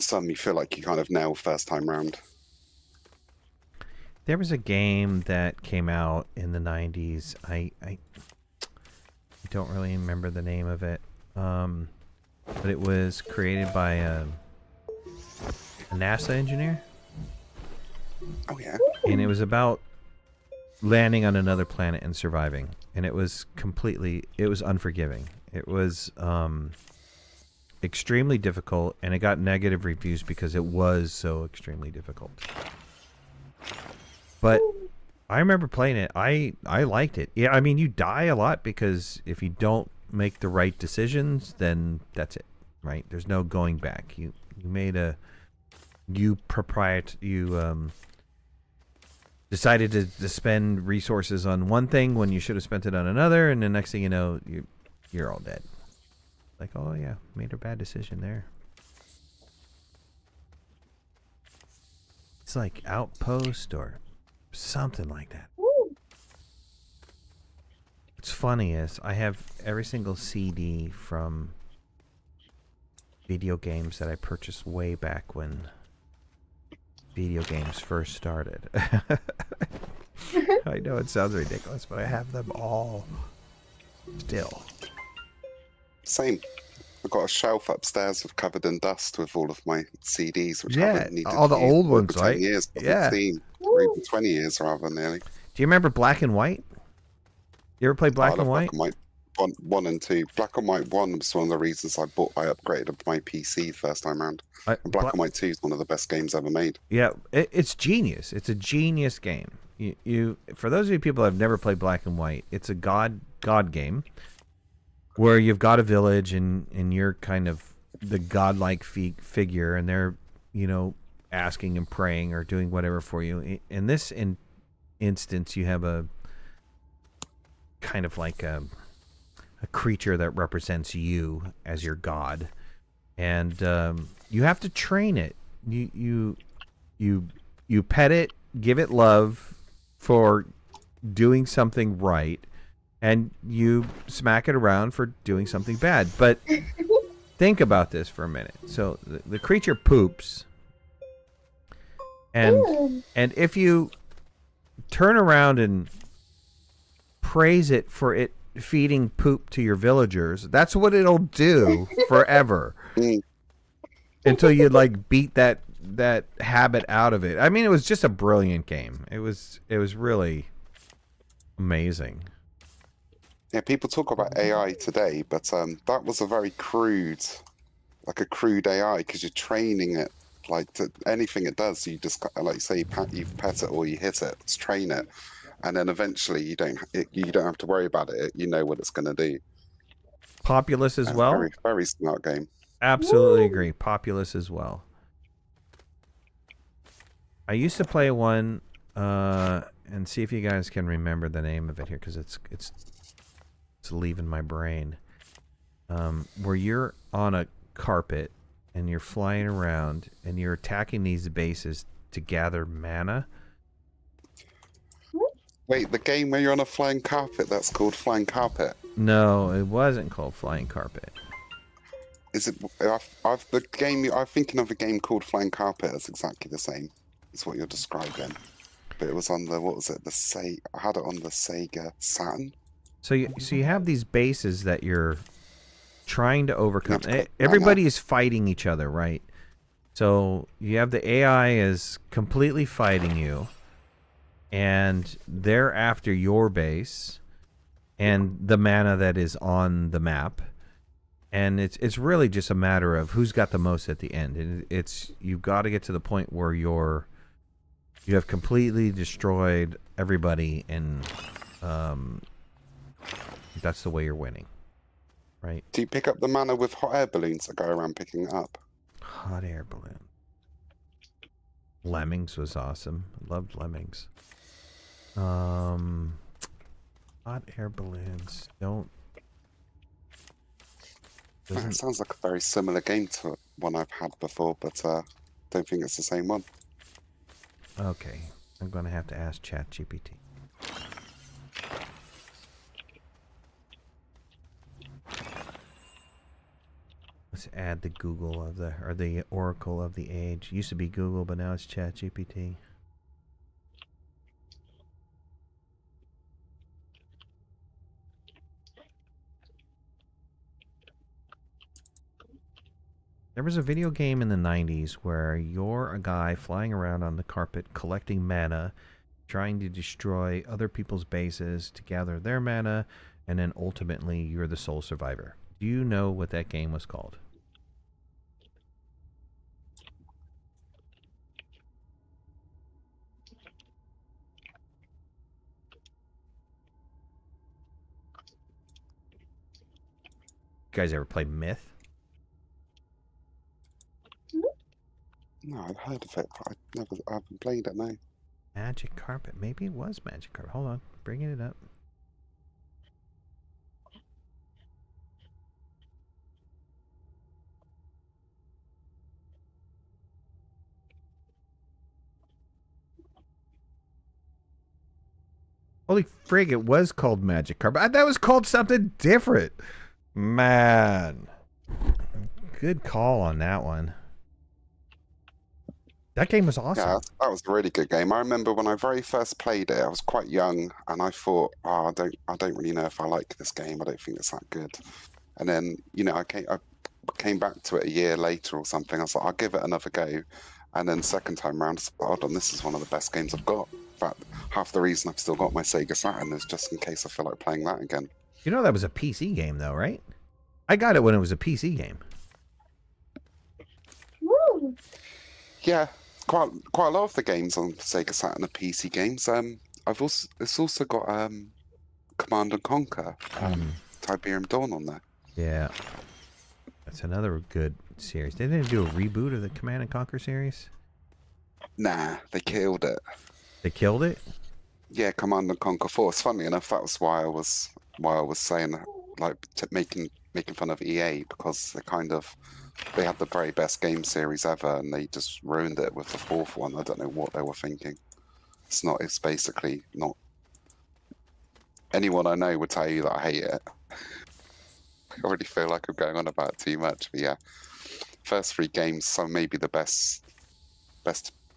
Some you feel like you kind of nail first time round. There was a game that came out in the 90s. I don't really remember the name of it, but it was created by a NASA engineer. Oh yeah. And it was about landing on another planet and surviving, and it was unforgiving. It was extremely difficult, and it got negative reviews because it was so extremely difficult. But I remember playing it. I liked it. Yeah, I mean, you die a lot because if you don't make the right decisions, then that's it, right? There's no going back. You decided to spend resources on one thing when you should have spent it on another, and the next thing you know, you're all dead. Like, oh yeah, made a bad decision there. It's like Outpost or something like that. What's funny is I have every single CD from video games that I purchased way back when video games first started. I know it sounds ridiculous, but I have them all still. Same. I've got a shelf upstairs covered in dust with all of my CDs, which Yeah, haven't needed all the to use old for ones, 10 right? years, Yeah. 15, or even 20 years rather nearly. Do you remember Black and White? You ever play Black I love and White? Black and White 1 and 2. Black and White 1 was one of the reasons I upgraded my PC first time round. And Black and White 2 is one of the best games ever made. Yeah, it's genius. It's a genius game. You for those of you people that have never played Black and White, it's a god game where you've got a village and you're kind of the godlike figure, and they're, you know, asking and praying or doing whatever for you. In this instance, you have a kind of like a creature that represents you as your god, and you have to train it. You pet it, give it love for doing something right, and you smack it around for doing something bad. But think about this for a minute. So the creature poops, and if you turn around and praise it for it feeding poop to your villagers, that's what it'll do forever until you like beat that habit out of it. I mean, it was just a brilliant game. It was really amazing. Yeah, people talk about AI today, but that was a very crude AI, because you're training it like to anything it does. You just like say you pet it or you hit it, let's train it, and then eventually you don't have to worry about it. You know what it's going to do. Populous as well. Very, very smart game. Absolutely agree. Populous as well. I used to play one, and see if you guys can remember the name of it here, because it's leaving my brain. Where you're on a carpet and you're flying around and you're attacking these bases to gather mana. Wait, the game where you're on a flying carpet, that's called Flying Carpet? No, it wasn't called Flying Carpet. Is it? I'm thinking of a game called Flying Carpet. That's exactly the same. It's what you're describing. But it was on the, what was it? I had it on the Sega Saturn. So you have these bases that you're trying to overcome. Everybody is fighting each other, right? So you have the AI is completely fighting you, and they're after your base and the mana that is on the map. And it's really just a matter of who's got the most at the end. And you've got to get to the point where you have completely destroyed everybody, and that's the way you're winning, right? Do you pick up the mana with hot air balloons that go around picking it up? Hot air balloon. Lemmings was awesome. Loved Lemmings. Hot air balloons don't. It sounds like a very similar game to one I've had before, but don't think it's the same one. Okay, I'm gonna have to ask ChatGPT. Let's add the Google of the Oracle of the age. Used to be Google, but now it's ChatGPT. There was a video game in the 90s where you're a guy flying around on the carpet collecting mana, trying to destroy other people's bases to gather their mana, and then ultimately you're the sole survivor. Do you know what that game was called? You guys ever play Myth? No, I've heard of it, but I haven't played it, no. Magic Carpet. Maybe it was Magic Carpet. Hold on. Bringing it up. Holy frig, it was called Magic Carpet. That was called something different. Man. Good call on that one. That game was awesome. Yeah, that was a really good game. I remember when I very first played it, I was quite young, and I thought, oh, I don't really know if I like this game. I don't think it's that good. And then, you know, I came back to it a year later or something. I was like, I'll give it another go. And then second time round, I was like, hold on, this is one of the best games I've got. In fact, half the reason I've still got my Sega Saturn is just in case I feel like playing that again. You know that was a PC game, though, right? I got it when it was a PC game. Woo! Yeah, quite a lot of the games on Sega Saturn are PC games. It's also got Command and Conquer, Tiberium Dawn on there. Yeah, that's another good series. Didn't they do a reboot of the Command and Conquer series? Nah, they killed it. They killed it? Yeah, Command and Conquer 4. It's funny enough, that was why I was saying that, like making fun of EA, because they had the very best game series ever, and they just ruined it with the fourth one. I don't know what they were thinking. It's basically not. Anyone I know would tell you that I hate it. I already feel like I'm going on about it too much, but yeah. First three games, so maybe the best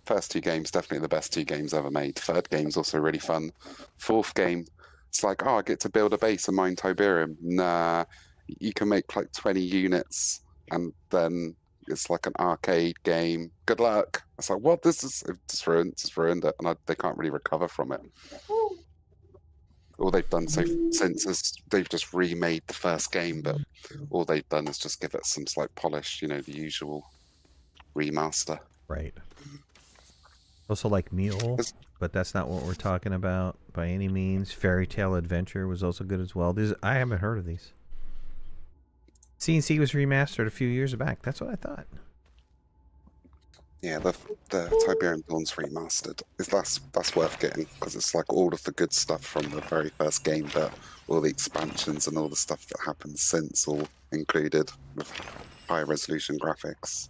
first two games, definitely the best two games ever made. Third game's also really fun. Fourth game, it's like, oh, I get to build a base and mine Tiberium. Nah, you can make like 20 units, and then it's like an arcade game. Good luck. It's like, what? This is just ruined it, and they can't really recover from it. All they've done since is they've just remade the first game, but all they've done is just give it some slight polish, you know, the usual remaster. Right. Also like Mule, but that's not what we're talking about by any means. Fairy Tale Adventure was also good as well. I haven't heard of these. CNC was remastered a few years back. That's what I thought. Yeah, the Tiberium Dawn's remastered. That's worth getting, because it's like all of the good stuff from the very first game, but all the expansions and all the stuff that happened since, all included with high resolution graphics.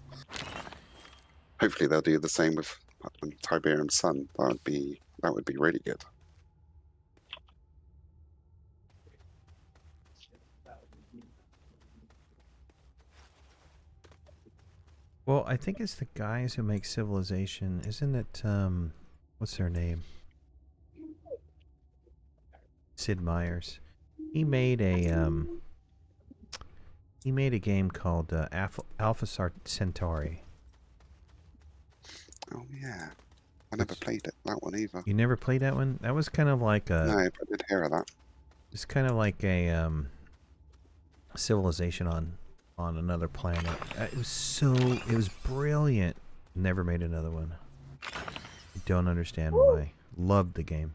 Hopefully they'll do the same with Tiberium Sun. That would be really good. Well, I think it's the guys who make Civilization. Isn't it, what's their name? Sid Meier's. He made a game called Alpha Centauri. Oh yeah, I never played that one either. You never played that one? That was kind of like a... No, but I did hear of that. It's kind of like a Civilization on another planet. It was brilliant. Never made another one. Don't understand why. Loved the game.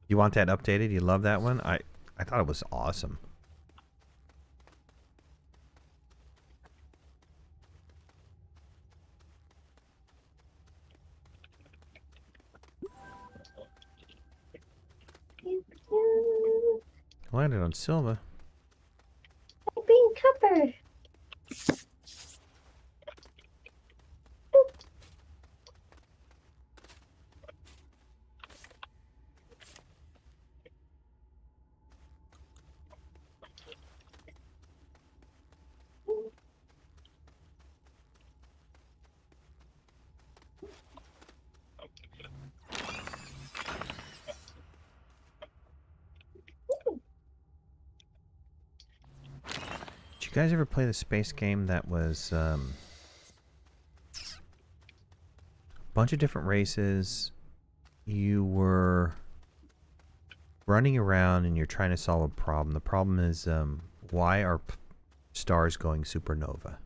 You want that updated? You love that one? I thought it was awesome. Landed on Silva. I'm being covered. Did you you guys ever play the space game that was a bunch of different races? You were running around and you're trying to solve a problem. The problem is why are stars going supernova?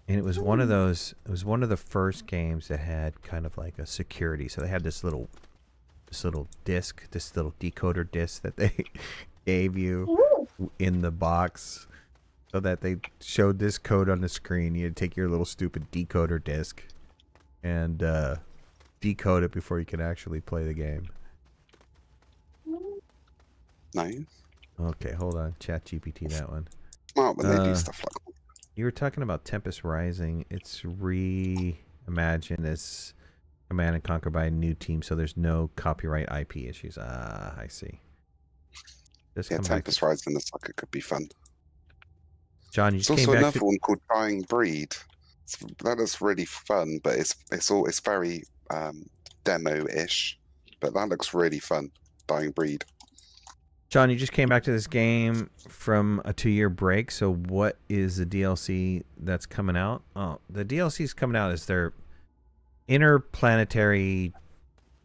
And it was one of those. It was one of the first games that had kind of like a security. So they had this little disc, this little decoder disc that they gave you in the box, so that they showed this code on the screen. You had to take your little stupid decoder disc and decode it before you can actually play the game. Nice. Okay, hold on. Chat GPT that one. Smart when they do stuff like that. You were talking about Tempest Rising. It's reimagined as Command and Conquer by a new team, so there's no copyright IP issues. Ah, I see. Just Yeah, come back Tempest Rising looks like it could be fun. John, you There's just came also back another to... one called Dying Breed. That is really fun, but it's very demo-ish. But that looks really fun. Dying Breed. John, you just came back to this game from a 2-year break, so what is the DLC that's coming out? Oh, the DLC's coming out is their interplanetary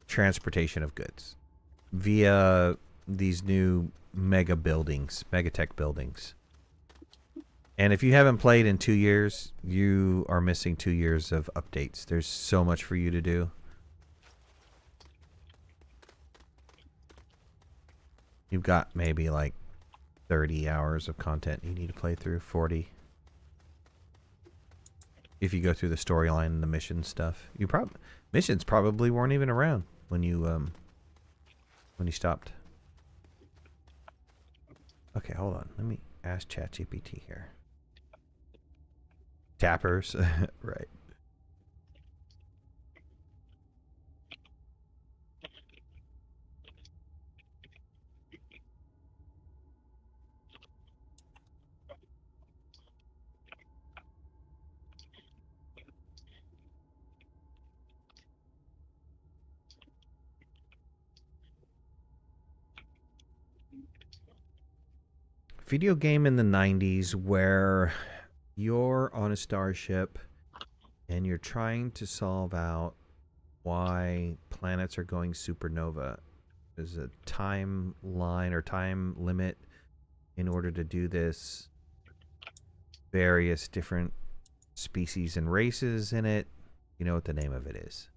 transportation of goods via these new MegaTech buildings. And if you haven't played in 2 years, you are missing 2 years of updates. There's so much for you to do. You've got maybe like 30 hours of content you need to play through, 40. If you go through the storyline and the mission stuff. Missions probably weren't even around when you stopped. Okay, hold on. Let me ask ChatGPT here. Tappers, right. Video game in the 90s where you're on a starship and you're trying to solve out why planets are going supernova. There's a timeline or time limit in order to do this. Various different species and races in it. You know what the name of it is.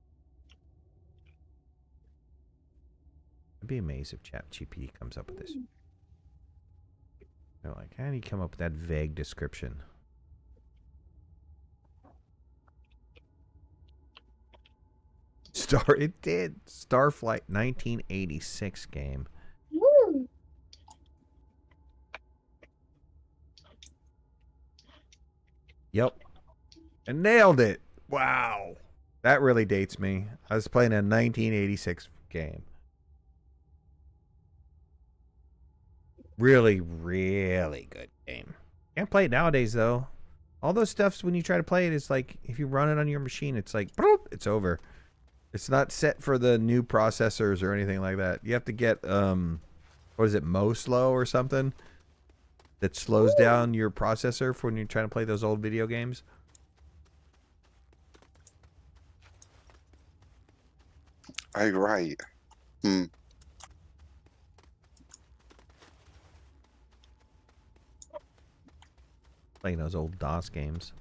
I'd be amazed if ChatGPT comes up with this. They're like, how do you come up with that vague description? It did. Starflight 1986 game. Woo. Yep. I nailed it. Wow. That really dates me. I was playing a 1986 game. Really, really good game. Can't play it nowadays, though. All those stuffs, when you try to play it, it's like, if you run it on your machine, it's like, boop, it's over. It's not set for the new processors or anything like that. You have to get, what is it, Mo-Slow or something? That slows down your processor for when you're trying to play those old video games. Oh, right. Playing those old DOS games.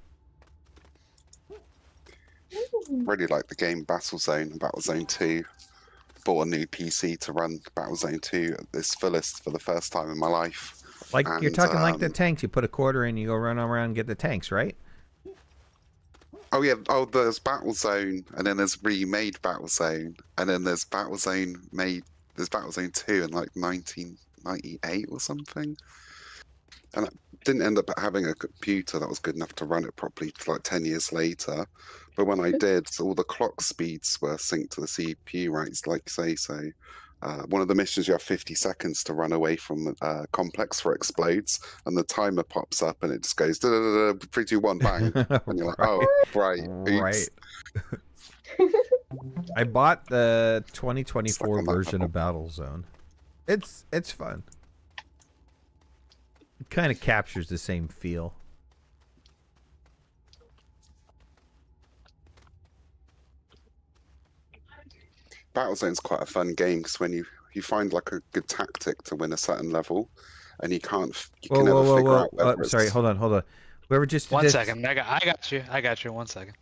Really like the game Battlezone 2. Bought a new PC to run Battlezone 2 at its fullest for the first time in my life. Like, And, you're talking like the tanks. You put a quarter in, you go run around and get the tanks, right? Oh yeah, there's Battlezone, and then there's remade Battlezone, and then there's Battlezone 2 in like 1998 or something. And I didn't end up having a computer that was good enough to run it properly for like 10 years later. But when I did, all the clock speeds were synced to the CPU rights, like you say. So one of the missions, you have 50 seconds to run away from a complex before it explodes, and the timer pops up and it just goes 3, 2, 1, bang, and you're like, oh, right, oops. Right. I bought the 2024 Stuck on that version of bubble. Battlezone. It's fun. It kind of captures the same feel. Battlezone's quite a fun game because when you find like a good tactic to win a certain level, and you can't you can never figure out whether it's... Sorry, hold on. Whoever just did One this, second, Mega. I got you. 1 second.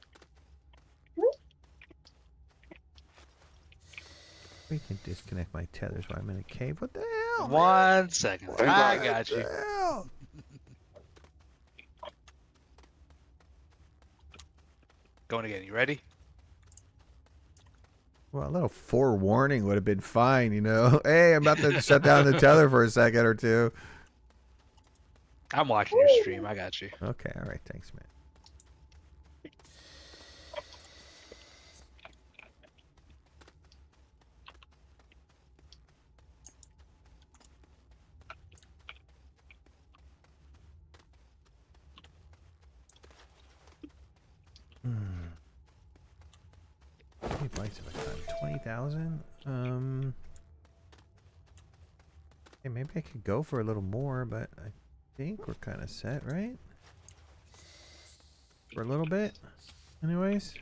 we can disconnect my tethers while I'm in a cave. What the hell? 1 second. Hey, I Ryan. got you. What the hell? Going again. You ready? Well, a little forewarning would have been fine, you know. Hey, I'm about to shut down the tether for a second or two. I'm watching your stream. I got you. Okay, all right, thanks, man. How many bites have I done? 20,000? Okay, maybe I could go for a little more, but I think we're kind of set, right? For a little bit, anyways.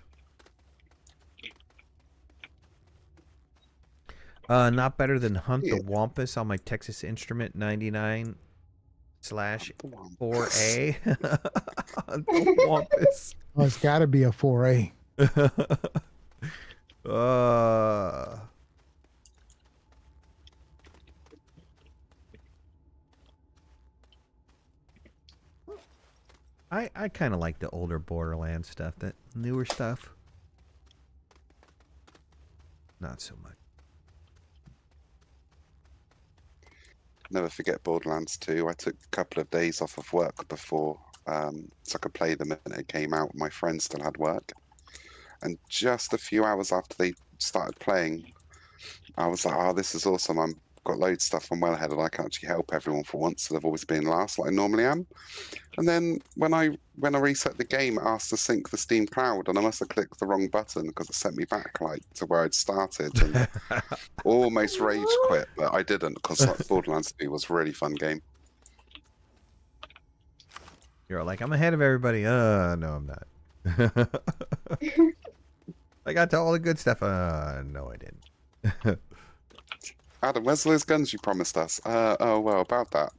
Not better than Hunt the Wampus on my Texas Instrument 99/4A. Hunt the Wampus. Oh, it's got to be a 4A. I kind of like the older Borderlands stuff. That newer stuff, not so much. Never forget Borderlands 2. I took a couple of days off of work before, so I could play the minute it came out. My friends still had work. And just a few hours after they started playing, I was like, oh, this is awesome. I've got loads of stuff. I'm well ahead and I can actually help everyone for once. So they've always been last like I normally am. And then when I reset the game, it asked to sync the Steam Cloud, and I must have clicked the wrong button because it sent me back like to where I'd started, and almost rage quit, but I didn't because Borderlands 2 was a really fun game. You're like, I'm ahead of everybody. No, I'm not. I got to all the good stuff. No, I didn't. Adam, where's those guns you promised us? Oh, well, about that.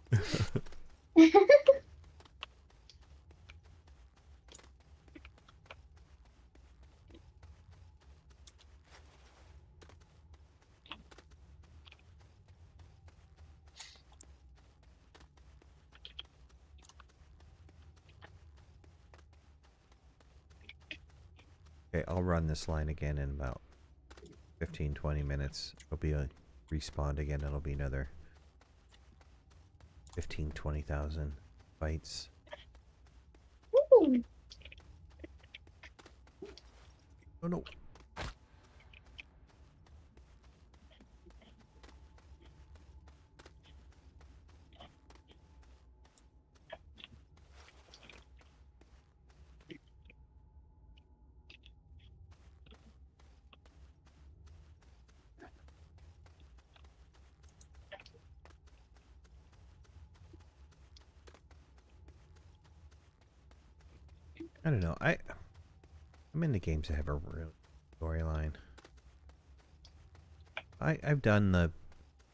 Okay, I'll run this line again in about 15-20 minutes. It'll be a respawn again. It'll be another 15,000-20,000 bytes. Ooh. Oh no. I don't know. I'm into games that have a real storyline. I've done the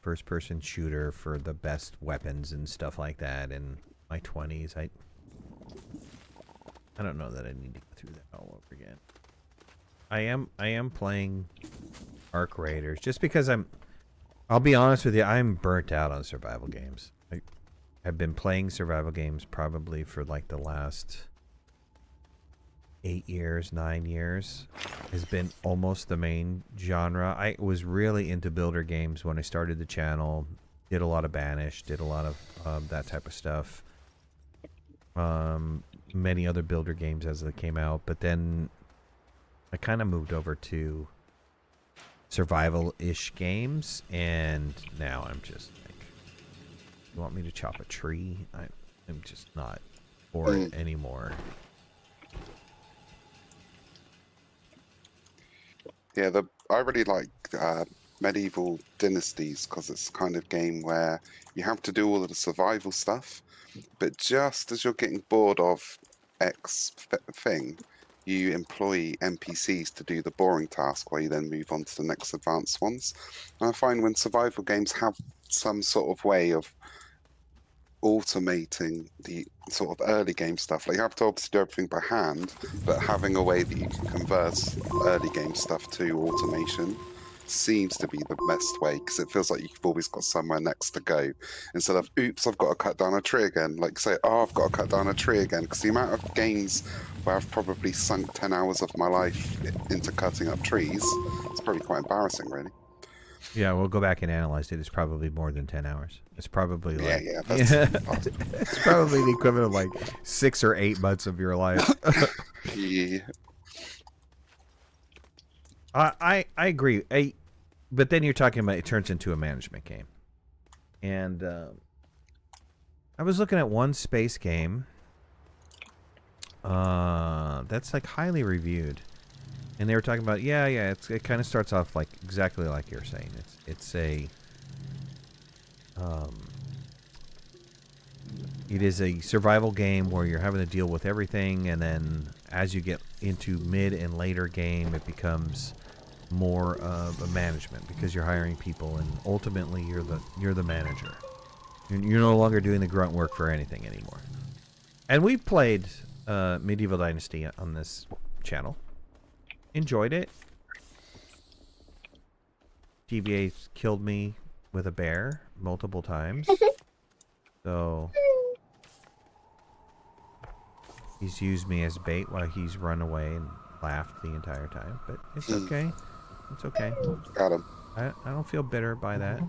first-person shooter for the best weapons and stuff like that in my 20s. I don't know that I need to go through that all over again. I am playing Arc Raiders just because I'll be honest with you, I'm burnt out on survival games. I've been playing survival games probably for like the last 8 years, 9 years has been almost the main genre. I was really into builder games when I started the channel. Did a lot of Banished, did a lot of that type of stuff. Many other builder games as they came out, but then I kind of moved over to survival-ish games, and now I'm just like, you want me to chop a tree? I'm just not for it anymore. Yeah, I really like Medieval Dynasties, because it's the kind of game where you have to do all of the survival stuff, but just as you're getting bored of thing, you employ NPCs to do the boring task while you then move on to the next advanced ones. And I find when survival games have some sort of way of automating the sort of early game stuff, like you have to obviously do everything by hand, but having a way that you can convert early game stuff to automation seems to be the best way, because it feels like you've always got somewhere next to go, instead of oops, I've got to cut down a tree again. Like say, oh, I've got to cut down a tree again, because the amount of games where I've probably sunk 10 hours of my life into cutting up trees, it's probably quite embarrassing, really. Yeah, we'll go back and analyze it. It's probably more than 10 hours. It's probably like... Yeah, that's it's probably the equivalent of like 6 or 8 months of your life. Yeah. I agree. But then you're talking about it turns into a management game. And I was looking at one space game that's like highly reviewed. And they were talking about, it kind of starts off like exactly like you're saying. It's a it is a survival game where you're having to deal with everything, and then as you get into mid and later game, it becomes more of a management, because you're hiring people, and ultimately you're the manager. You're no longer doing the grunt work for anything anymore. And we played Medieval Dynasty on this channel. Enjoyed it. TBA's killed me with a bear multiple times. So he's used me as bait while he's run away and laughed the entire time. But it's okay. It's okay. Got him. I don't feel bitter by that.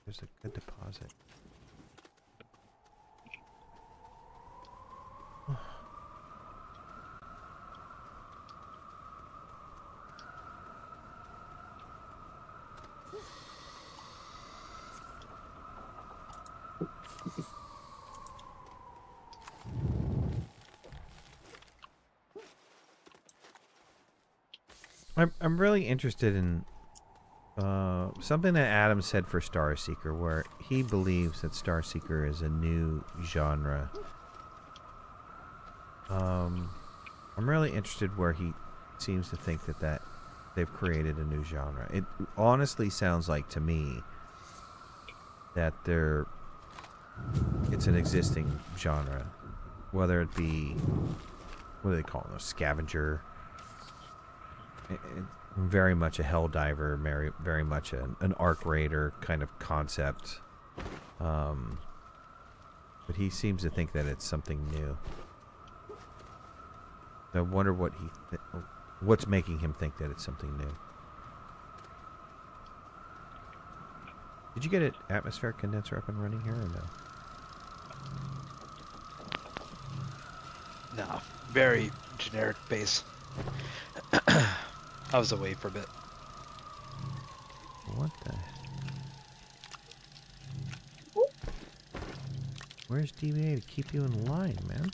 There's a good deposit. I'm really interested in something that Adam said for Starseeker, where he believes that Starseeker is a new genre. I'm really interested where he seems to think that they've created a new genre. It honestly sounds like to me that it's an existing genre, whether it be, what do they call it, a scavenger. Very much a hell diver, very much an arc raider kind of concept. But he seems to think that it's something new. I wonder what's making him think that it's something new. Did you get an atmospheric condenser up and running here or no? No, very generic base. I was away for a bit. What the? Where's DBA to keep you in line, man?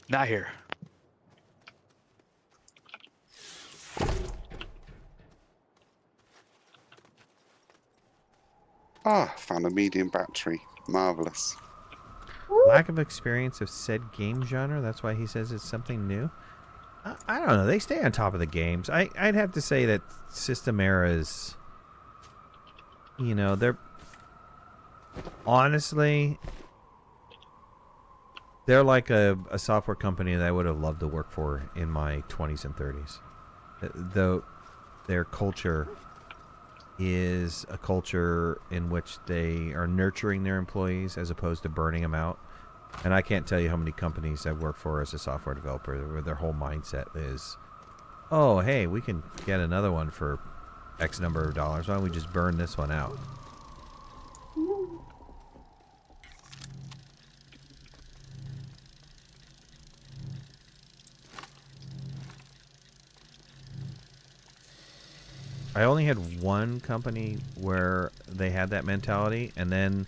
Not here. Ah, found a medium battery. Marvelous. Lack of experience of said game genre. That's why he says it's something new. I don't know. They stay on top of the games. I'd have to say that System Era's, they're honestly, they're like a software company that I would have loved to work for in my 20s and 30s. Though their culture is a culture in which they are nurturing their employees as opposed to burning them out. And I can't tell you how many companies I've worked for as a software developer where their whole mindset is, oh, hey, we can get another one for X number of dollars. Why don't we just burn this one out? I only had one company where they had that mentality, and then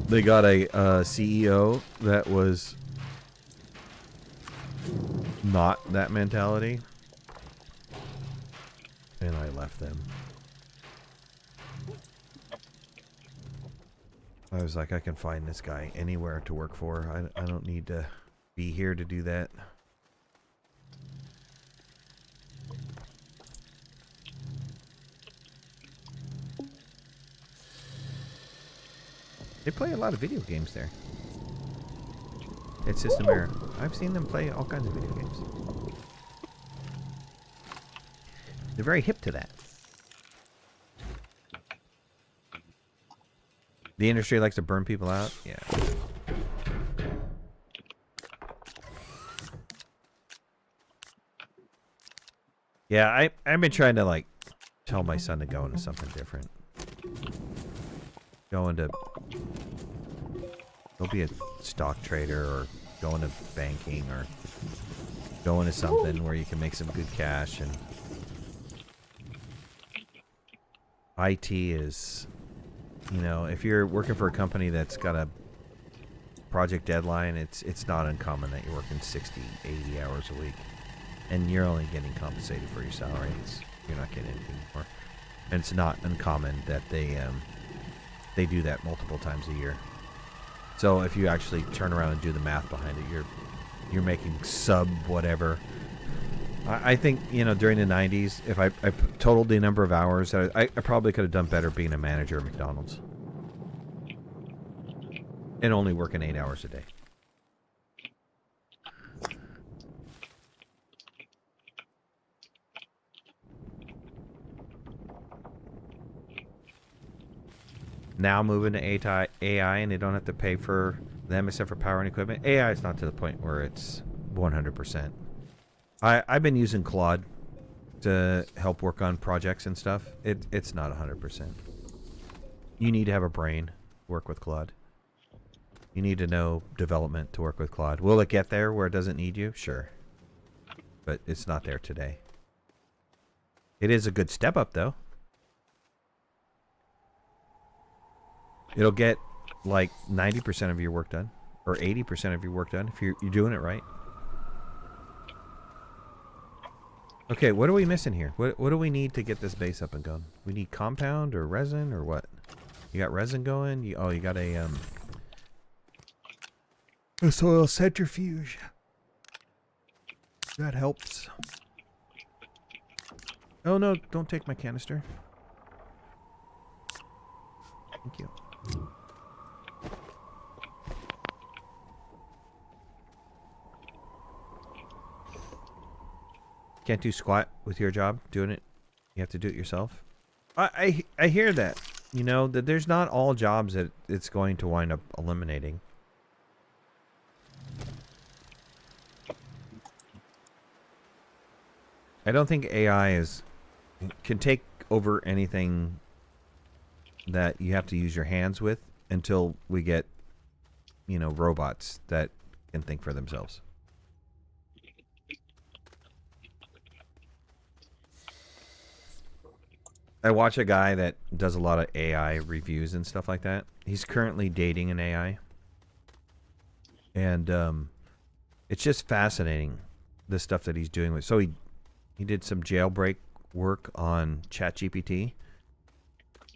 they got a CEO that was not that mentality, and I left them. I was like, I can find this guy anywhere to work for. I don't need to be here to do that. They play a lot of video games there. It's System Era. I've seen them play all kinds of video games. They're very hip to that. The industry likes to burn people out. Yeah. Yeah, I've been trying to like tell my son to go into something different. Go be a stock trader, or go into banking, or go into something where you can make some good cash. And IT is, you know, if you're working for a company that's got a project deadline, it's not uncommon that you're working 60, 80 hours a week, and you're only getting compensated for your salary. You're not getting anything more. And it's not uncommon that they do that multiple times a year. So if you actually turn around and do the math behind it, you're making sub whatever. I think, you know, during the 90s, if I totaled the number of hours, I probably could have done better being a manager at McDonald's. And only working 8 hours a day. Now moving to AI, and they don't have to pay for them except for power and equipment. AI is not to the point where it's 100%. I've been using Claude to help work on projects and stuff. It's not 100%. You need to have a brain to work with Claude. You need to know development to work with Claude. Will it get there where it doesn't need you? Sure. But it's not there today. It is a good step up, though. It'll get like 90% of your work done, or 80% of your work done if you're doing it right. Okay, what are we missing here? What do we need to get this base up and going? We need compound or resin or what? You got resin going? You got a soil centrifuge. That helps. Oh no, don't take my canister. Thank you. Can't do squat with your job doing it. You have to do it yourself. I hear that. You know, that there's not all jobs that it's going to wind up eliminating. I don't think AI can take over anything that you have to use your hands with until we get, you know, robots that can think for themselves. I watch a guy that does a lot of AI reviews and stuff like that. He's currently dating an AI. And it's just fascinating, the stuff that he's doing with. So he did some jailbreak work on ChatGPT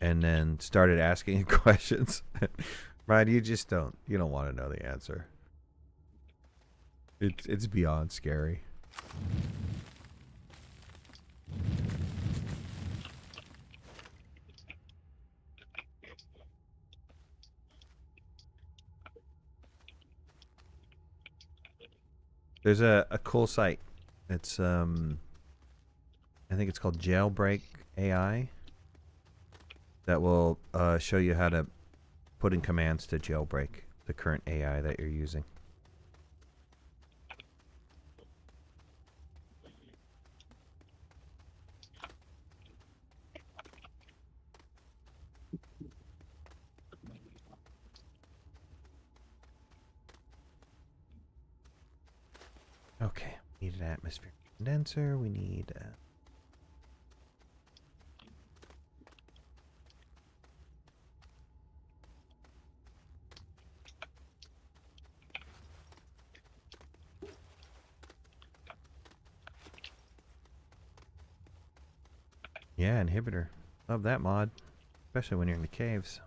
and then started asking questions. Right, you don't want to know the answer. It's beyond scary. There's a cool site. It's I think it's called Jailbreak AI. That will show you how to put in commands to jailbreak the current AI that you're using. Okay, we need an atmospheric condenser. We need Yeah, inhibitor. Love that mod. Especially when you're in the caves.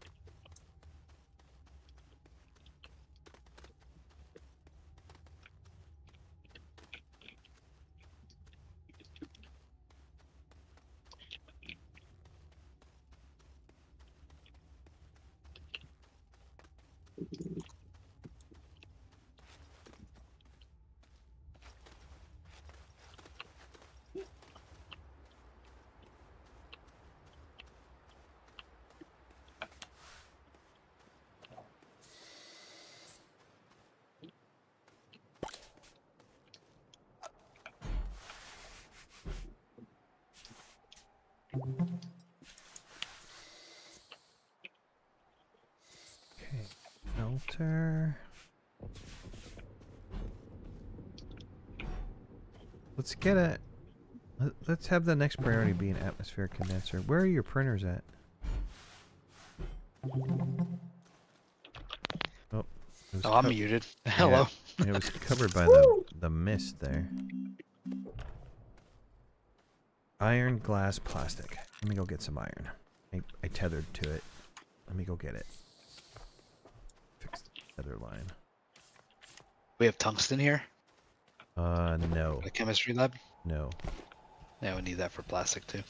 Okay, filter. Let's get a. Let's have the next priority be an atmospheric condenser. Where are your printers at? Oh, it was I'm muted. Hello. it was covered by the mist there. Iron, glass, plastic. Let me go get some iron. I tethered to it. Let me go get it. Fix the tether line. We have tungsten here. No. The chemistry lab. No. Yeah, we need that for plastic too.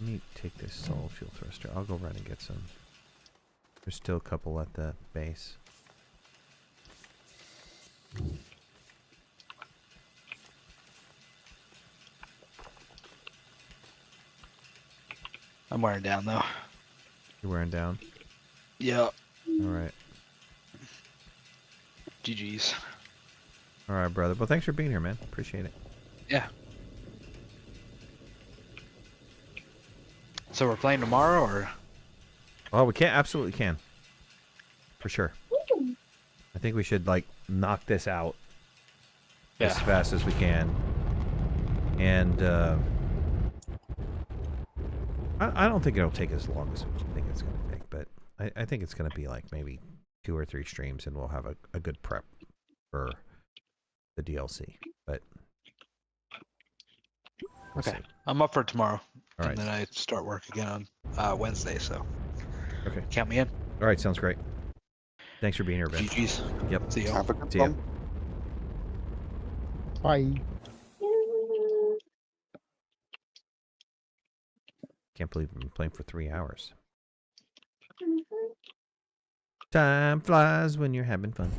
Let me take this solid fuel thruster. I'll go run and get some. There's still a couple at the base. I'm wearing down though. You're wearing down? Yeah. Alright. GG's. Alright, brother. Well, thanks for being here, man. Appreciate it. Yeah. So we're playing tomorrow, or? Oh, we absolutely can. For sure. I think we should, like, knock this out as fast as we can. And, I don't think it'll take as long as we think it's going to take, but I think it's going to be, like, maybe 2 or 3 streams, and we'll have a good prep for the DLC. But we'll Okay. see. I'm up for tomorrow. All right. And then I start work again on Wednesday, so. Okay. Count me in. All right, sounds great. Thanks for being here, Ben. GG's. Yep. See you. Have a good See ya. one. Bye. Can't believe we've been playing for 3 hours. Mhm. Time flies when you're having fun.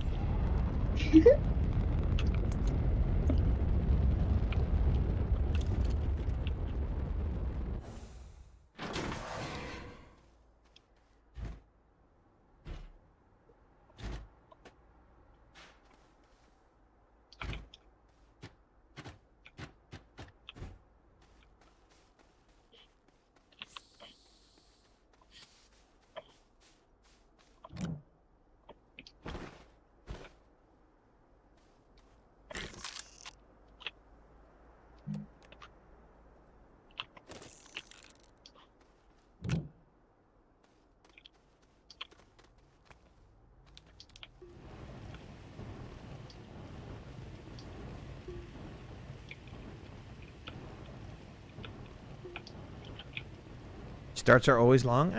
Starts are always long.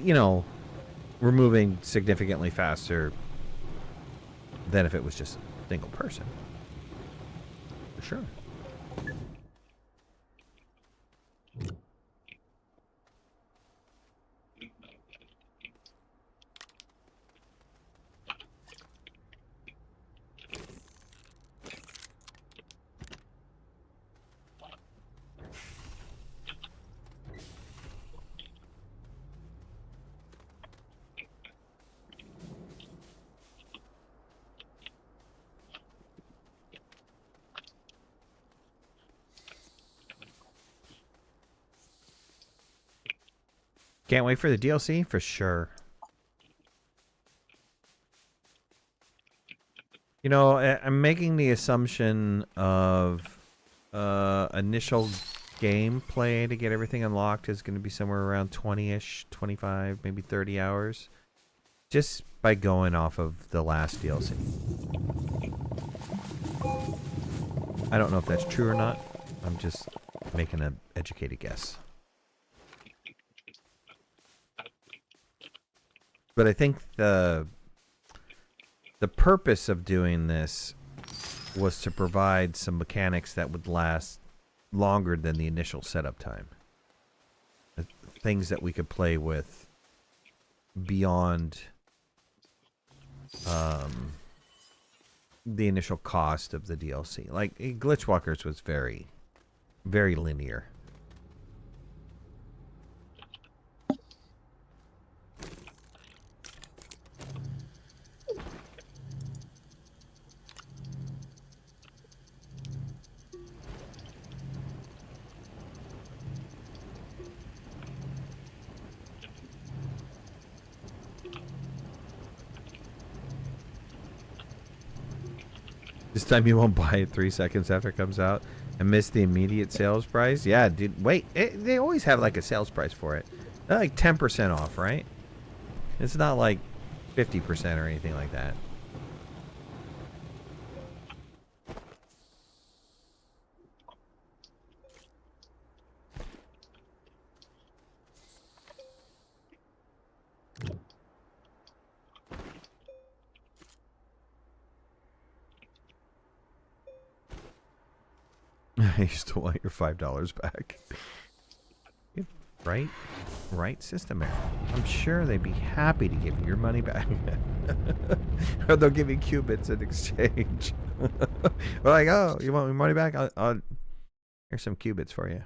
You know, we're moving significantly faster than if it was just a single person. For sure. Can't wait for the DLC for sure. You know, I'm making the assumption of initial gameplay to get everything unlocked is going to be somewhere around 20-ish, 25, maybe 30 hours. Just by going off of the last DLC. I don't know if that's true or not, I'm just making an educated guess. But I think the purpose of doing this was to provide some mechanics that would last longer than the initial setup time. Things that we could play with beyond the initial cost of the DLC. Like, Glitchwalkers was very, very linear. This time you won't buy it 3 seconds after it comes out and miss the immediate sales price? Yeah, dude. Wait, they always have like a sales price for it. They're like 10% off, right? It's not like 50% or anything like that. You still want your $5 back. Right, system error. I'm sure they'd be happy to give you your money back. Or they'll give you qubits in exchange. We're like, oh, you want your money back? Here's some qubits for you.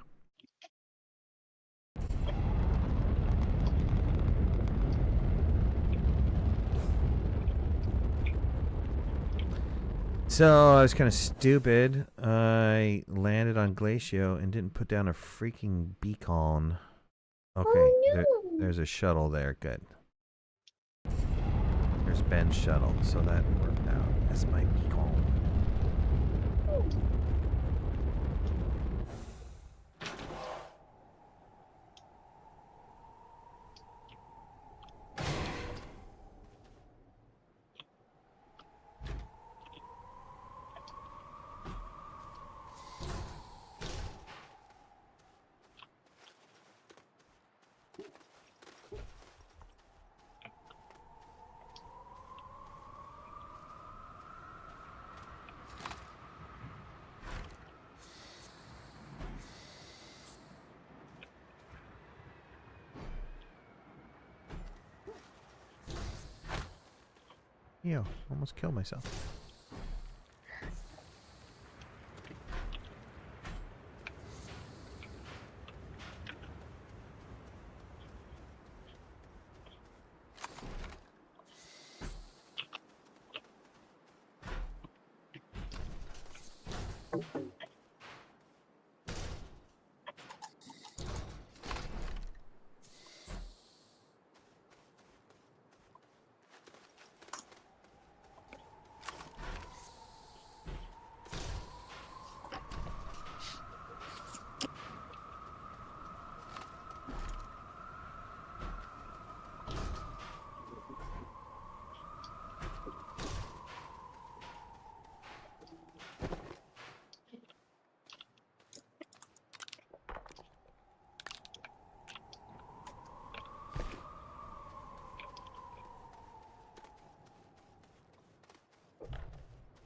So I was kind of stupid. I landed on Glacio and didn't put down a freaking beacon. Okay, Oh, no. there's a shuttle there. Good. There's Ben's shuttle, so that worked out. That's my beacon. Yo, almost killed myself.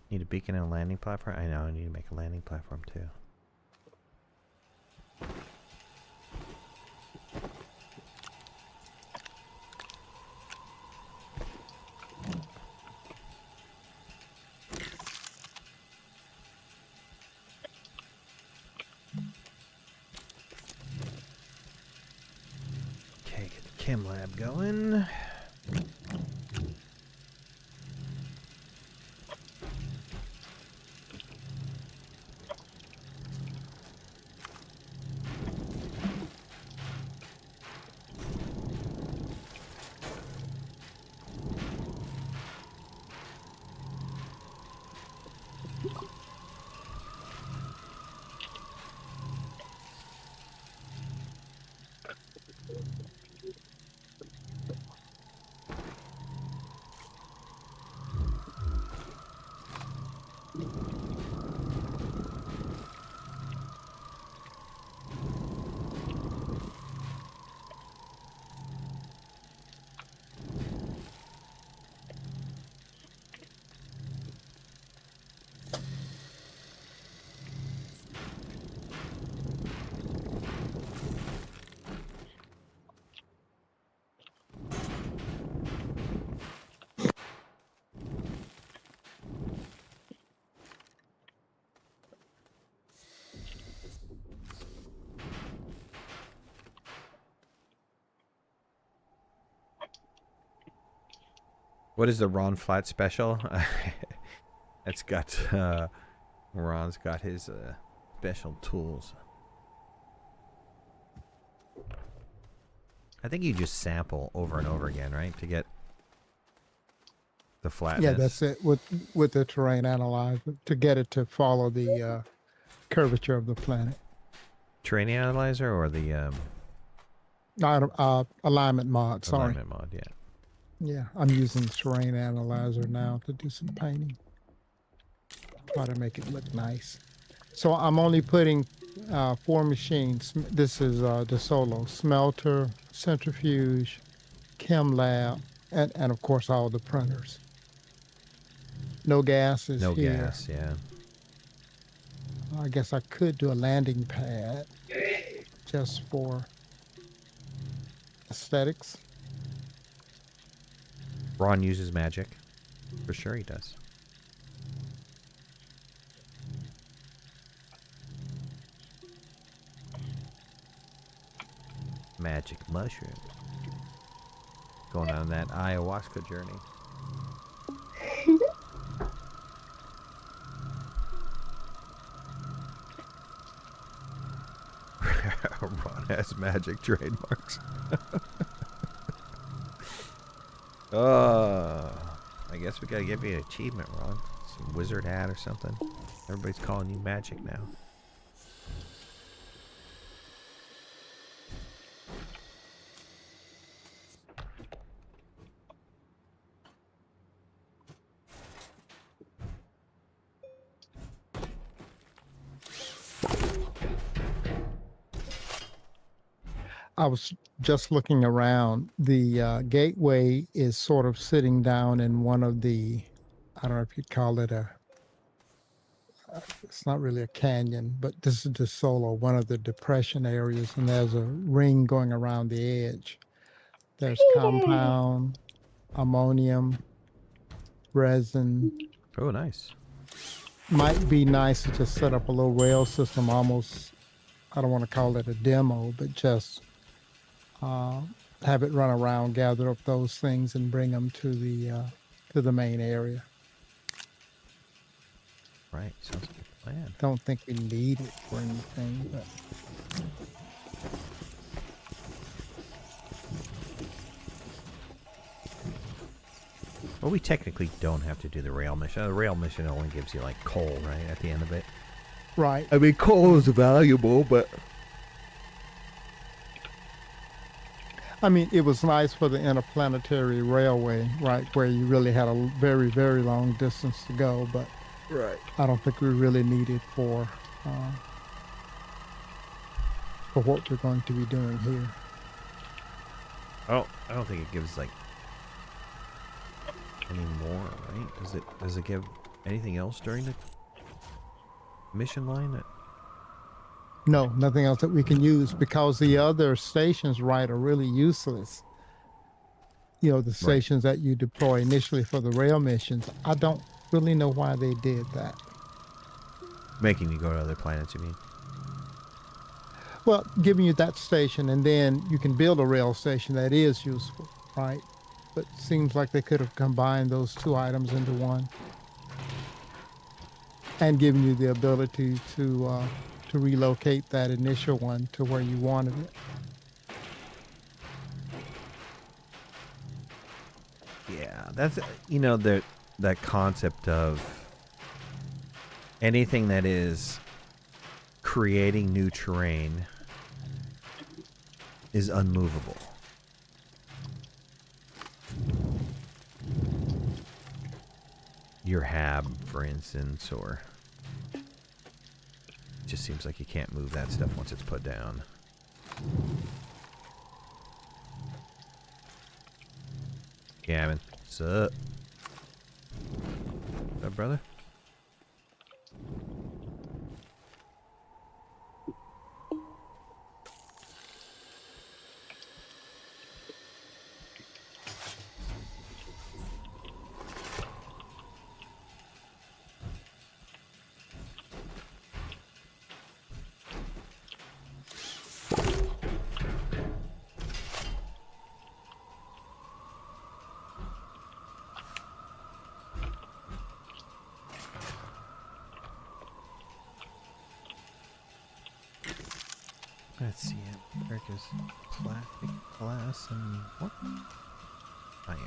Need a beacon and a landing platform? I know, I need to make a landing platform too. Okay, get the chem lab going. What is the Ron Flat special? It's got Ron's got his special tools. I think you just sample over and over again, right, to get the flatness. Yeah, that's it with the terrain analyzer to get it to follow the curvature of the planet. Terrain analyzer or the Alignment mod. Sorry. alignment mod? Yeah. Yeah, I'm using terrain analyzer now to do some painting. Try to make it look nice. So I'm only putting 4 machines. This is the solo smelter, centrifuge, chem lab, and of course all the printers. No gas is No here. gas. Yeah. I guess I could do a landing pad just for aesthetics. Ron uses magic. For sure he does. Magic mushroom. Going on that ayahuasca journey. Ron has magic trademarks. I guess we gotta give you an achievement, Ron. Some wizard hat or something. Everybody's calling you magic now. I was just looking around. The gateway is sort of sitting down in one of the, I don't know if you'd call it it's not really a canyon, but this is the solo, one of the depression areas, and there's a ring going around the edge. There's compound, ammonium, resin. Oh, nice. Might be nice to just set up a little rail system, almost, I don't want to call it a demo, but just have it run around, gather up those things, and bring them to the main area. Right, sounds like a plan. Don't think we need it for anything, but Well, we technically don't have to do the rail mission. The rail mission only gives you, like, coal, right, at the end of it. right. I mean, coal is valuable, but... I mean, it was nice for the interplanetary railway, right, where you really had a very, very long distance to go, but Right. I don't think we really need it for what we're going to be doing here. Oh, I don't think it gives, like, any more, right? Does it give anything else during the mission line? No, nothing else that we can use because the other stations, right, are really useless. You know, the stations that you deploy initially for the rail missions, I don't really know why they did that. Making you go to other planets, you mean? Well, giving you that station, and then you can build a rail station that is useful, right? But it seems like they could have combined those two items into one and given you the ability to relocate that initial one to where you wanted it. Yeah, that's, you know, that concept of anything that is creating new terrain is unmovable. Your hab, for instance, or it just seems like you can't move that stuff once it's put down. Gavin, what's up? What's up, brother? Let's see it. America's plastic, glass, and what? Iron.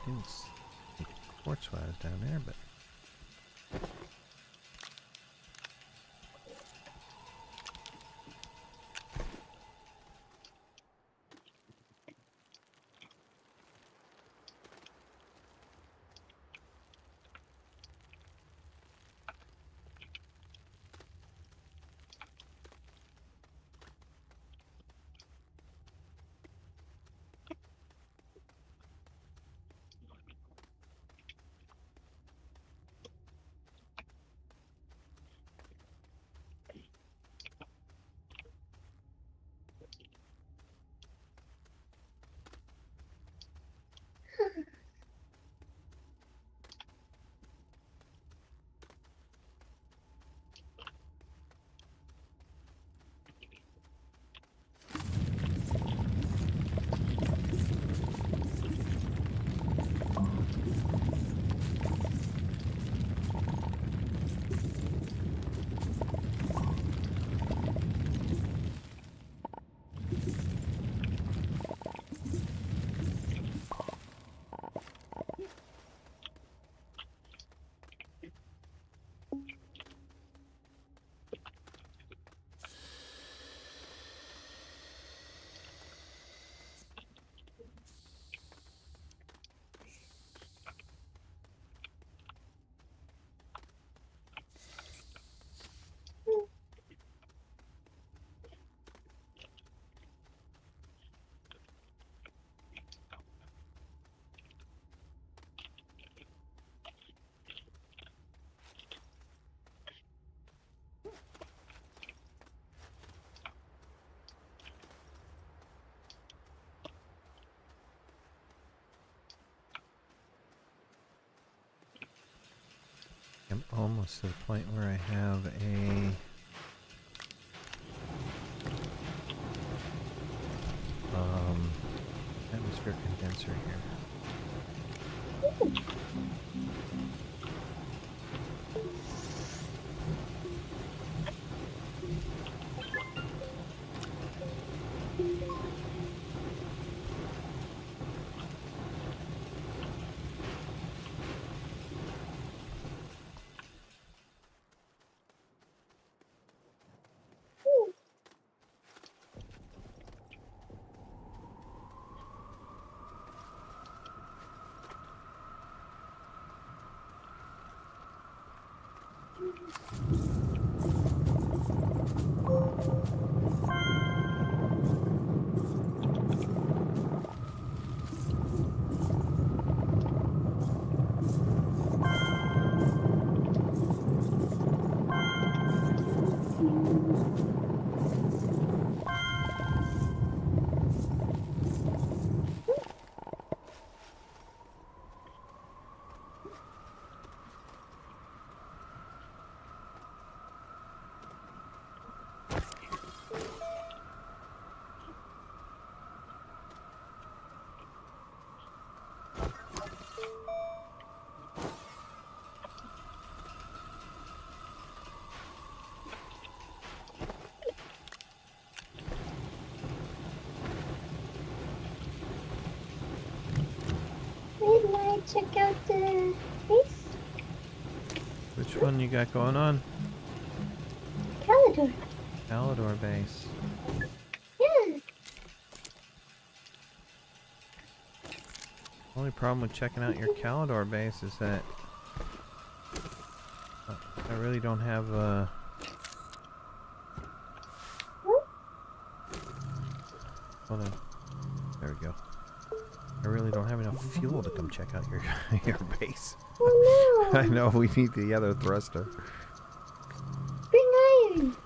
Didn't see quartz while I was down there, but. I'm almost to the point where I have a atmosphere condenser here. Midnight, check out the base. Which one you got going on? Calidor. Calidor base. Yeah. Only problem with checking out your Calidor base is that I really don't have hold on. There we go. I really don't have enough fuel to come check out your your base. Oh no. I know we need the other thruster. Bring iron.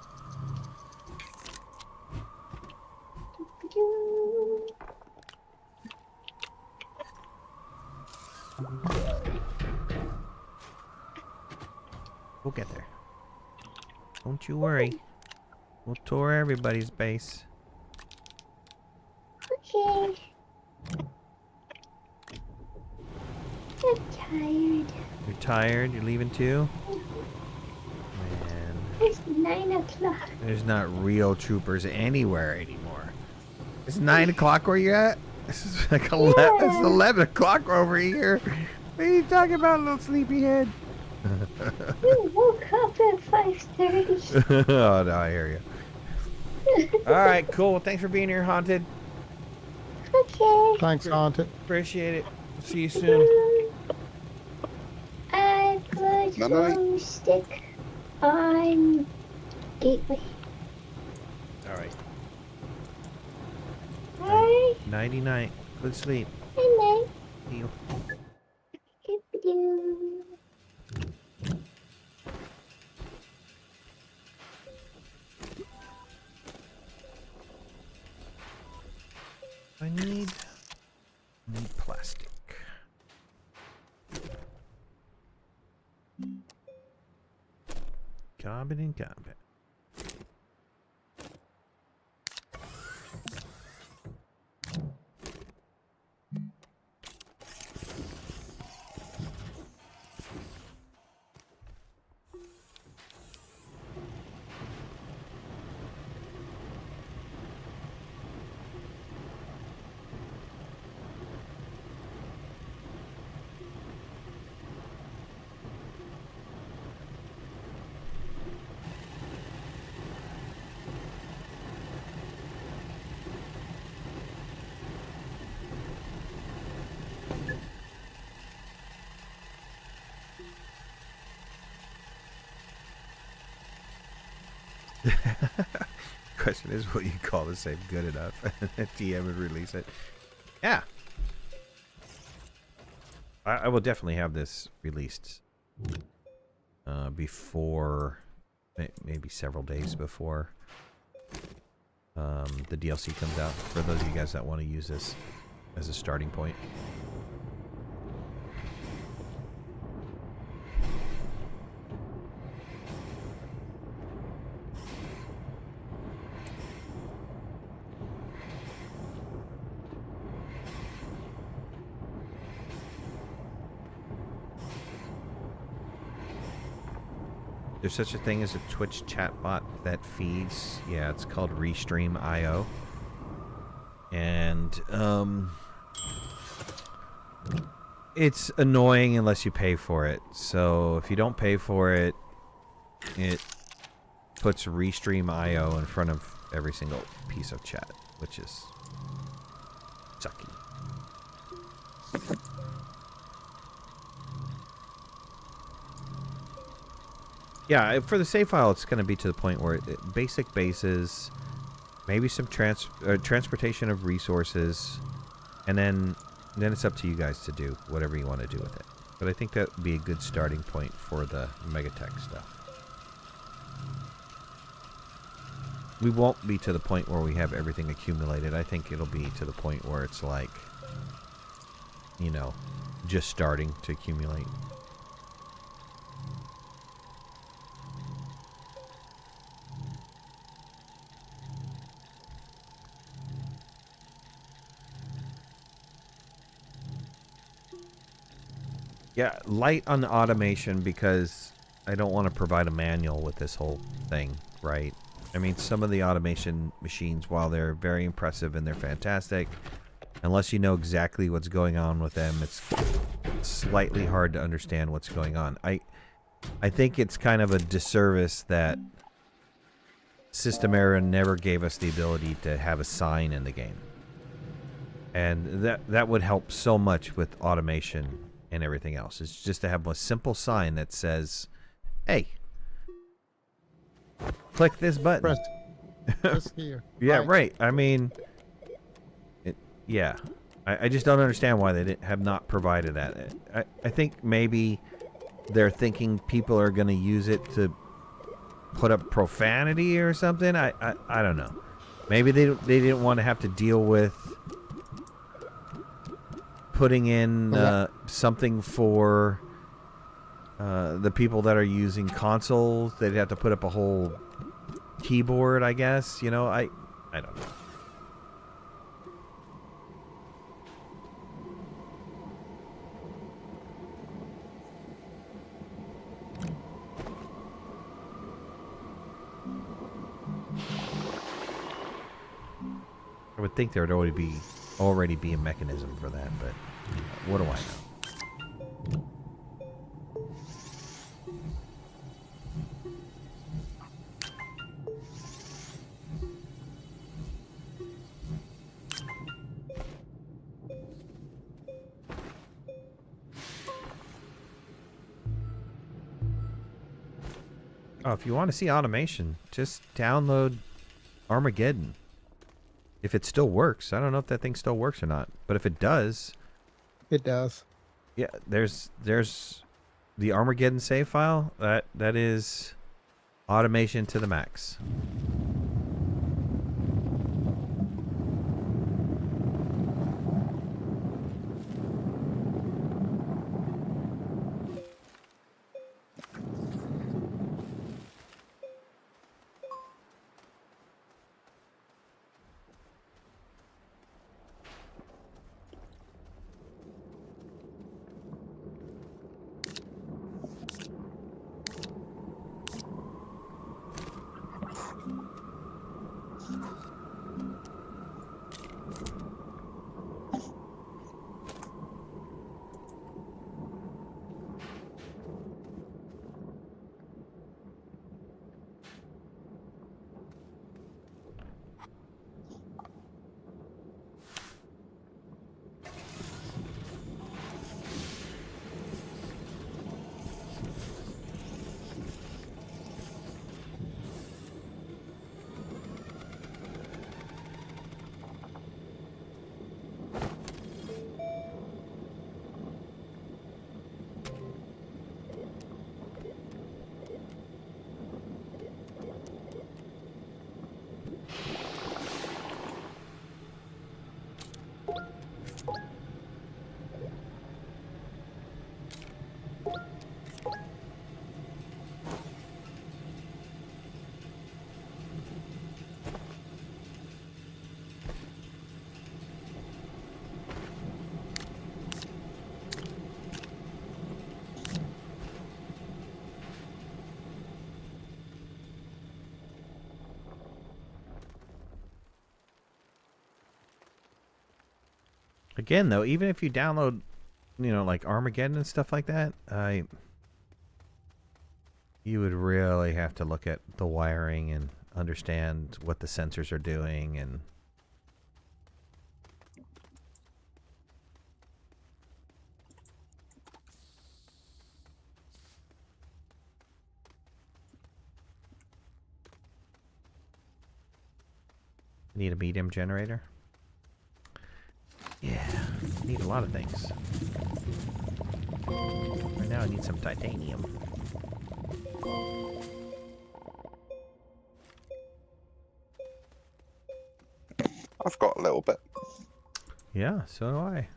We'll get there. Don't you worry. We'll tour everybody's base. Okay. Good job. tired. You're tired? You're leaving too? Man, It's 9 o'clock. there's not real troopers anywhere anymore. It's 9 o'clock where you're at? This is like 11, it's 11 o'clock over here. What are you talking about, little sleepyhead? We woke up at 5:30. Oh, no, I hear you. All right, cool. Well, thanks for being here, Haunted. Okay. Thanks, Haunted. Appreciate it. See you soon. I put Night-night. glow stick on gateway. All right. Alright. Nighty night. Good sleep. Good night. See you. Skip-a-doo. I need plastic. Combat in combat. Question is, will you call the save good enough? TM would release it. Yeah. I will definitely have this released before, maybe several days before the DLC comes out, for those of you guys that want to use this as a starting point. There's such a thing as a Twitch chatbot that feeds. Yeah, it's called Restream.io. And it's annoying unless you pay for it. So if you don't pay for it, it puts Restream.io in front of every single piece of chat, which is sucky. Yeah, for the save file, it's going to be to the point where basic bases, maybe some transportation of resources, and then it's up to you guys to do whatever you want to do with it. But I think that would be a good starting point for the MegaTech stuff. We won't be to the point where we have everything accumulated. I think it'll be to the point where it's like, you know, just starting to accumulate. Yeah, light on the automation because I don't want to provide a manual with this whole thing, right? I mean, some of the automation machines, while they're very impressive and they're fantastic, unless you know exactly what's going on with them, it's slightly hard to understand what's going on. I think it's kind of a disservice that System Era never gave us the ability to have a sign in the game. And that would help so much with automation and everything else. It's just to have a simple sign that says, hey, click this button. Press here. Yeah, right. I mean, yeah. I just don't understand why they have not provided that. I think maybe they're thinking people are going to use it to put up profanity or something. I don't know. Maybe they didn't want to have to deal with putting in something for the people that are using consoles. They'd have to put up a whole keyboard, I guess. You know, I don't know. I would think there would already be a mechanism for that, but what do I know? Oh, if you want to see automation, just download Armageddon. If it still works. I don't know if that thing still works or not. But if it does... It does. Yeah, there's the Armageddon save file. That is automation to the max. Again, though, even if you download, like Armageddon and stuff like that, you would really have to look at the wiring and understand what the sensors are doing and... Need a medium generator? Yeah, need a lot of things. Right now I need some titanium. I've got a little bit. Yeah, so do I.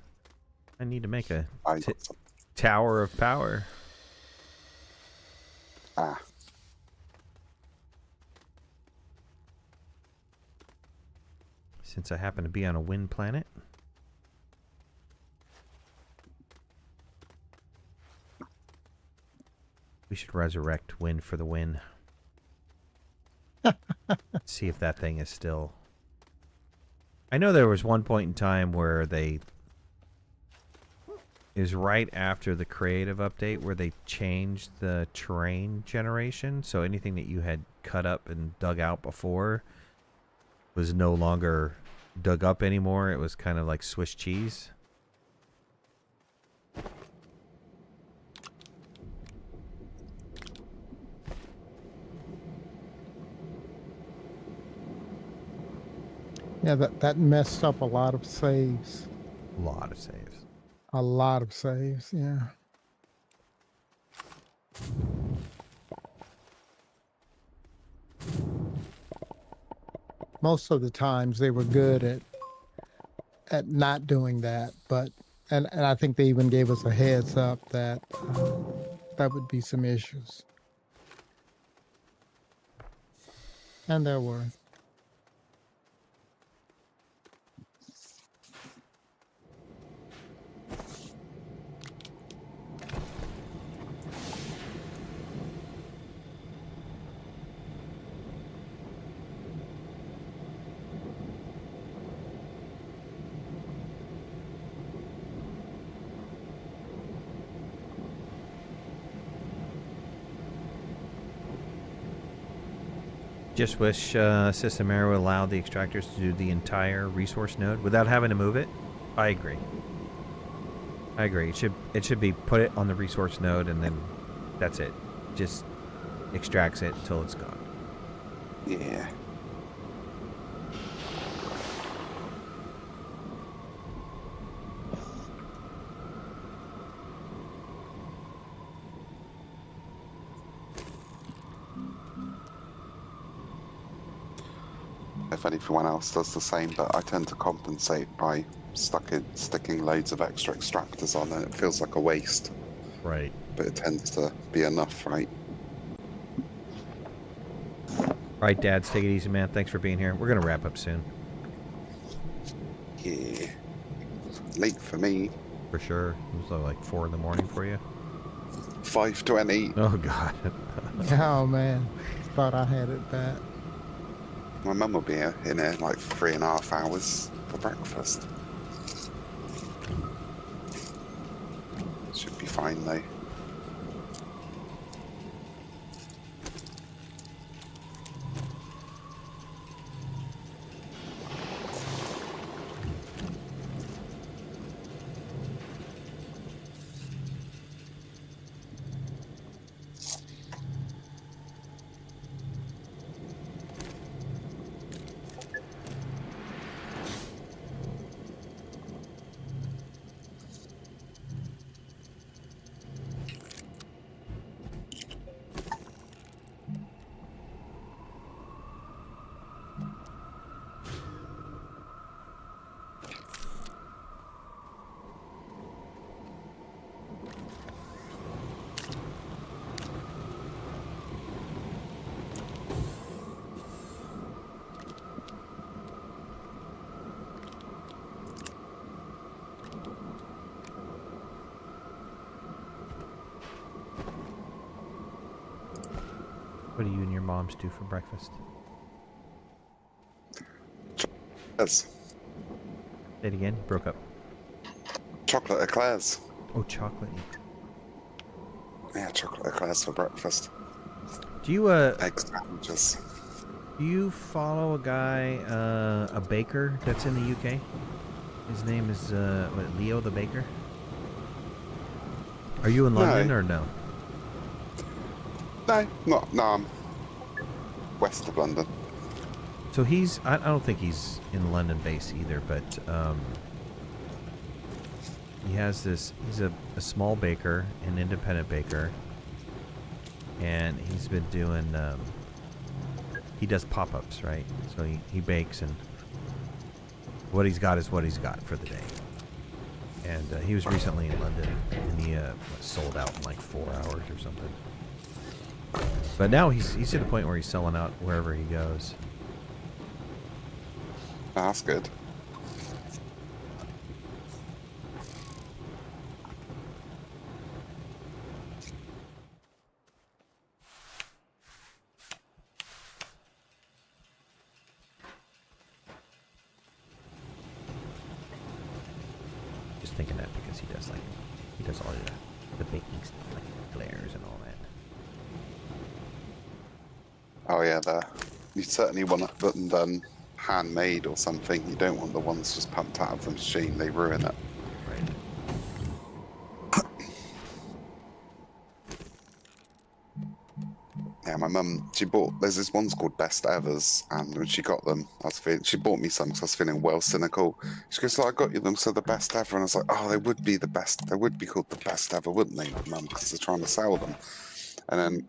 I need to make a I got some. tower of power. Ah, Since I happen to be on a wind planet. We should resurrect Wind for the Win. See if that thing is still... I know there was one point in time where they... is right after the creative update where they changed the terrain generation. So anything that you had cut up and dug out before was no longer dug up anymore. It was kind of like Swiss cheese. Yeah, that messed up a lot of saves. A lot of saves. A lot of saves, yeah. Most of the times they were good at not doing that, but and I think they even gave us a heads up that that would be some issues. And there were. Just wish System Air would allow the extractors to do the entire resource node without having to move it. I agree. I agree. It should be put it on the resource node and then that's it. Just extracts it until it's gone. Yeah. If anyone else does the same, but I tend to compensate by sticking loads of extra extractors on, and it feels like a waste. Right. But it tends to be enough, right? Right, Dads, take it easy, man. Thanks for being here. We're going to wrap up soon. Yeah. Late for me. For sure. It was like 4 in the morning for you. 5:20. Oh, God. Oh man, thought I had it bad. My mum will be in here like 3.5 hours for breakfast. Should be fine though. What do you and your moms do for breakfast? Yes. Say it again. Broke up. Chocolate eclairs. Oh, chocolate. Yeah, chocolate eclairs for breakfast. Do you Egg sandwiches. do you follow a guy, a baker that's in the UK? His name is what, Leo the Baker. Are you in London or no? No, I'm west of London. So he's I don't think he's in London base either, but he has this. He's a small baker, an independent baker, and he's been doing. He does pop-ups, right? So he bakes, and what he's got is what he's got for the day. And he was recently in London, and he sold out in like 4 hours or something. But now he's to the point where he's selling out wherever he goes. That's good. Just thinking that because he does all the baking stuff, like glares and all that. Oh yeah, you certainly want them done handmade or something. You don't want the ones just pumped out of the machine. They ruin it. Right. Yeah, my mum, there's this ones called Best Evers, and when she got them, she bought me some because I was feeling well cynical. She goes, "So I got you them, so the best ever," and I was like, "Oh, they would be the best. They would be called the best ever, wouldn't they, Mum? Because they're trying to sell them." And then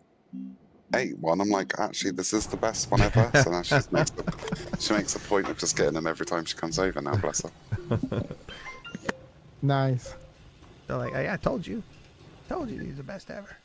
ate one. I'm like, actually, this is the best one ever. So now she makes a point of just getting them every time she comes over. Now, bless her. Nice. They're like, I told you these are the best ever.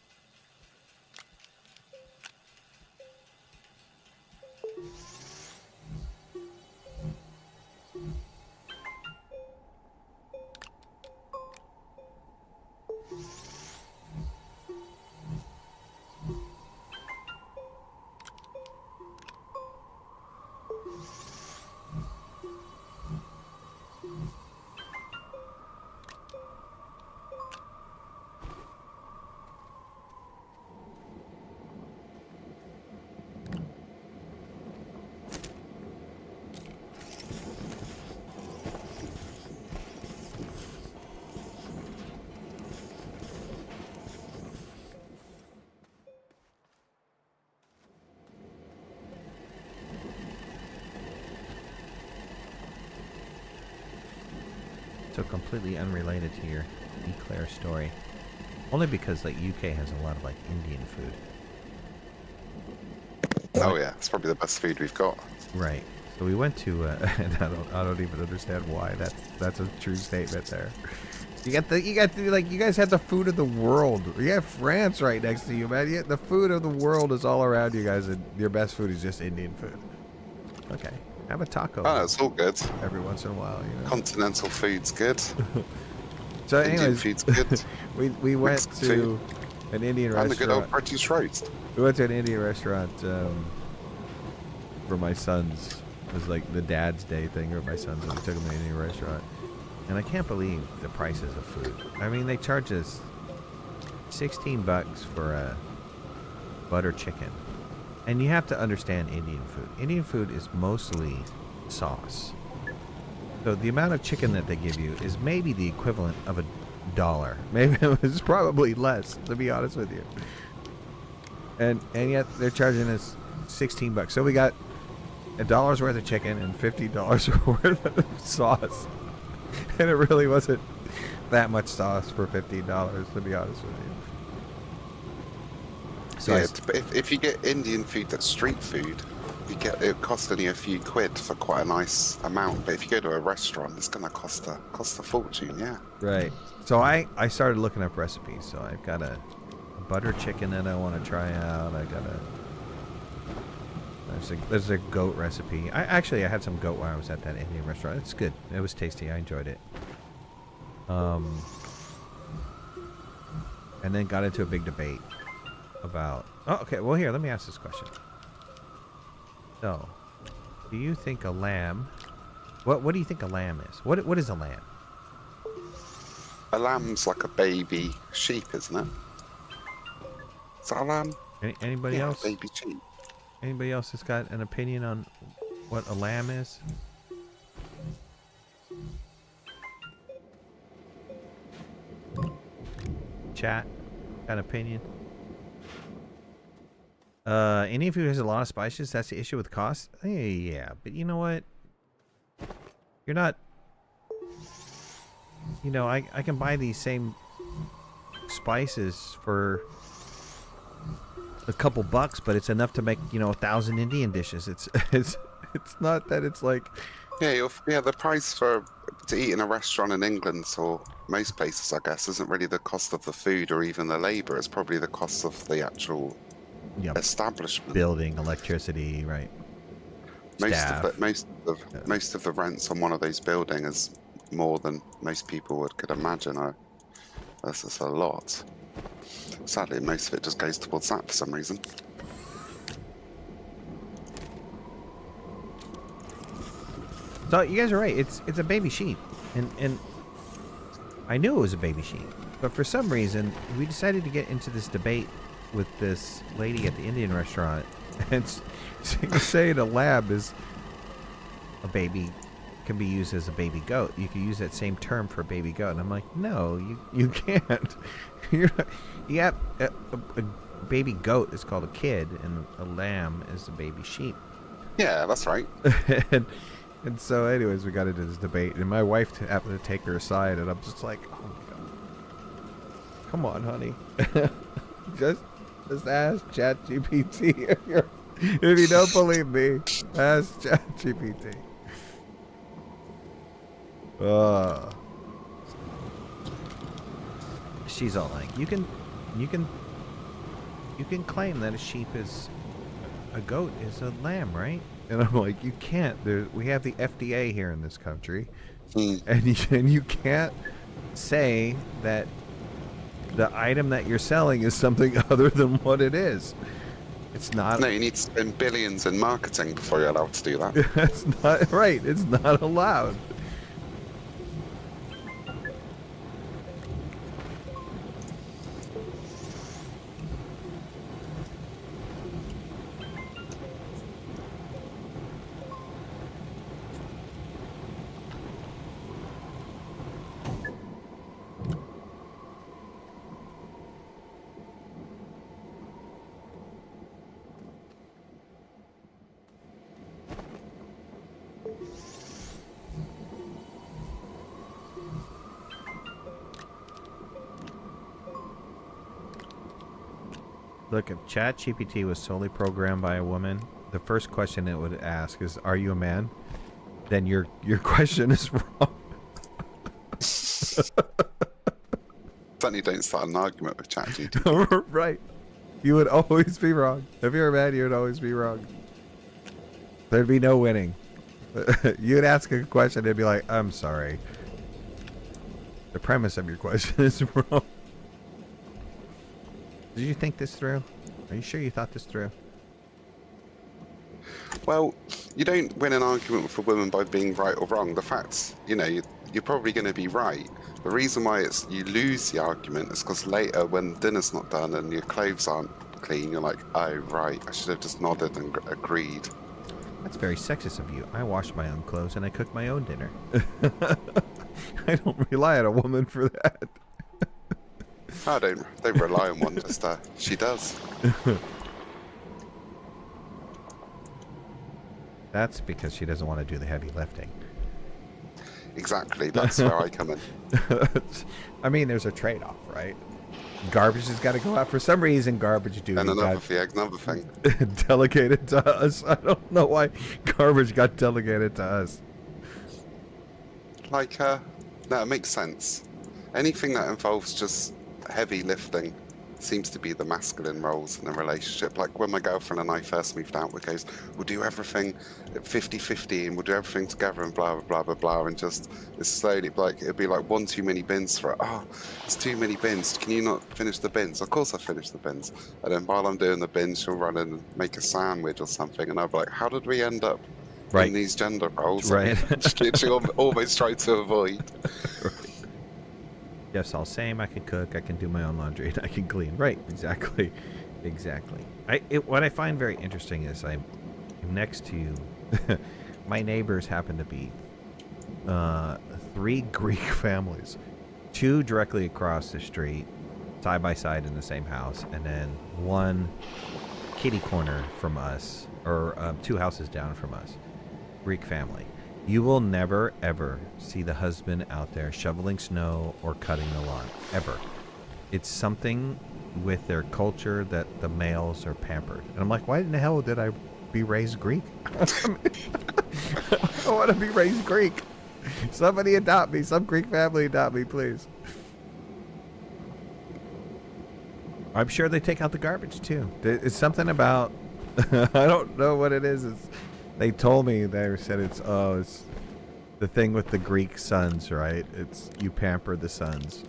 So completely unrelated to your Eclair story. Only because like UK has a lot of like Indian food. Oh yeah, it's probably the best food we've got. Right. So we went to and I don't even understand why that's a true statement there. You got like you guys had the food of the world. You have France right next to you, man. The food of the world is all around you guys, and your best food is just Indian food. Okay, have a taco. Oh, it's all good. Every once in a while, you know. Continental food's good. So, Indian anyways, food's good. we went Mixed to an Indian And the good old restaurant. British roast. We went to an Indian restaurant for my son's. It was like the Dad's Day thing for my sons. And we took him to an Indian restaurant. And I can't believe the prices of food. I mean, they charge us $16 for a butter chicken. And you have to understand Indian food. Indian food is mostly sauce. So the amount of chicken that they give you is maybe the equivalent of $1. Maybe it's probably less, to be honest with you. And yet they're charging us $16. So we got $1 worth of chicken and $50 worth of sauce. And it really wasn't that much sauce for $15, to be honest with you. So Yeah, if you get Indian food that's street food, it costs only a few quid for quite a nice amount. But if you go to a restaurant, it's going to cost a fortune. Yeah. right. So I started looking up recipes. So I've got a butter chicken that I want to try out. I got there's a goat recipe. I had some goat while I was at that Indian restaurant. It's good. It was tasty. I enjoyed it. And then got into a big debate about. Oh, okay. Well, here, let me ask this question. So, do you think a lamb? What do you think a lamb is? What is a lamb? A lamb's like a baby sheep, isn't it? Is that a lamb? Anybody Yeah, else? baby sheep. Anybody else that's got an opinion on what a lamb is? Chat, got an opinion? Indian food has a lot of spices. That's the issue with cost. Yeah, but you know what? You're not. You know, I can buy these same spices for a couple bucks, but it's enough to make 1,000 Indian dishes. It's not that it's like. Yeah, the price to eat in a restaurant in England or most places, I guess, isn't really the cost of the food or even the labor. It's probably the cost of the actual establishment. Building, electricity, right? Most of the rents on one of those buildings is more than most people could imagine. That's a lot. Sadly, most of it just goes towards that for some reason. So you guys are right. It's a baby sheep, and I knew it was a baby sheep, but for some reason we decided to get into this debate with this lady at the Indian restaurant, and saying a lamb is a baby can be used as a baby goat. You can use that same term for a baby goat, and I'm like, no, you can't. You have a baby goat is called a kid, and a lamb is a baby sheep. Yeah, that's right. And so, anyways, we got into this debate, and my wife happened to take her aside, and I'm just like, oh my god, come on, honey, just ask ChatGPT if you don't believe me. Ask ChatGPT. She's all like, you can claim that a sheep is a goat is a lamb, right? And I'm like, you can't. We have the FDA here in this country, and you can't say that the item that you're selling is something other than what it is. It's not. No, you need to spend billions in marketing before you're allowed to do that. That's not right. It's not allowed. Look, if ChatGPT was solely programmed by a woman, the first question it would ask is, "Are you a man?" Then your question is wrong. Certainly don't start an argument with ChatGPT. Right. You would always be wrong. If you're a man, you would always be wrong. There'd be no winning. You'd ask a question, it'd be like, "I'm sorry. The premise of your question is wrong." Did you think this through? Are you sure you thought this through? Well, you don't win an argument with a woman by being right or wrong. The facts, you're probably going to be right. The reason why you lose the argument is because later, when dinner's not done and your clothes aren't clean, you're like, "Oh, right, I should have just nodded and agreed." That's very sexist of you. I wash my own clothes and I cook my own dinner. I don't rely on a woman for that. I don't rely on one, just she does. That's because she doesn't want to do the heavy lifting. Exactly, that's where I come in. I mean, there's a trade-off, right? Garbage has got to go out. For some reason, garbage duty And another got thing. delegated to us. I don't know why garbage got delegated to us. Like, no, it makes sense. Anything that involves just heavy lifting seems to be the masculine roles in a relationship. Like when my girlfriend and I first moved out, we'll do everything 50-50 and we'll do everything together and blah, blah, blah, blah, blah. And just, it's slowly, like, it'd be like one too many bins for it. "Oh, it's too many bins. Can you not finish the bins?" "Of course I finish the bins." And then while I'm doing the bins, she'll run in and make a sandwich or something. And I'll be like, "How did we end up in these gender roles?" Right. She always tried to avoid. Yes, I'll same. I can cook. I can do my own laundry. And I can clean. Right. Exactly. Exactly. What I find very interesting is I'm next to my neighbors happen to be 3 Greek families, 2 directly across the street, side by side in the same house, and then 1 kitty corner from us, or 2 houses down from us. Greek family. You will never, ever see the husband out there shoveling snow or cutting the lawn. Ever. It's something with their culture that the males are pampered. And I'm like, why in the hell did I be raised Greek? I want to be raised Greek. Somebody adopt me. Some Greek family adopt me, please. I'm sure they take out the garbage, too. It's something about... I don't know what it is. They told me, they said it's the thing with the Greek sons, right? It's you pamper the sons.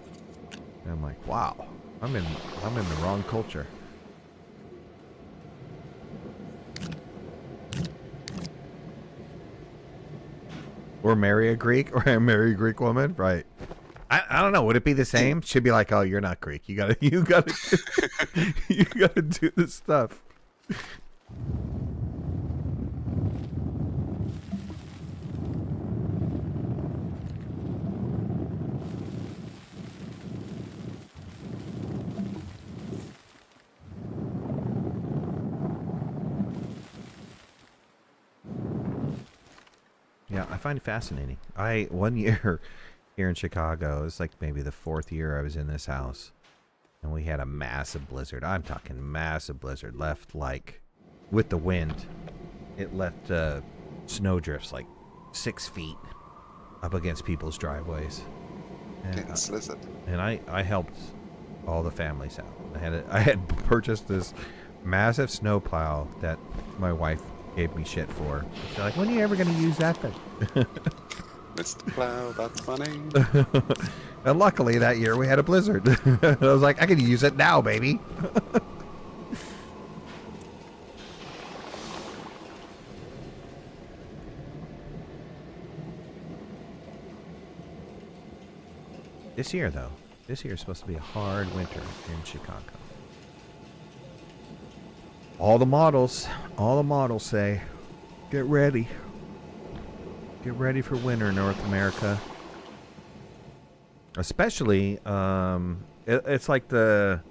And I'm like, wow, I'm in the wrong culture. Or marry a Greek, or marry a Greek woman, right? I don't know. Would it be the same? She'd be like, "Oh, you're not Greek. You gotta you gotta do this stuff." Yeah, I find it fascinating. One year here in Chicago, it's like maybe the 4th year I was in this house, and we had a massive blizzard. I'm talking massive blizzard. Left, like, with the wind, it left snow drifts like 6 feet up against people's driveways. And I helped all the families out. I had purchased this massive snow plow that my wife gave me shit for. She's like, "When are you ever going to use that thing?" Mr. Plow, that's funny. And luckily that year we had a blizzard. I was like, I can use it now, baby. This year, though, is supposed to be a hard winter in Chicago. All the models say, get ready. Get ready for winter, North America. Especially, it's like the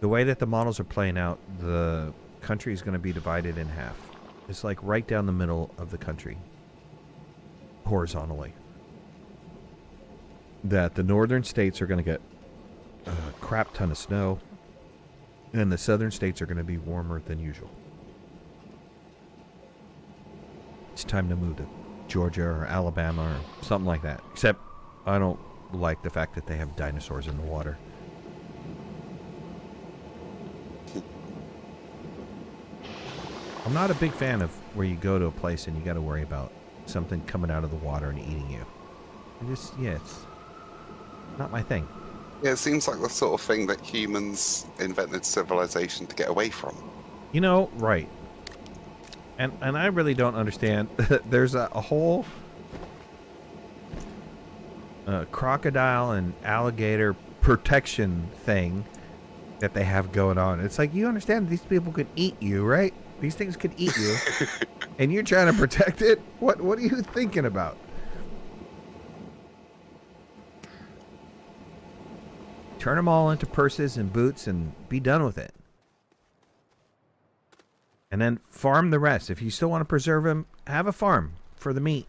way that the models are playing out, the country is going to be divided in half. It's like right down the middle of the country, horizontally. That the northern states are going to get a crap ton of snow, And the southern states are going to be warmer than usual. It's time to move to Georgia or Alabama or something like that. Except I don't like the fact that they have dinosaurs in the water. I'm not a big fan of where you go to a place and you got to worry about something coming out of the water and eating you. It's not my thing. Yeah, it seems like the sort of thing that humans invented civilization to get away from. You know, right. And I really don't understand. There's a whole crocodile and alligator protection thing that they have going on. It's like, you understand these people could eat you, right? These things could eat you. And you're trying to protect it? What are you thinking about? Turn them all into purses and boots and be done with it. And then farm the rest. If you still want to preserve them, have a farm for the meat.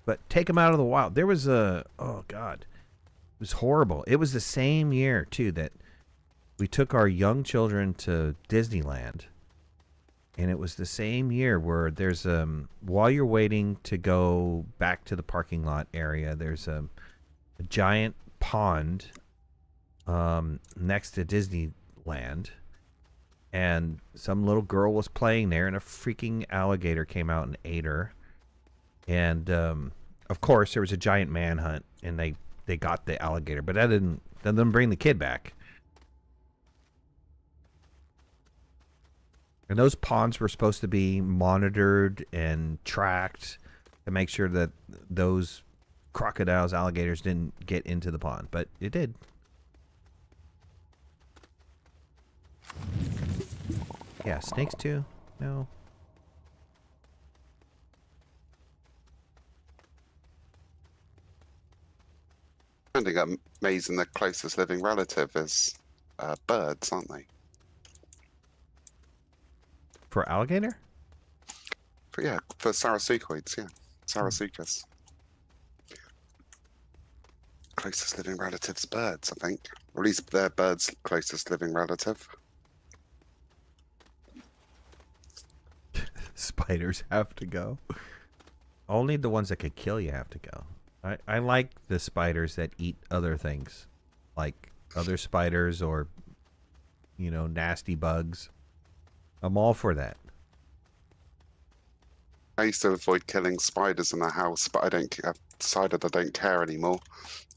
But take them out of the wild. There was oh God. It was horrible. It was the same year, too, that we took our young children to Disneyland. And it was the same year where there's, while you're waiting to go back to the parking lot area, there's a giant pond next to Disneyland. And some little girl was playing there, and a freaking alligator came out and ate her. And, of course, there was a giant manhunt, and they got the alligator. But that didn't bring the kid back. And those ponds were supposed to be monitored and tracked to make sure that those crocodiles, alligators didn't get into the pond. But it did. Yeah, snakes too? No. Finding amazing, the closest living relative is birds, aren't they? For alligator? For sarasucoids, yeah. Sarasuchus. Closest living relative's birds, I think. Or at least their bird's closest living relative. Spiders have to go. Only the ones that could kill you have to go. I like the spiders that eat other things. Like other spiders or, nasty bugs. I'm all for that. I used to avoid killing spiders in the house, but I've decided I don't care anymore.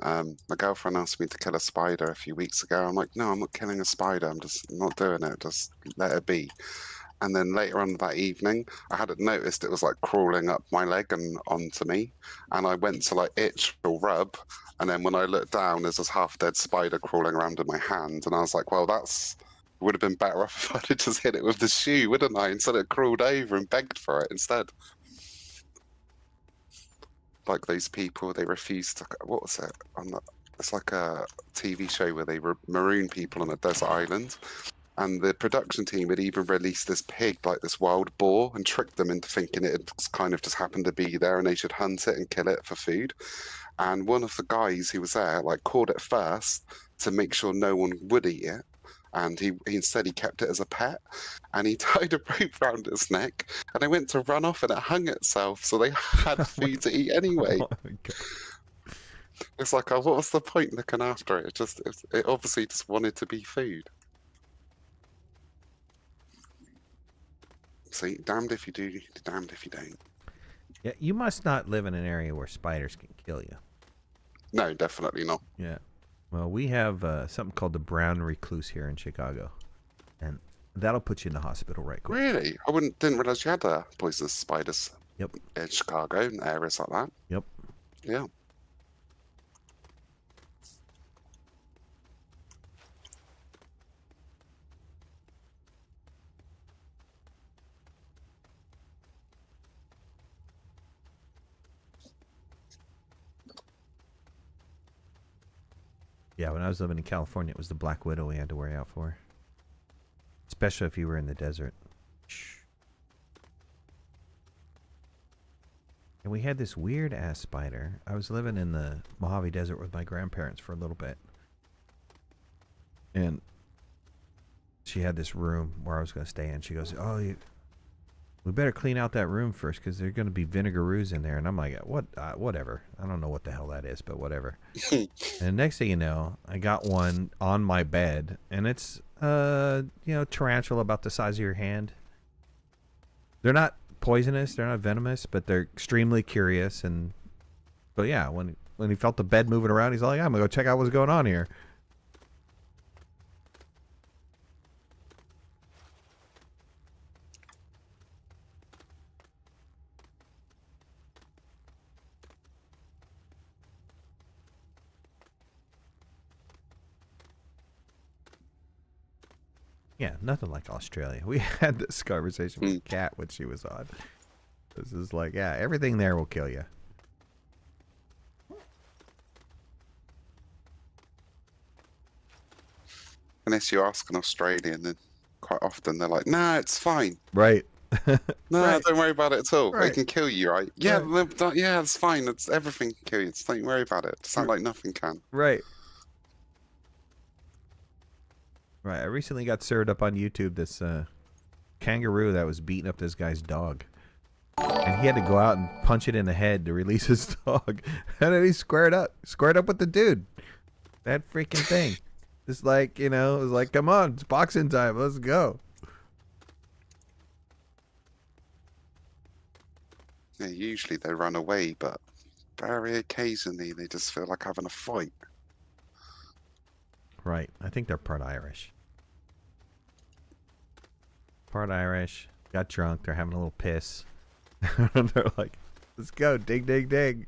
My girlfriend asked me to kill a spider a few weeks ago. I'm like, no, I'm not killing a spider. I'm just not doing it. Just let it be. And then later on that evening, I hadn't noticed it was like crawling up my leg and onto me. And I went to like itch or rub. And then when I looked down, there's this half dead spider crawling around in my hand. And I was like, well, would have been better off if I'd have just hit it with the shoe, wouldn't I? Instead it crawled over and begged for it instead. Like those people, they refused to, what was it? It's like a TV show where they maroon people on a desert island. And the production team had even released this pig, like this wild boar, and tricked them into thinking it kind of just happened to be there and they should hunt it and kill it for food. And one of the guys who was there, like, caught it first to make sure no one would eat it. And he instead kept it as a pet, and he tied a rope around its neck, and it went to run off and it hung itself, so they had food to eat anyway. Oh my God. It's like, oh, what was the point looking after it? It obviously just wanted to be food. See, damned if you do, damned if you don't. Yeah, you must not live in an area where spiders can kill you. No, definitely not. Yeah. Well, we have something called the brown recluse here in Chicago, and that'll put you in the hospital right quick. Really? Didn't realize you had poisonous spiders. Yep. In Chicago and areas like that. Yep. Yeah. Yeah, when I was living in California, it was the black widow we had to worry out for. Especially if you were in the desert. Shh. And we had this weird ass spider. I was living in the Mojave Desert with my grandparents for a little bit. And she had this room where I was going to stay in. She goes, "Oh, we better clean out that room first because there's going to be vinegaroos in there." And I'm like, "What? Whatever. I don't know what the hell that is, but whatever." And the next thing you know, I got one on my bed, and it's tarantula about the size of your hand. They're not poisonous, they're not venomous, but they're extremely curious. And but yeah, when he felt the bed moving around, he's like, "I'm gonna go check out what's going on here." Yeah, nothing like Australia. We had this conversation with Kat when she was on. This is like, yeah, everything there will kill you. Unless you ask an Australian, then quite often they're like, "Nah, it's fine. Right. No, Right. don't worry about it at all. Right. It can kill you, right? Yeah, Right. yeah, it's fine. It's everything can kill you. Just don't worry about it. It's not like nothing can." Right. Right. I recently got served up on YouTube this kangaroo that was beating up this guy's dog. And he had to go out and punch it in the head to release his dog. And then he squared up with the dude. That freaking thing. Just like, it was like, "Come on, it's boxing time. Let's go." Yeah, usually they run away, but very occasionally they just feel like having a fight. Right. I think they're part Irish. Part Irish. Got drunk. They're having a little piss. And they're like, "Let's go. Dig, dig, dig."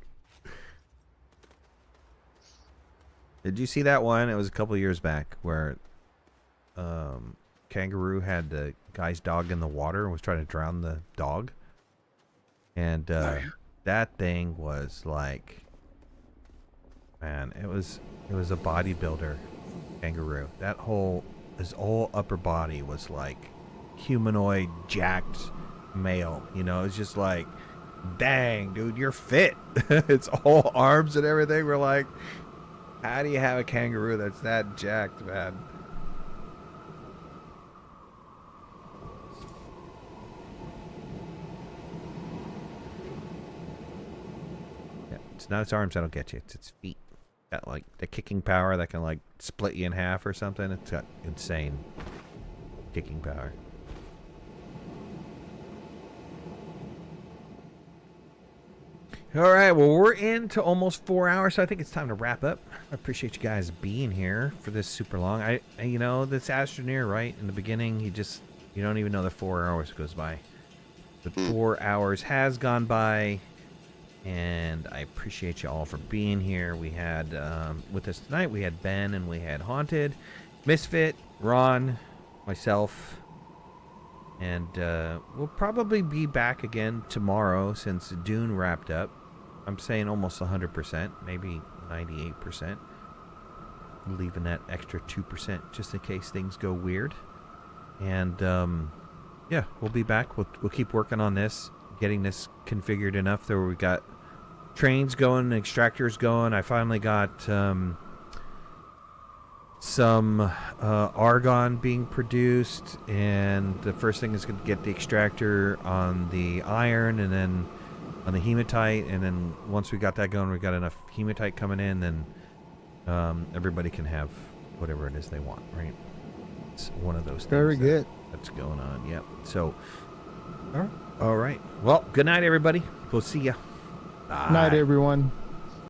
Did you see that one? It was a couple years back where kangaroo had the guy's dog in the water and was trying to drown the dog. And that thing was like, man, it was a bodybuilder kangaroo. His whole upper body was like humanoid, jacked male. It was just like, dang, dude, you're fit. Its whole arms and everything were like, how do you have a kangaroo that's that jacked, man? Yeah, it's not its arms that'll get you. It's its feet. Got like the kicking power that can like split you in half or something. It's got insane kicking power. All right, well, we're into almost 4 hours, so I think it's time to wrap up. I appreciate you guys being here for this super long. This Astroneer, right? In the beginning, you don't even know the 4 hours goes by. The 4 hours has gone by, and I appreciate you all for being here. We had, with us tonight, we had Ben and we had Haunted, Misfit, Ron, myself, and we'll probably be back again tomorrow since Dune wrapped up. I'm saying almost 100%, maybe 98%. Leaving that extra 2% just in case things go weird. And yeah, we'll be back. We'll keep working on this, getting this configured enough that we got trains going, extractors going. I finally got some argon being produced, and the first thing is going to get the extractor on the iron and then on the hematite, and then once we got that going, we got enough hematite coming in, then everybody can have whatever it is they want, right? It's one of those things. Very good. That's going on. Yep. So all right. Well, good night, everybody. We'll see ya. Night, everyone.